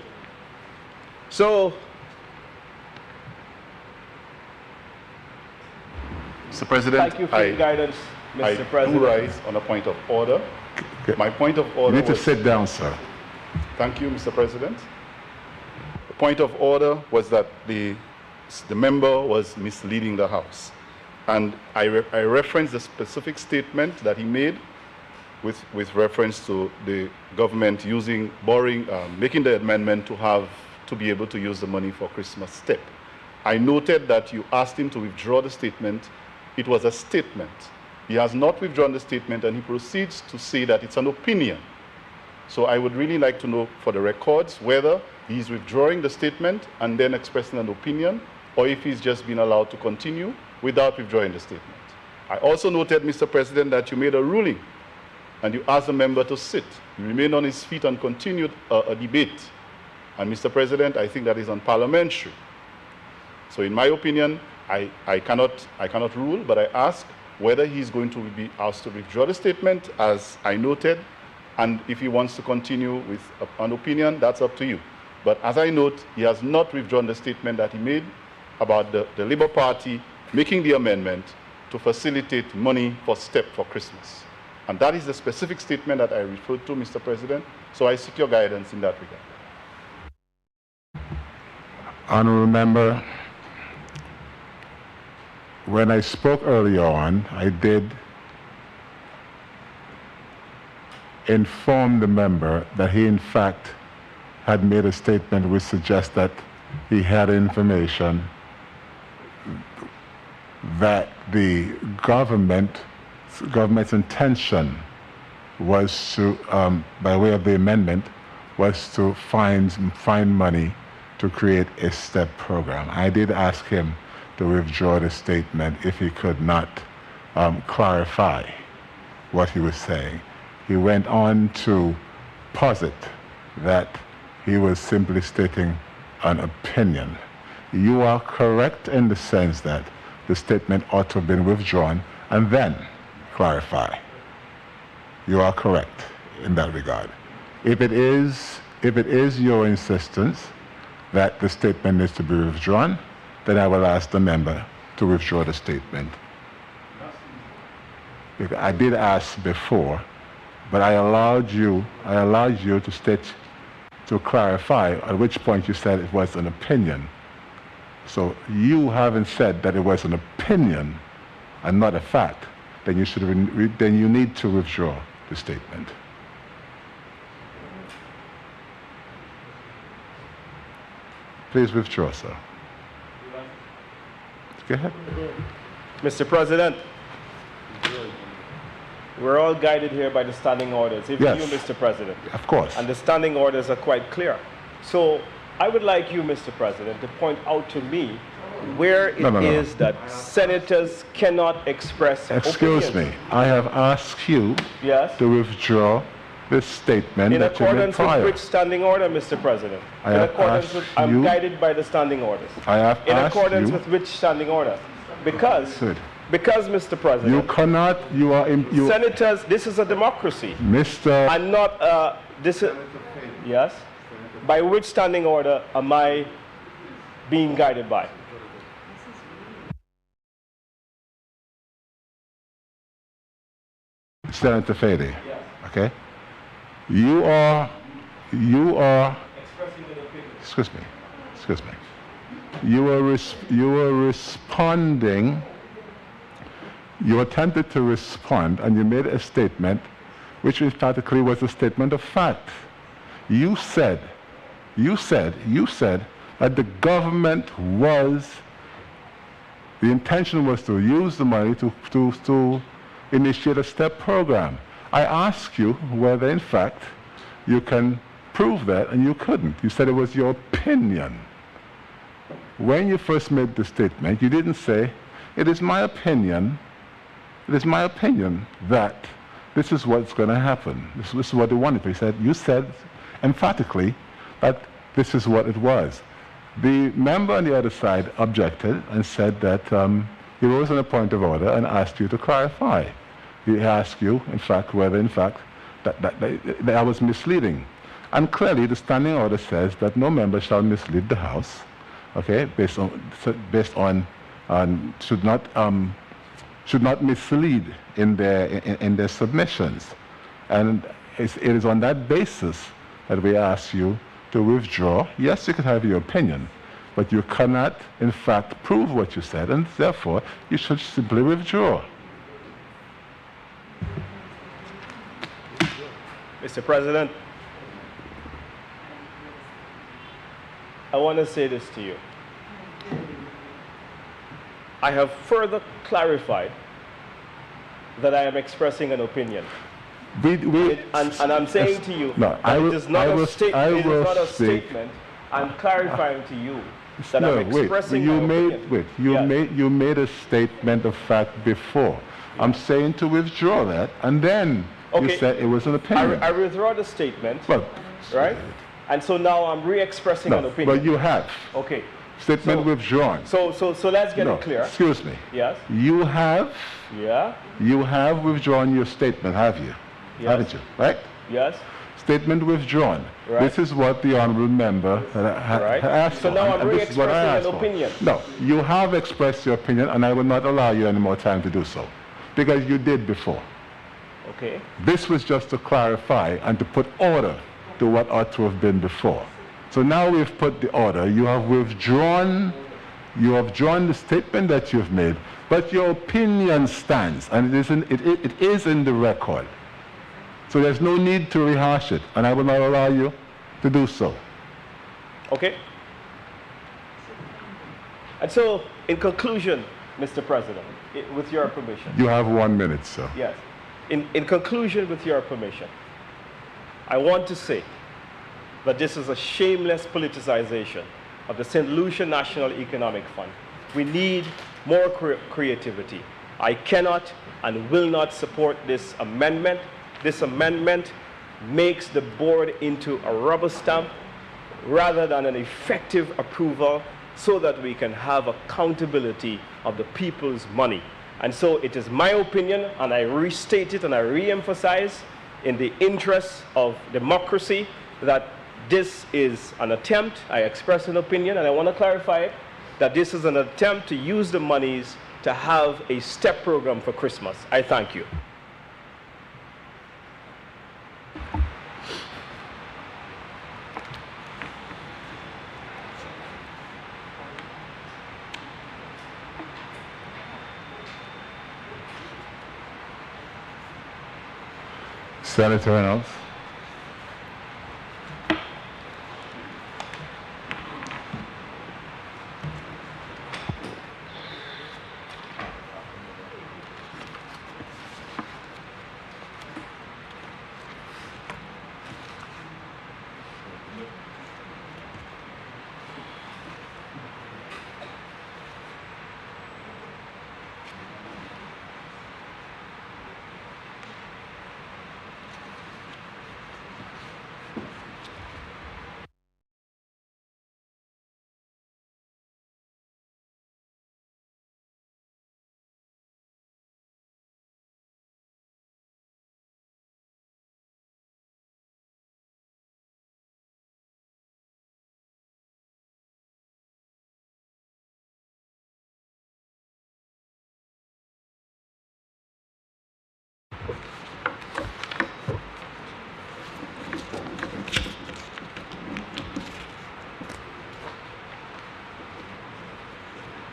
So, Mr. President, thank you for your guidance, Mr. President. I do rise on a point of order. Okay. My point of order You need to sit down, sir. Thank you, Mr. President. The point of order was that the member was misleading the House. And I referenced the specific statement that he made with reference to the government making the amendment to be able to use the money for Christmas STEP. I noted that you asked him to withdraw the statement. It was a statement. He has not withdrawn the statement, and he proceeds to say that it's an opinion. So I would really like to know for the records whether he's withdrawing the statement and then expressing an opinion, or if he's just been allowed to continue without withdrawing the statement. I also noted, Mr. President, that you made a ruling and you ask the member to sit. He remained on his feet and continued a debate. And Mr. President, I think that is unparliamentary. So in my opinion, I cannot rule, but I ask whether he's going to be asked to withdraw the statement, as I noted, and if he wants to continue with an opinion, that's up to you. But as I note, he has not withdrawn the statement that he made about the Labour Party making the amendment to facilitate money for STEP for Christmas. And that is the specific statement that I referred to, Mr. President. So I seek your guidance in that regard. Honourable Member, when I spoke earlier on, I did inform the member that he in fact had made a statement which suggests that he had information that the government's intention was to, by way of the amendment, was to find money to create a STEP program. I did ask him to withdraw the statement if he could not clarify what he was saying. He went on to posit that he was simply stating an opinion. You are correct in the sense that the statement ought to have been withdrawn and then clarify. You are correct in that regard. If it is your insistence that the statement needs to be withdrawn, then I will ask the member to withdraw the statement. Because I did ask before, but I allowed you to state, to clarify, at which point you said it was an opinion. So you haven't said that it was an opinion and not a fact, then you should have, then you need to withdraw the statement. Please withdraw, sir. Go ahead. Mr. President, we're all guided here by the standing orders, even Yes. you, Mr. President. Of course. And the standing orders are quite clear. So I would like you, Mr. President, to point out to me where it is that senators cannot express Excuse opinions. me. I have asked you Yes. to withdraw this statement In that you made accordance with prior. which standing order, Mr. President? I In have accordance asked with, I'm you- guided by the standing orders. I have In asked accordance you- with which standing order? Because, Good. Mr. You President, cannot, you are, senators, this is a democracy. Mr. And not, this is, yes? By which standing order am I being guided by? Senator Fady, okay? You are, excuse me. You are responding, you attempted to respond and you made a statement which emphatically was a statement of fact. You said that the government was, the intention was to use the money to initiate a STEP program. I asked you whether in fact you can prove that, and you couldn't. You said it was your opinion. When you first made the statement, you didn't say, it is my opinion that this is what's going to happen. This is what they wanted. You said emphatically that this is what it was. The member on the other side objected and said that he rose on a point of order and asked you to clarify. He asked you, in fact, whether in fact that was misleading. And clearly the standing order says that no member shall mislead the House, okay, based on should not mislead in their submissions. And it is on that basis that we ask you to withdraw. Yes, you can have your opinion, but you cannot, in fact, prove what you said, and therefore you should simply withdraw. Mr. President, I want to say this to you. I have further clarified that I am expressing an opinion. And I'm saying to you that it is not a statement. I'm clarifying to you that I'm expressing my opinion. You made a statement of fact before. I'm saying to withdraw that and then Okay. You said it was an opinion. I withdraw the statement, Well, right? And so now I'm re-expressing an no, opinion. but you have. Okay. Statement withdrawn. So let's get No, it clear. excuse me. Yes. You have Yeah. withdrawn your statement, have you? Yes. Haven't you? Right? Yes. Statement withdrawn. Right. This is what the honorable member Right. asked So for. now I'm and this is what I re-expressing asked an for. opinion. No, you have expressed your opinion, and I will not allow you any more time to do so, because you did before. Okay. This was just to clarify and to put order to what ought to have been before. So now we've put the order. You have withdrawn the statement that you've made, but your opinion stands, and it is in the record. So there's no need to rehash it, and I will not allow you to do so. Okay. And so, in conclusion, Mr. President, with your permission. You have 1 minute, sir. Yes. In conclusion, with your permission, I want to say that this is a shameless politicization of the St. Lucia National Economic Fund. We need more creativity. I cannot and will not support this amendment. This amendment makes the board into a rubber stamp rather than an effective approval so that we can have accountability of the people's money. And so it is my opinion, and I restate it and I re-emphasize in the interest of democracy that this is an attempt, I express an opinion, and I want to clarify it, that this is an attempt to use the monies to have a step program for Christmas. I thank you. Senator Reynolds.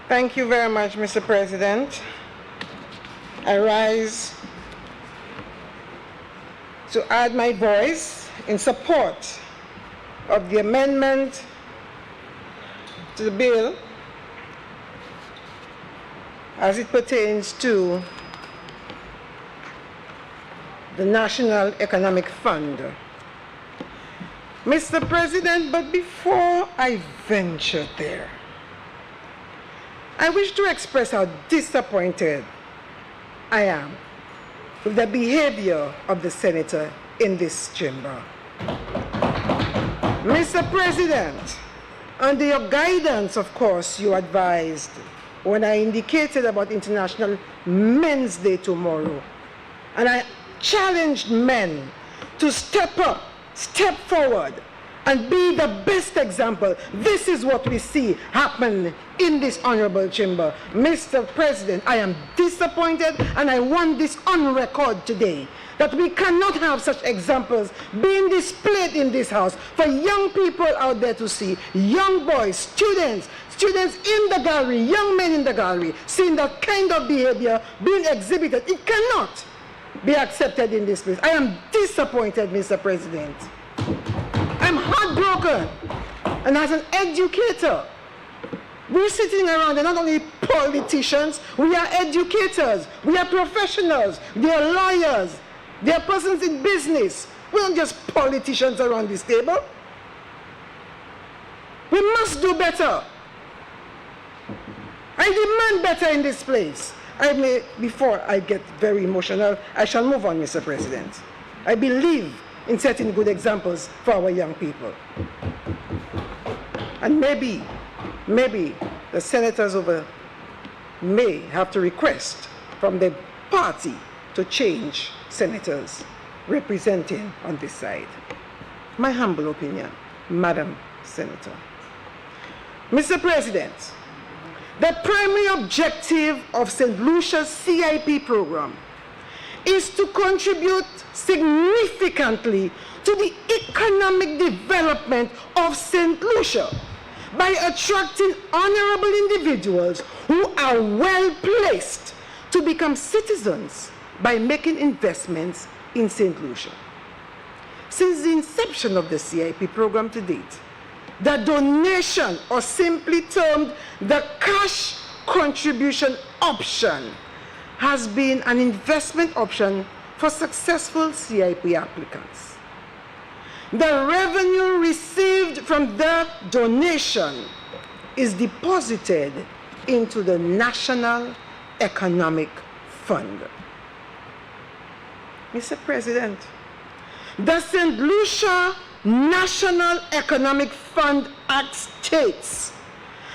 Thank you very much, Mr. President. I rise to add my voice in support of the amendment to the bill as it pertains to the National Economic Fund. Mr. President, but before I venture there, I wish to express how disappointed I am with the behavior of the senator in this chamber. Mr. President, under your guidance, of course, you advised when I indicated about International Men's Day tomorrow, and I challenged men to step up, step forward, and be the best example. This is what we see happen in this honorable chamber. Mr. President, I am disappointed, and I want this on record today, that we cannot have such examples being displayed in this house for young people out there to see, young boys, students in the gallery, young men in the gallery, seeing that kind of behavior being exhibited. It cannot be accepted in this place. I am disappointed, Mr. President. I'm heartbroken. And as an educator, we're sitting around, and not only politicians, we are educators, we are professionals, we are lawyers, they are persons in business. We're not just politicians around this table. We must do better. I demand better in this place. Before I get very emotional, I shall move on, Mr. President. I believe in setting good examples for our young people. And maybe the senators over may have to request from the party to change senators representing on this side. My humble opinion, Madam Senator. Mr. President, the primary objective of St. Lucia's CIP program is to contribute significantly to the economic development of St. Lucia by attracting honorable individuals who are well placed to become citizens by making investments in St. Lucia. Since the inception of the CIP program to date, the donation, or simply termed the cash contribution option, has been an investment option for successful CIP applicants. The revenue received from the donation is deposited into the National Economic Fund. Mr. President, the St. Lucia National Economic Fund Act states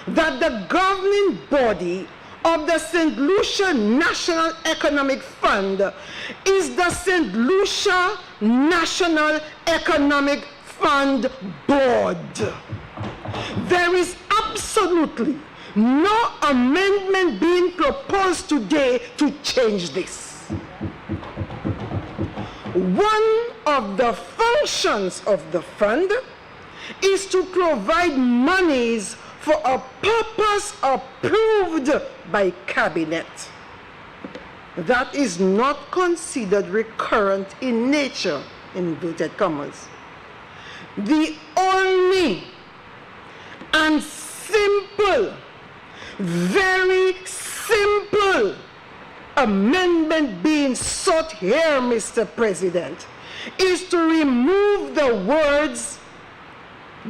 that the governing body of the St. Lucia National Economic Fund is the St. Lucia National Economic Fund Board. There is absolutely no amendment being proposed today to change this. One of the functions of the fund is to provide monies for a purpose approved by cabinet. That is not considered recurrent in nature, in inverted commas. The only and simple, very simple amendment being sought here, Mr. President, is to remove the words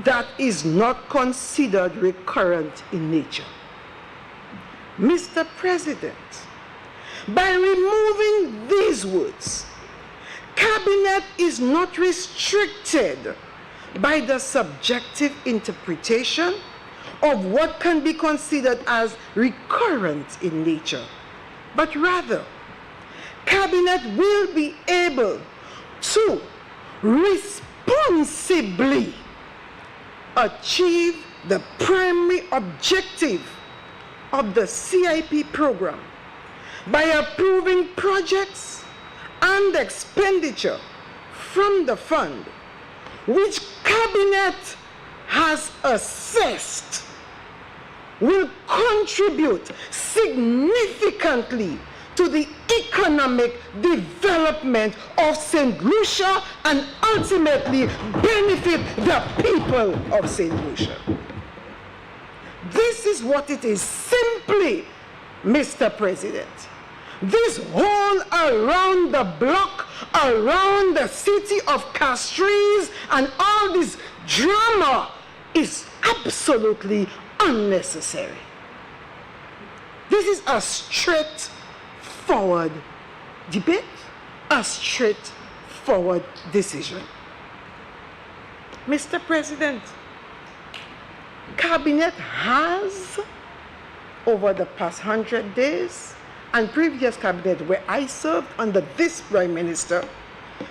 "that is not considered recurrent in nature." Mr. President, by removing these words, Cabinet is not restricted by the subjective interpretation of what can be considered as recurrent in nature, but rather, Cabinet will be able to responsibly achieve the primary objective of the CIP program by approving projects and expenditure from the fund which Cabinet has assessed will contribute significantly to the economic development of St. Lucia and ultimately benefit the people of St. Lucia. This is what it is simply, Mr. President. This whole around the block, around the city of Castries, and all this drama is absolutely unnecessary. This is a straightforward debate, a straightforward decision. Mr. President, Cabinet has, over the past 100 days, and previous cabinet where I served under this Prime Minister,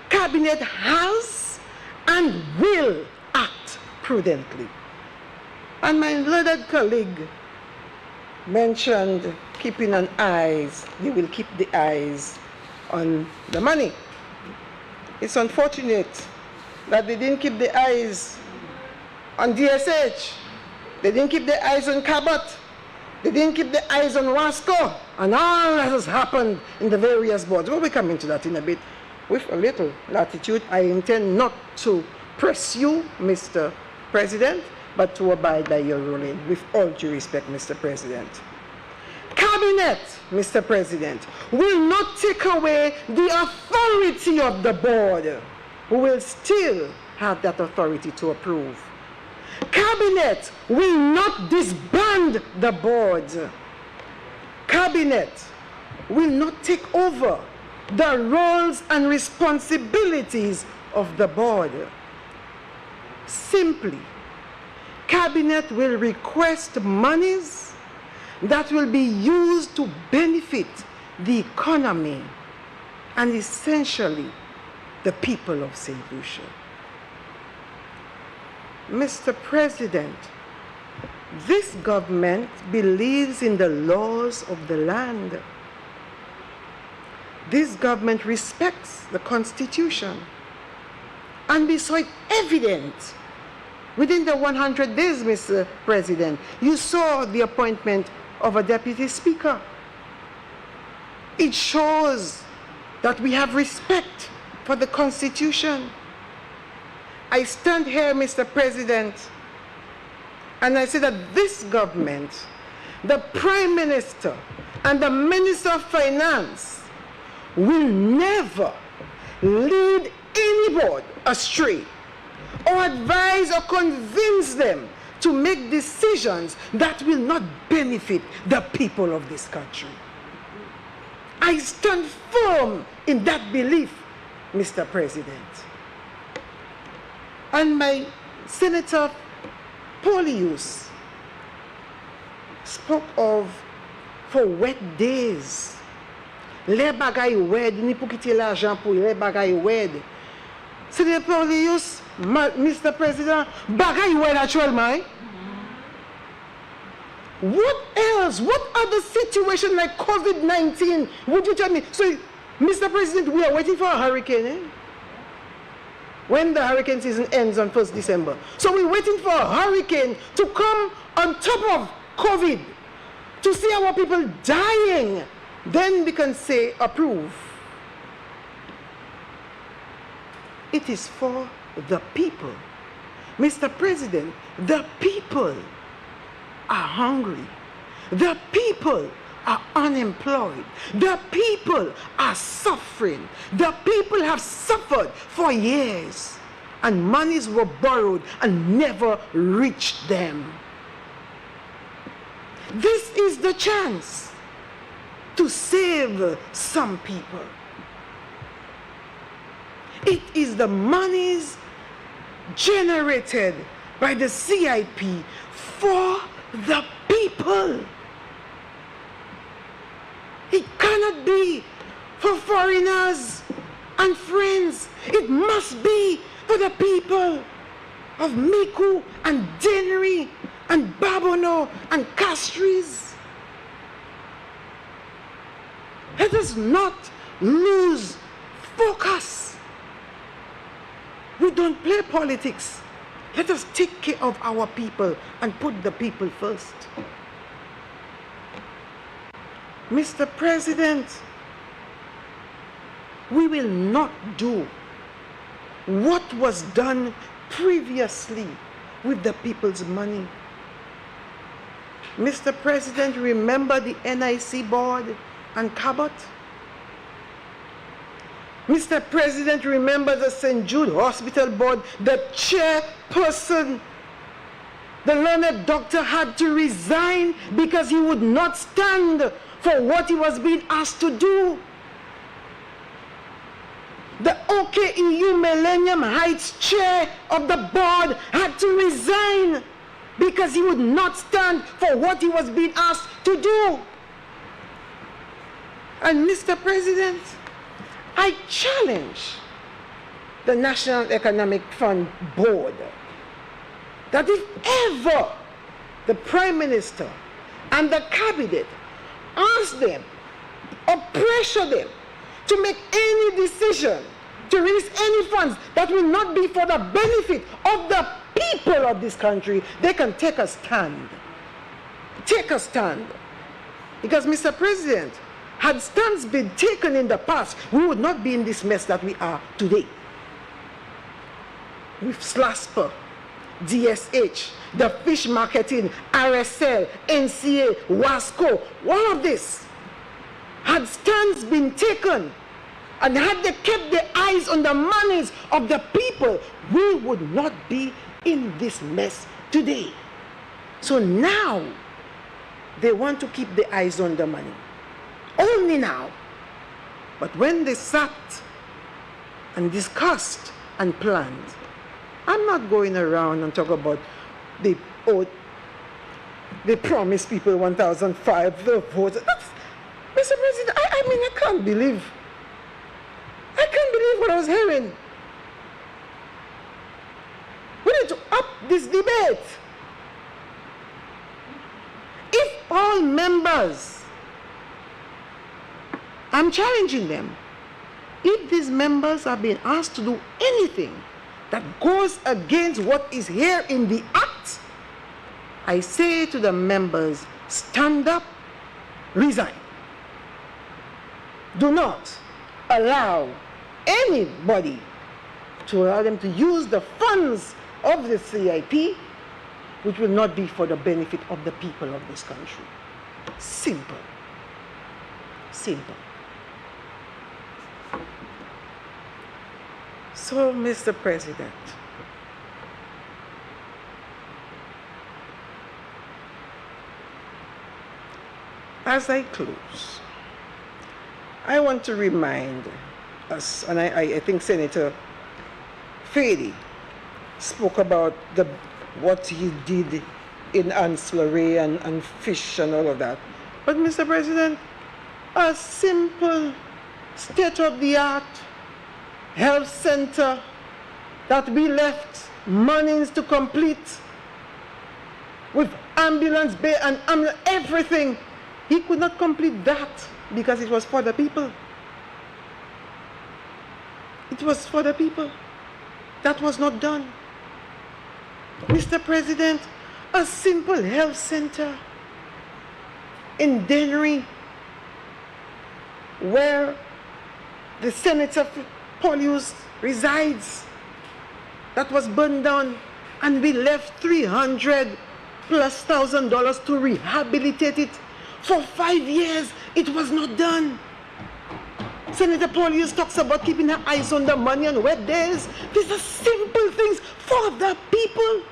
Cabinet has and will act prudently. And my learned colleague mentioned keeping an eyes, you will keep the eyes on the money. It's unfortunate that they didn't keep the eyes on DSH. They didn't keep the eyes on Cabot. They didn't keep the eyes on Wasco. And all that has happened in the various boards. We'll be coming to that in a bit with a little latitude. I intend not to press you, Mr. President, but to abide by your ruling, with all due respect, Mr. President. Cabinet, Mr. President, will not take away the authority of the board, who will still have that authority to approve. Cabinet will not disband the board. Cabinet will not take over the roles and responsibilities of the board. Simply, Cabinet will request monies that will be used to benefit the economy and essentially the people of St. Lucia. Mr. President, this government believes in the laws of the land. This government respects the Constitution. And we saw it evident within the 100 days, Mr. President. You saw the appointment of a deputy speaker. It shows that we have respect for the Constitution. I stand here, Mr. President, and I say that this government, the Prime Minister and the Minister of Finance will never lead any board astray or advise or convince them to make decisions that will not benefit the people of this country. I stand firm in that belief, Mr. President. And my Senator Polius spoke of for wet days. Les bagay wed, ni pou kite l'argent pou les bagay wed. Senator Polius, Mr. President, bagay wed actuellement. What else? What other situation like COVID-19 would you tell me? So, Mr. President, we are waiting for a hurricane, eh? When the hurricane season ends on 1st December. So we're waiting for a hurricane to come on top of COVID, to see our people dying. Then we can say approve. It is for the people. Mr. President, the people are hungry. The people are unemployed. The people are suffering. The people have suffered for years, and monies were borrowed and never reached them. This is the chance to save some people. It is the monies generated by the CIP for the people. It cannot be for foreigners and friends. It must be for the people of Miku and Dennery and Babono and Castries. Let us not lose focus. We don't play politics. Let us take care of our people and put the people first. Mr. President, we will not do what was done previously with the people's money. Mr. President, remember the NIC board and Cabot? Mr. President, remember the St. Jude Hospital board, the chairperson, the learned doctor had to resign because he would not stand for what he was being asked to do. The OKEU Millennium Heights chair of the board had to resign because he would not stand for what he was being asked to do. And Mr. President, I challenge the National Economic Fund Board that if ever the Prime Minister and the Cabinet ask them or pressure them to make any decision to release any funds that will not be for the benefit of the people of this country, they can take a stand. Take a stand. Because, Mr. President, had stands been taken in the past, we would not be in this mess that we are today. With SLASPA, DSH, the fish marketing, RSL, NCA, WASCO, all of this, had stands been taken and had they kept their eyes on the monies of the people, we would not be in this mess today. So now, they want to keep their eyes on the money. Only now. But when they sat and discussed and planned, I'm not going around and talk about they promised people 1,005 votes. Mr. President, I mean, I can't believe what I was hearing. We need to up this debate. If all members, I'm challenging them, if these members are being asked to do anything that goes against what is here in the act, I say to the members, stand up, resign. Do not allow anybody to allow them to use the funds of the CIP, which will not be for the benefit of the people of this country. Simple. Simple. So, Mr. President, as I close, I want to remind us, and I think Senator Fady spoke about what he did in ancillary and fish and all of that. But Mr. President, a simple state-of-the-art health center that we left monies to complete with ambulance bay and everything, he could not complete that because it was for the people. It was for the people. That was not done. Mr. President, a simple health center in Dennery, where the Senator Paulius resides, that was burned down, and we left $300,000+ to rehabilitate it. For 5 years, it was not done. Senator Paulius talks about keeping her eyes on the money on wet days. These are simple things for the people.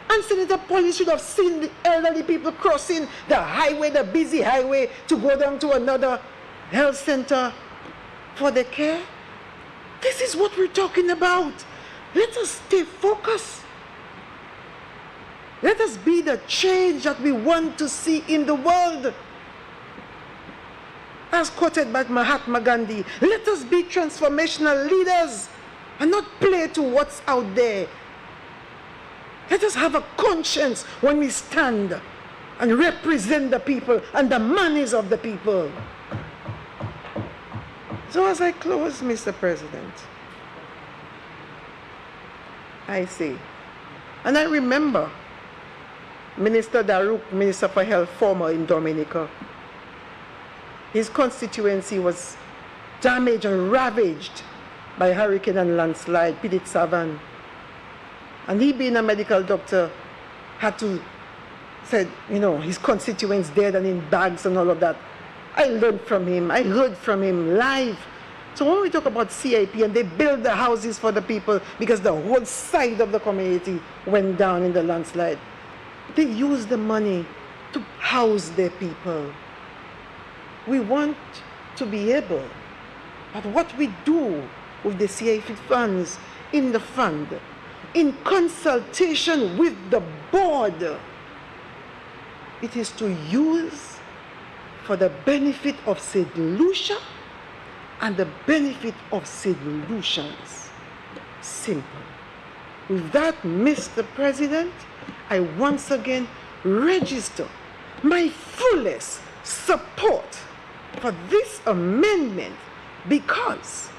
And Senator Paulius should have seen the elderly people crossing the highway, the busy highway, to go down to another health center for the care. This is what we're talking about. Let us stay focused. Let us be the change that we want to see in the world. As quoted by Mahatma Gandhi, let us be transformational leaders and not play to what's out there. Let us have a conscience when we stand and represent the people and the monies of the people. So as I close, Mr. President, I say, and I remember Minister Daruk, Minister for Health, former in Dominica. His constituency was damaged and ravaged by hurricane and landslide, Pidit Savan. And he, being a medical doctor, had to say, his constituents dead and in bags and all of that. I learned from him. I heard from him live. So when we talk about CIP and they build the houses for the people because the whole side of the community went down in the landslide, they use the money to house their people. We want to be able, at what we do with the CIP funds in the fund, in consultation with the board, it is to use for the benefit of St. Lucia and the benefit of St. Lucians. Simple. With that, Mr. President, I once again register my fullest support for this amendment because,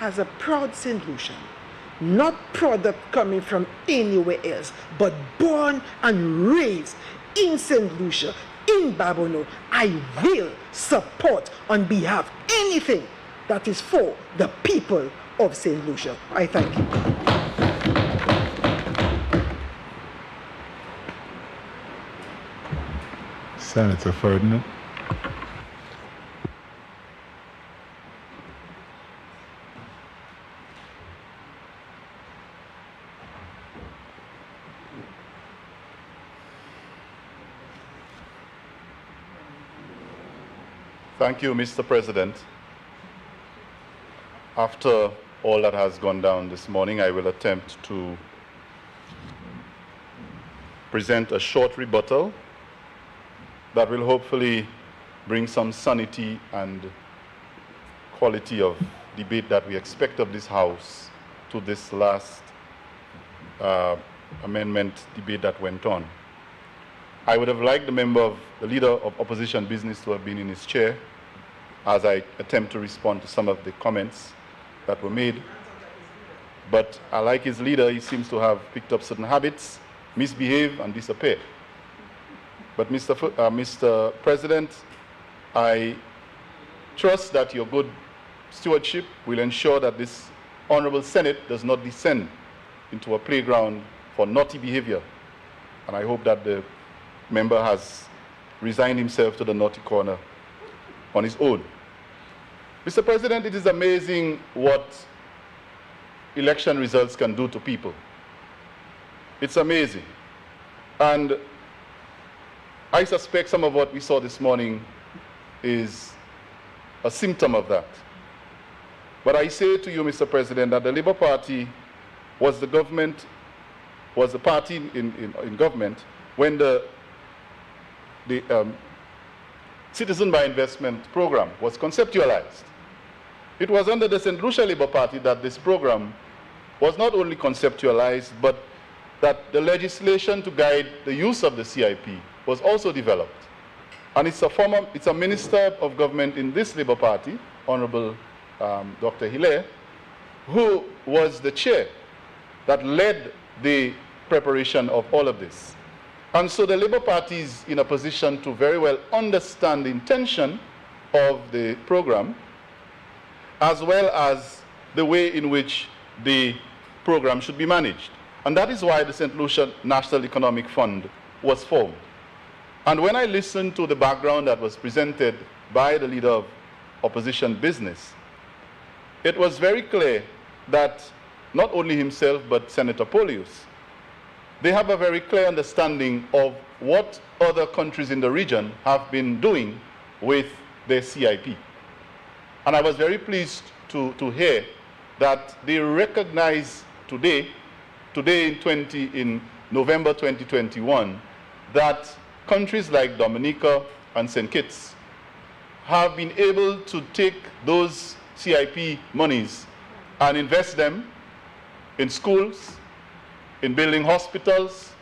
as a proud St. Lucian, not product coming from anywhere else, but born and raised in St. Lucia, in Babono, I will support on behalf anything that is for the people of St. Lucia. I thank you. Senator Ferdinand. Thank you, Mr. President. After all that has gone down this morning, I will attempt to present a short rebuttal that will hopefully bring some sanity and quality of debate that we expect of this House to this last amendment debate that went on. I would have liked the leader of opposition business to have been in his chair as I attempt to respond to some of the comments that were made. But like his leader, he seems to have picked up certain habits, misbehave, and disappear. But Mr. President, I trust that your good stewardship will ensure that this Honorable Senate does not descend into a playground for naughty behavior. And I hope that the member has resigned himself to the naughty corner on his own. Mr. President, it is amazing what election results can do to people. It's amazing. And I suspect some of what we saw this morning is a symptom of that. But I say to you, Mr. President, that the Labour Party was the party in government when the Citizen by Investment program was conceptualized. It was under the St. Lucia Labour Party that this program was not only conceptualized, but that the legislation to guide the use of the CIP was also developed. And it's a minister of government in this Labour Party, Honorable Dr. Hilaire, who was the chair that led the preparation of all of this. And so the Labour Party is in a position to very well understand the intention of the program, as well as the way in which the program should be managed. And that is why the St. Lucia National Economic Fund was formed. And when I listened to the background that was presented by the leader of opposition business, it was very clear that not only himself, but Senator Polius, they have a very clear understanding of what other countries in the region have been doing with their CIP. And I was very pleased to hear that they recognize today in November 2021, that countries like Dominica and St. Kitts have been able to take those CIP monies and invest them in schools, in building hospitals,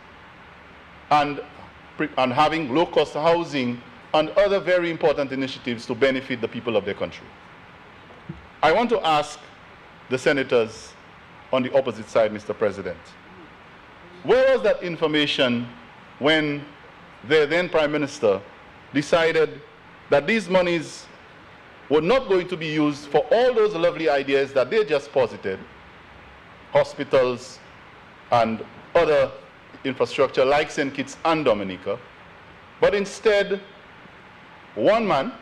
and having low-cost housing and other very important initiatives to benefit the people of their country. I want to ask the senators on the opposite side, Mr. President, where was that information when the then Prime Minister decided that these monies were not going to be used for all those lovely ideas that they just posited, hospitals and other infrastructure like St. Kitts and Dominica, but instead one man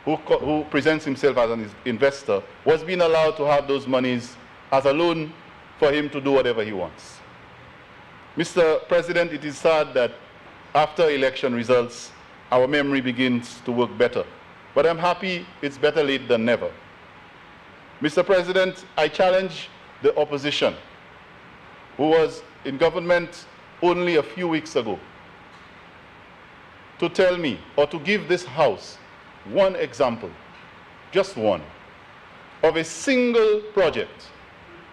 who presents himself as an investor was being allowed to have those monies as a loan for him to do whatever he wants. Mr. President, it is sad that after election results, our memory begins to work better. But I'm happy it's better late than never. Mr. President, I challenge the opposition, who was in government only a few weeks ago, to tell me or to give this House one example, just one, of a single project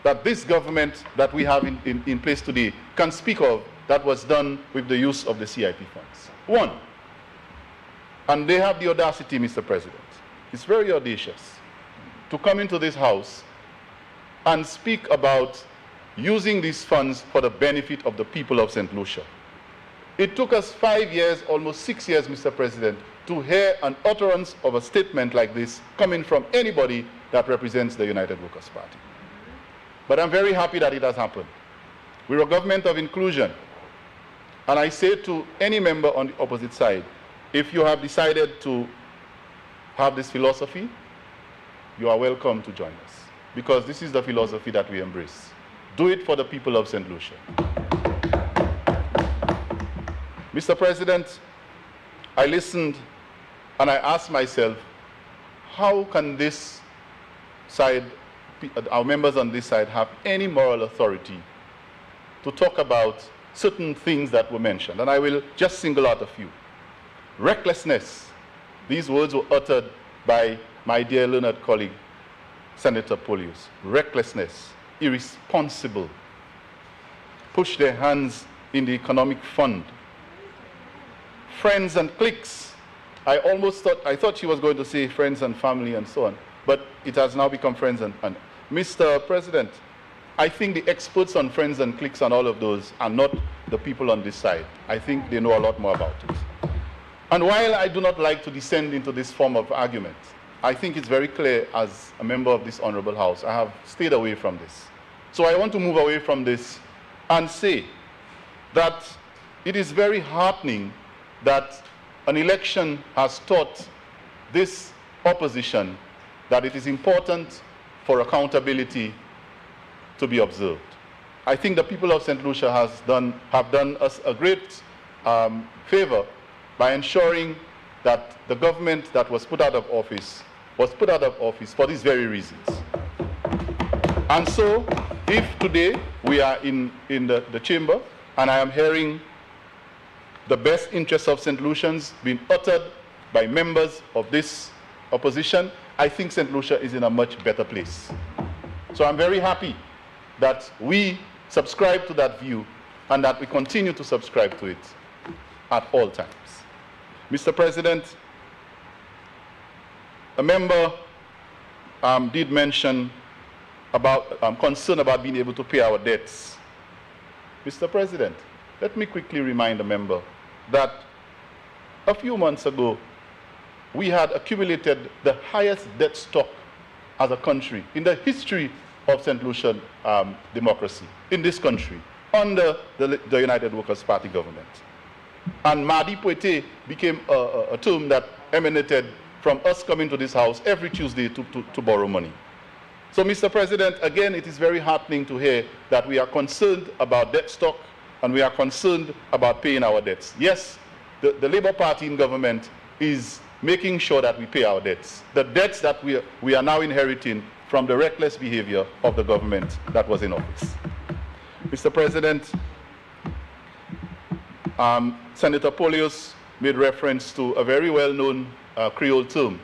that this government that we have in place today can speak of that was done with the use of the CIP funds. One. And they have the audacity, Mr. President, it's very audacious, to come into this House and speak about using these funds for the benefit of the people of St. Lucia. It took us 5 years, almost 6 years, Mr. President, to hear an utterance of a statement like this coming from anybody that represents the United Workers' Party. But I'm very happy that it has happened. We're a government of inclusion. And I say to any member on the opposite side, if you have decided to have this philosophy, you are welcome to join us, because this is the philosophy that we embrace. Do it for the people of St. Lucia. Mr. President, I listened And I asked myself, how can this side, our members on this side, have any moral authority to talk about certain things that were mentioned? And I will just single out a few. Recklessness. These words were uttered by my dear learned colleague, Senator Polius. Recklessness, irresponsible, push their hands in the economic fund. Friends and cliques. I thought she was going to say friends and family and so on, but it has now become friends and Mr. President, I think the experts on friends and cliques and all of those are not the people on this side. I think they know a lot more about it. And while I do not like to descend into this form of argument, I think it's very clear as a member of this honorable house, I have stayed away from this. So I want to move away from this and say that it is very heartening that an election has taught this opposition that it is important for accountability to be observed. I think the people of St. Lucia have done us a great favor by ensuring that the government that was put out of office for these very reasons. And so, if today we are in the chamber and I am hearing the best interests of St. Lucians being uttered by members of this opposition, I think St. Lucia is in a much better place. So I'm very happy that we subscribe to that view and that we continue to subscribe to it at all times. Mr. President, a member did mention about concern about being able to pay our debts. Mr. President, let me quickly remind the member that a few months ago, we had accumulated the highest debt stock as a country in the history of St. Lucian democracy in this country under the United Workers' Party government. And Mardi Poete became a term that emanated from us coming to this house every Tuesday to borrow money. So, Mr. President, again, it is very heartening to hear that we are concerned about debt stock and we are concerned about paying our debts. Yes, the Labour Party in government is making sure that we pay our debts, the debts that we are now inheriting from the reckless behavior of the government that was in office. Mr. President, Senator Polius made reference to a very well-known Creole term,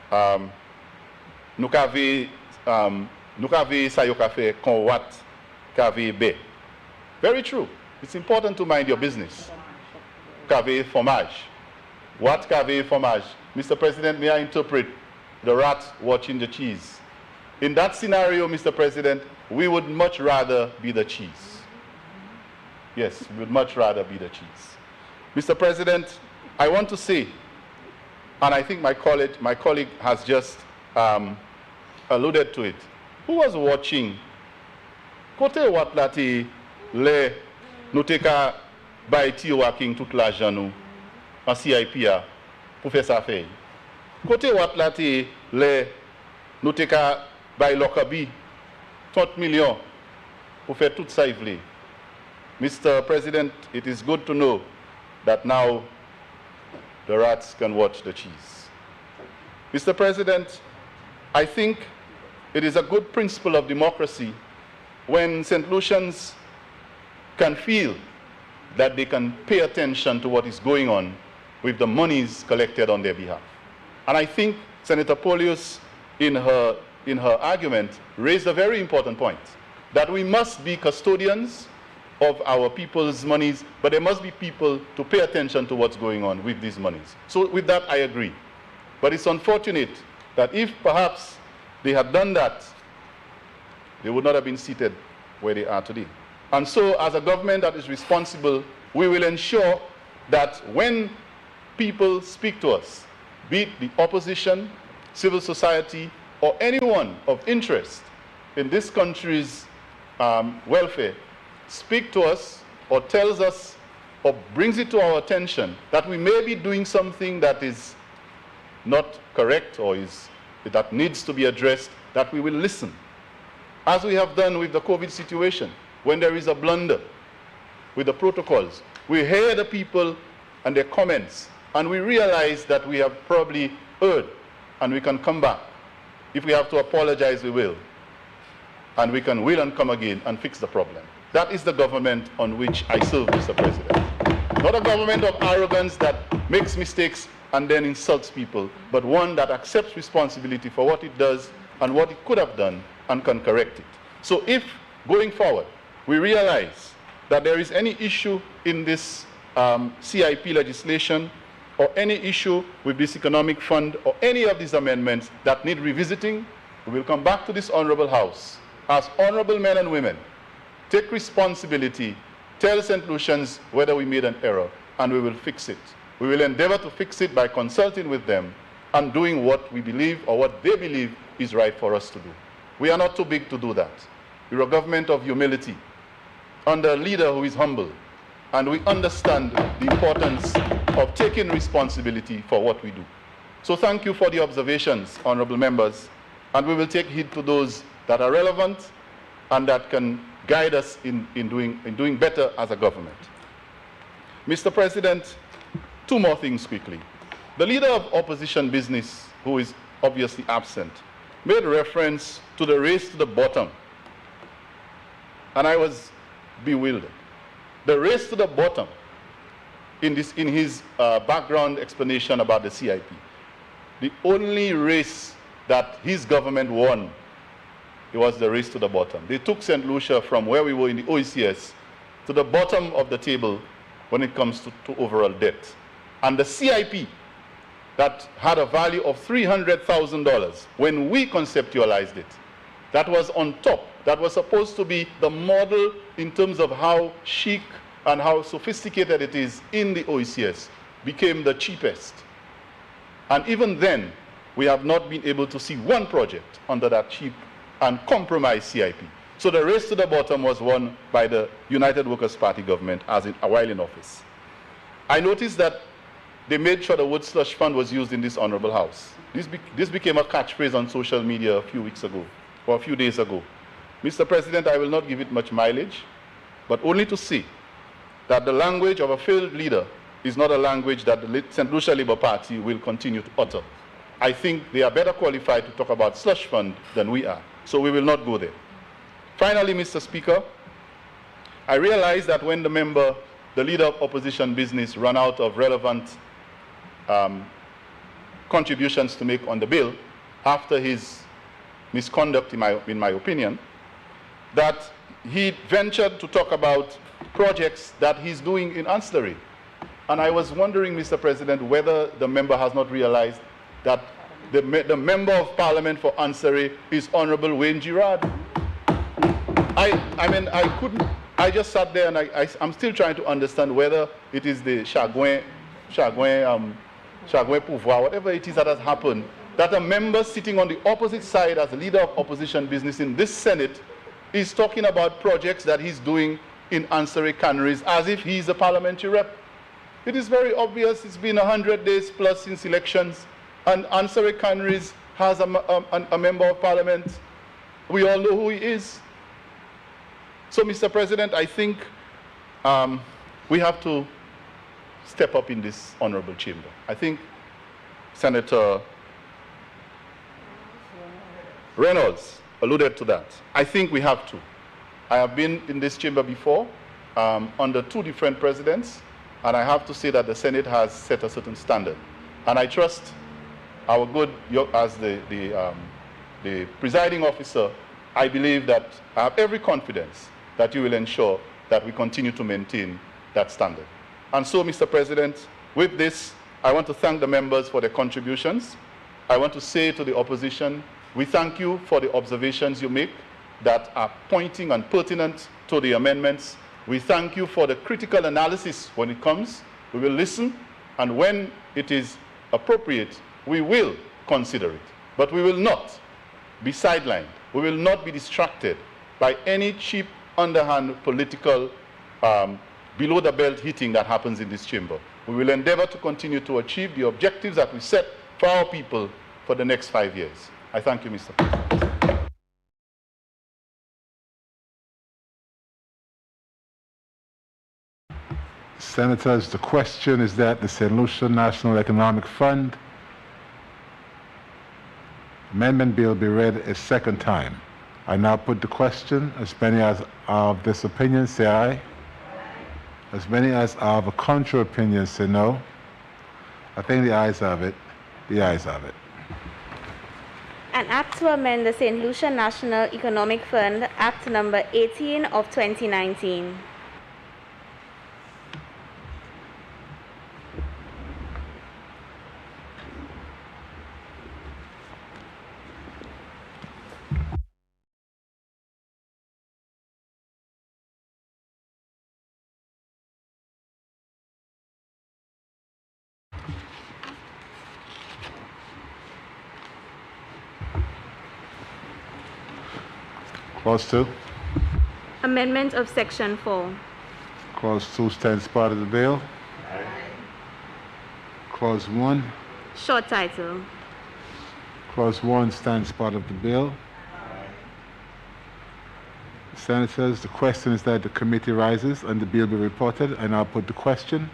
"Nou kave sa yo kafe kon wat kave be." Very true. It's important to mind your business. Kave fromage. What kave fromage? Mr. President, may I interpret the rat watching the cheese? In that scenario, Mr. President, we would much rather be the cheese. Yes, we would much rather be the cheese. Mr. President, I want to say, and I think my colleague has just alluded to it. Who was watching? Kote wat lati le nou te ka bay ti working tout l'argent nou en CIP a pou fè sa fè. Kote wat lati le nou te ka bay Lokabi 30 million pou fè tout sa vle. Mr. President, it is good to know that now the rats can watch the cheese. Mr. President, I think it is a good principle of democracy when St. Lucians can feel that they can pay attention to what is going on with the monies collected on their behalf. And I think Senator Polius, in her argument, raised a very important point, that we must be custodians of our people's monies, but there must be people to pay attention to what's going on with these monies. So with that, I agree. But it's unfortunate that if perhaps they had done that, they would not have been seated where they are today. And so, as a government that is responsible, we will ensure that when people speak to us, be it the opposition, civil society, or anyone of interest in this country's welfare, speak to us or tells us or brings it to our attention that we may be doing something that is not correct or that needs to be addressed, that we will listen. As we have done with the COVID situation, when there is a blunder with the protocols, we hear the people and their comments, and we realize that we have probably erred, and we can come back. If we have to apologize, we will. And we can will and come again and fix the problem. That is the government on which I serve, Mr. President. Not a government of arrogance that makes mistakes and then insults people, but one that accepts responsibility for what it does and what it could have done and can correct it. So if, going forward, we realize that there is any issue in this CIP legislation or any issue with this economic fund or any of these amendments that need revisiting, we will come back to this honorable House as honorable men and women, take responsibility, tell St. Lucians whether we made an error, and we will fix it. We will endeavor to fix it by consulting with them and doing what we believe or what they believe is right for us to do. We are not too big to do that. We're a government of humility, under a leader who is humble, and we understand the importance of taking responsibility for what we do. So thank you for the observations, honorable members, and we will take heed to those that are relevant and that can guide us in doing better as a government. Mr. President, two more things quickly. The leader of opposition business, who is obviously absent, made reference to the race to the bottom, and I was bewildered. The race to the bottom in his background explanation about the CIP. The only race that his government won, it was the race to the bottom. They took St. Lucia from where we were in the OECS to the bottom of the table when it comes to overall debt. And the CIP that had a value of $300,000 when we conceptualized it, that was on top. That was supposed to be the model in terms of how chic and how sophisticated it is in the OECS, became the cheapest. And even then, we have not been able to see one project under that cheap and compromised CIP. So the race to the bottom was won by the United Workers' Party government while in office. I noticed that they made sure the word slush fund was used in this honorable House. This became a catchphrase on social media a few weeks ago, or a few days ago. Mr. President, I will not give it much mileage, but only to say that the language of a failed leader is not a language that the St. Lucia Labour Party will continue to utter. I think they are better qualified to talk about slush fund than we are, so we will not go there. Finally, Mr. Speaker, I realize that when the leader of opposition business, ran out of relevant contributions to make on the bill after his misconduct, in my opinion, that he ventured to talk about projects that he's doing in ancillary. And I was wondering, Mr. President, whether the member has not realized that the member of parliament for ancillary is Honorable Wayne Girard. I just sat there and I'm still trying to understand whether it is the Chagouin pouvoir, whatever it is that has happened, that a member sitting on the opposite side as a leader of opposition business in this Senate is talking about projects that he's doing in ancillary canneries as if he's a parliamentary rep. It is very obvious. It's been 100 days plus since elections, and ancillary canneries has a member of parliament. We all know who he is. So, Mr. President, I think we have to step up in this honorable chamber. I think Senator Reynolds alluded to that. I think we have to. I have been in this chamber before under two different presidents, and I have to say that the Senate has set a certain standard. And I trust our as the presiding officer, I believe that I have every confidence that you will ensure that we continue to maintain that standard. And so, Mr. President, with this, I want to thank the members for their contributions. I want to say to the opposition, we thank you for the observations you make that are pointing and pertinent to the amendments. We thank you for the critical analysis when it comes. We will listen, and when it is appropriate, we will consider it. But we will not be sidelined. We will not be distracted by any cheap, underhand political below-the-belt hitting that happens in this chamber. We will endeavor to continue to achieve the objectives that we set for our people for the next 5 years. I thank you, Mr. President. Senators, the question is that the St. Lucia National Economic Fund amendment bill be read a second time. I now put the question. As many as are of this opinion say aye. As many as are of a contrary opinion say no. I think the ayes have it. The ayes have it. An act to amend the St. Lucia National Economic Fund, Act number 18 of 2019. Clause 2. Amendment of Section 4. Clause 2 stands part of the bill. Clause 1. Short title. Clause 1 stands part of the bill. Senators, the question is that the committee rises and the bill be reported. I now put the question.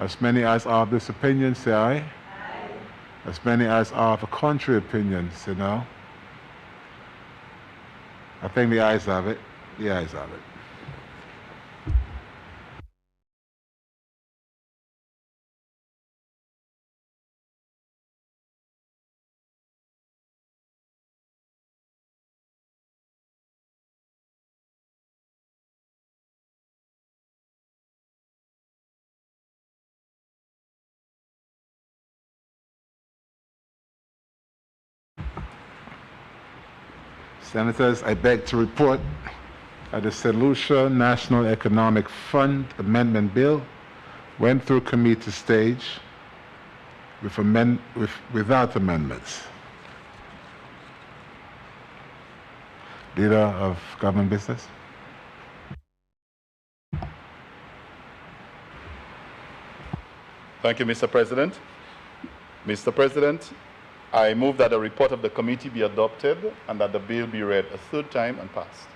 As many as are of this opinion say aye. As many as are of a contrary opinion say no. I think the ayes have it. The ayes have it. Senators, I beg to report that the St. Lucia National Economic Fund Amendment Bill went through committee stage without amendments. Leader of Government Business. Thank you, Mr. President. Mr. President, I move that the report of the committee be adopted and that the bill be read a third time and passed.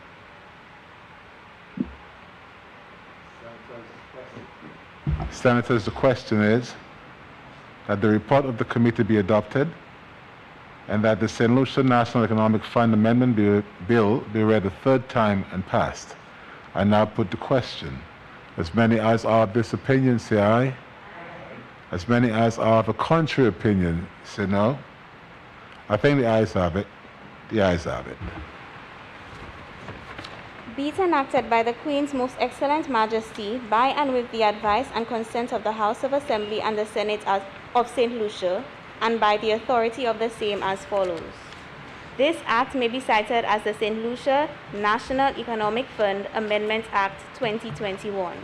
Senators, the question is that the report of the committee be adopted and that the St. Lucia National Economic Fund Amendment Bill be read a third time and passed. I now put the question. As many as are of this opinion say aye. As many as are of a contrary opinion say no. I think the ayes have it. The ayes have it. Be it enacted by the Queen's Most Excellent Majesty, by and with the advice and consent of the House of Assembly and the Senate of St. Lucia, and by the authority of the same as follows. This Act may be cited as the St. Lucia National Economic Fund Amendment Act 2021.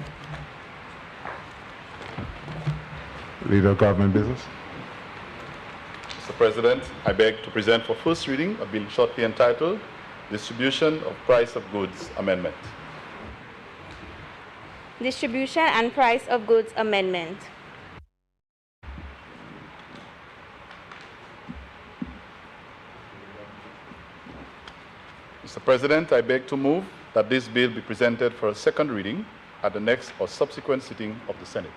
Leader of Government Business. Mr. President, I beg to present for first reading a bill shortly entitled Distribution of Price of Goods Amendment. Distribution and Price of Goods Amendment. Mr. President, I beg to move that this bill be presented for a second reading at the next or subsequent sitting of the Senate.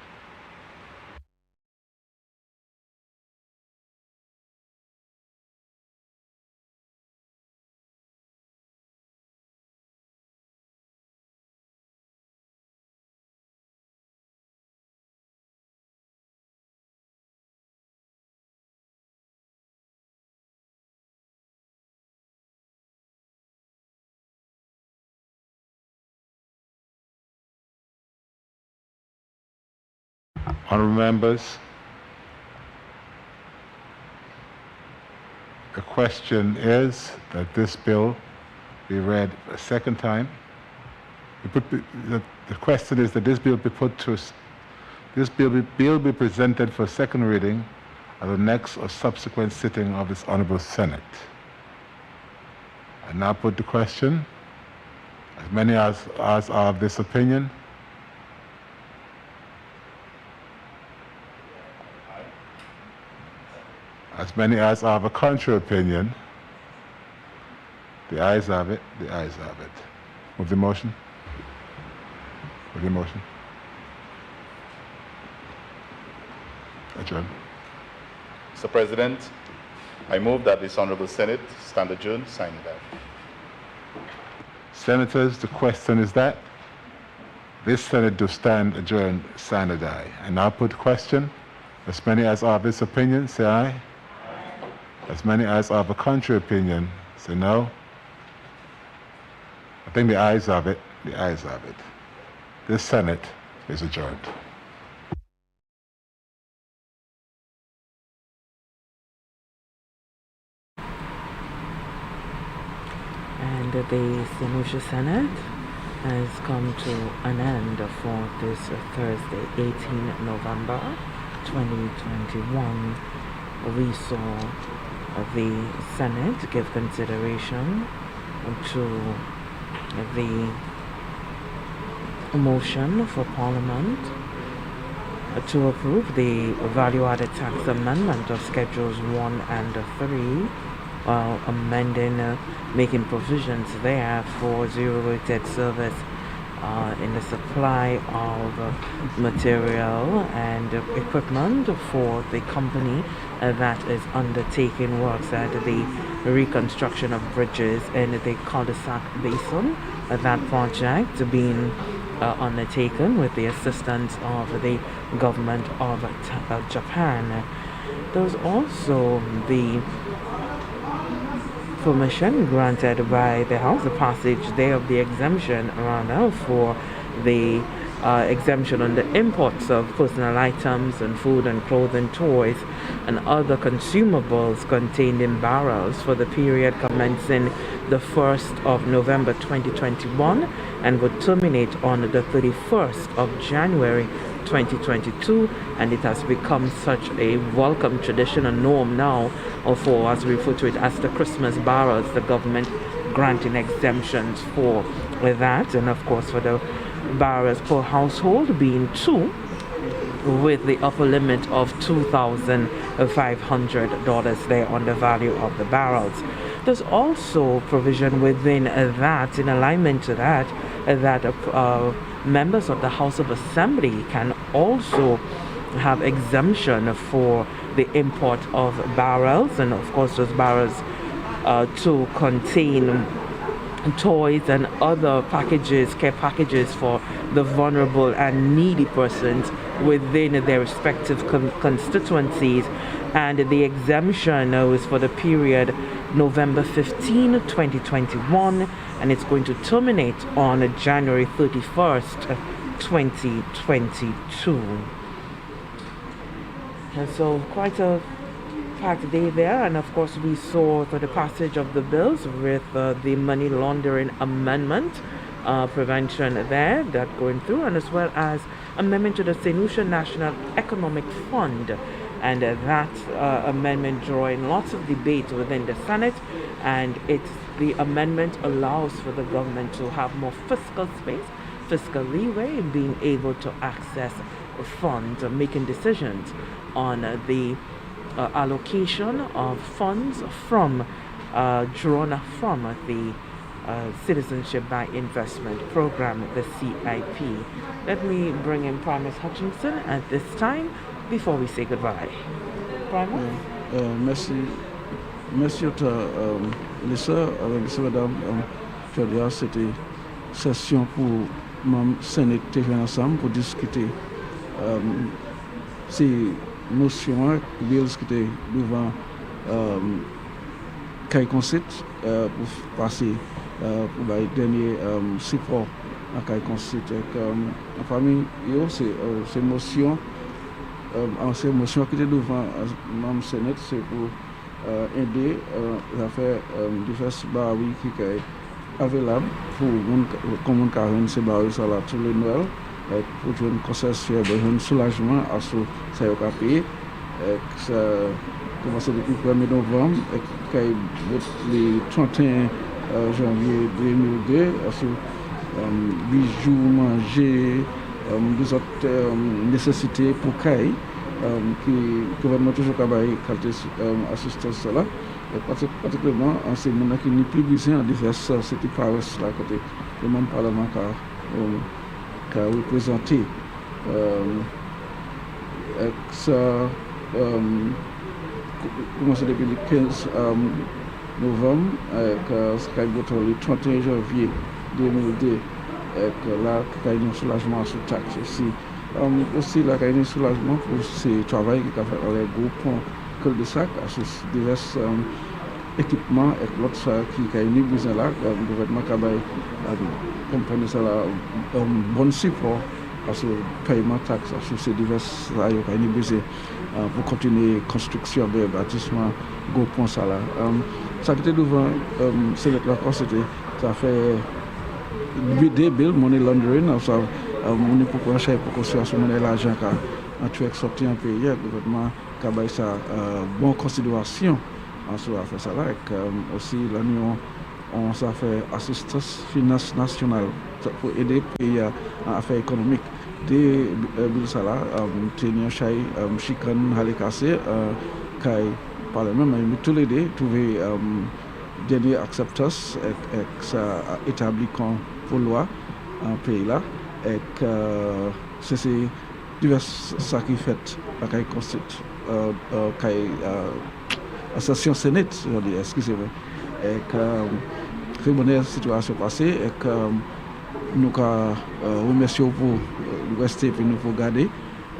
Honourable members, the question is that this bill be read a second time. The question is that this bill be put to bill be presented for second reading at the next or subsequent sitting of this Honourable Senate. I now put the question. As many as are of this opinion. As many as are of a contrary opinion. The ayes have it. The ayes have it. Move the motion. Move the motion. Adjourn. Mr. President, I move that this Honorable Senate stand adjourned, sign it out. Senators, the question is that this Senate do stand adjourned, sign and die. And now put the question. As many as are of this opinion, say aye. As many as are of a contrary opinion, say no. I think the ayes have it. The ayes have it. This Senate is adjourned. And the St. Lucia Senate has come to an end for this Thursday, 18 November 2021. We saw the Senate give consideration to the motion for Parliament to approve the value-added tax amendment of Schedules 1 and 3, while amending, making provisions there for zero-rated service in the supply of material and equipment for the company that is undertaking works at the reconstruction of bridges in the cul-de-sac basin. That project being undertaken with the assistance of the government of Japan. There's also the permission granted by the House, the passage there of the exemption rather for the exemption on the imports of personal items and food and clothing, toys and other consumables contained in barrels for the period commencing the 1st of November 2021 and would terminate on the 31st of January 2022, and it has become such a welcome tradition and norm now for, as we refer to it, as the Christmas barrels, the government granting exemptions for that, and of course for the barrels per household being 2, with the upper limit of $2,500 there on the value of the barrels. There's also provision within that, in alignment to that, that members of the House of Assembly can also have exemption for the import of barrels, and of course those barrels to contain toys and other packages, care packages for the vulnerable and needy persons within their respective constituencies. And the exemption is for the period November 15, 2021, and it's going to terminate on January 31st, 2022. And so quite a packed day there, and of course we saw the passage of the bills with the money laundering amendment prevention there that going through, and as well as amendment to the St. Lucia National Economic Fund, and that amendment drawing lots of debate within the Senate, and the amendment allows for the government to have more fiscal space, fiscal leeway in being able to access funds, making decisions on the allocation of funds from drawn from the Citizenship by Investment Program, the CIP. Let me bring in Primus Hutchinson at this time before we say goodbye. Primus? Merci Lucia, avec M. Madame c'était session pour le Sénat ensemble pour discuter ces notions bills qui étaient devant Caille Concit pour passer pour le dernier support à Caille Concit. En famille, c'est motion qui était devant le Sénat, c'est pour aider à faire diverses barrières qui sont available pour comment carrément ces barrières là tous les Noël pour une concession un soulagement à ce ça y a payé ça commence depuis le 1er novembre et le 31 janvier 2002 à ce 8 jours manger des autres nécessités pour Caille qui le gouvernement toujours travaille qualité assistance là. Particulièrement en ces moments qui n'est plus besoin de faire ça, c'était pas là côté le membre parlementaire qui a représenté ça commencé depuis le 15 novembre, avec le 31 janvier 2002, avec là, il y a un soulagement sur taxe aussi. Aussi, là, il y a un soulagement pour ce travail qui a fait dans les groupes de sac, divers équipements et l'autre qui a eu besoin là, le gouvernement qui a compagnie ça là, un bon support parce que paiement taxe sur ces divers là, il y a eu besoin pour continuer la construction des bâtiments, gros pont ça là. Ça qui était devant, c'est la constitué, ça fait des bills, money laundering, ça, on est pour pencher pour construire ce monnaie l'argent quand tu es sorti en pays, le gouvernement qui a ça bonne considération en ce affaire ça là, et aussi l'Union on ça fait assistance finance nationale pour aider le pays en affaires économiques. Des bills ça là, tenir chay chican halikase, kai par le même tous les deux trouver dernier acceptance et ça établi comme pour loi en pays là et c'est divers ça qui fait kai constitue kai association sénate excusez-moi et que bonne situation passée et que nous remercions pour rester et nous pour garder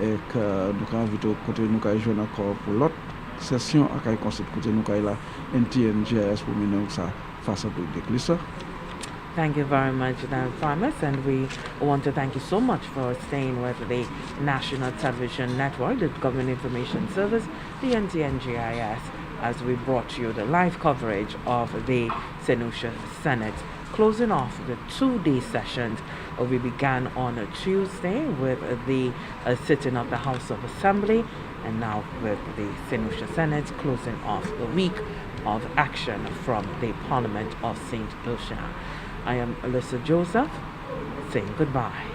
et que nous invitons côté nous joindre encore pour l'autre session à kai côté nous là NTNGIS pour nous ça face à public. Lisa. Thank you very much, Dan Farmers, and we want to thank you so much for staying with the National Television Network, the Government Information Service, the NTNGIS, as we brought you the live coverage of the St. Lucia Senate. Closing off the two-day sessions, we began on a Tuesday with the sitting of the House of Assembly, and now with the St. Lucia Senate closing off the week of action from the Parliament of St. Lucia. I am Alyssa Joseph, saying goodbye.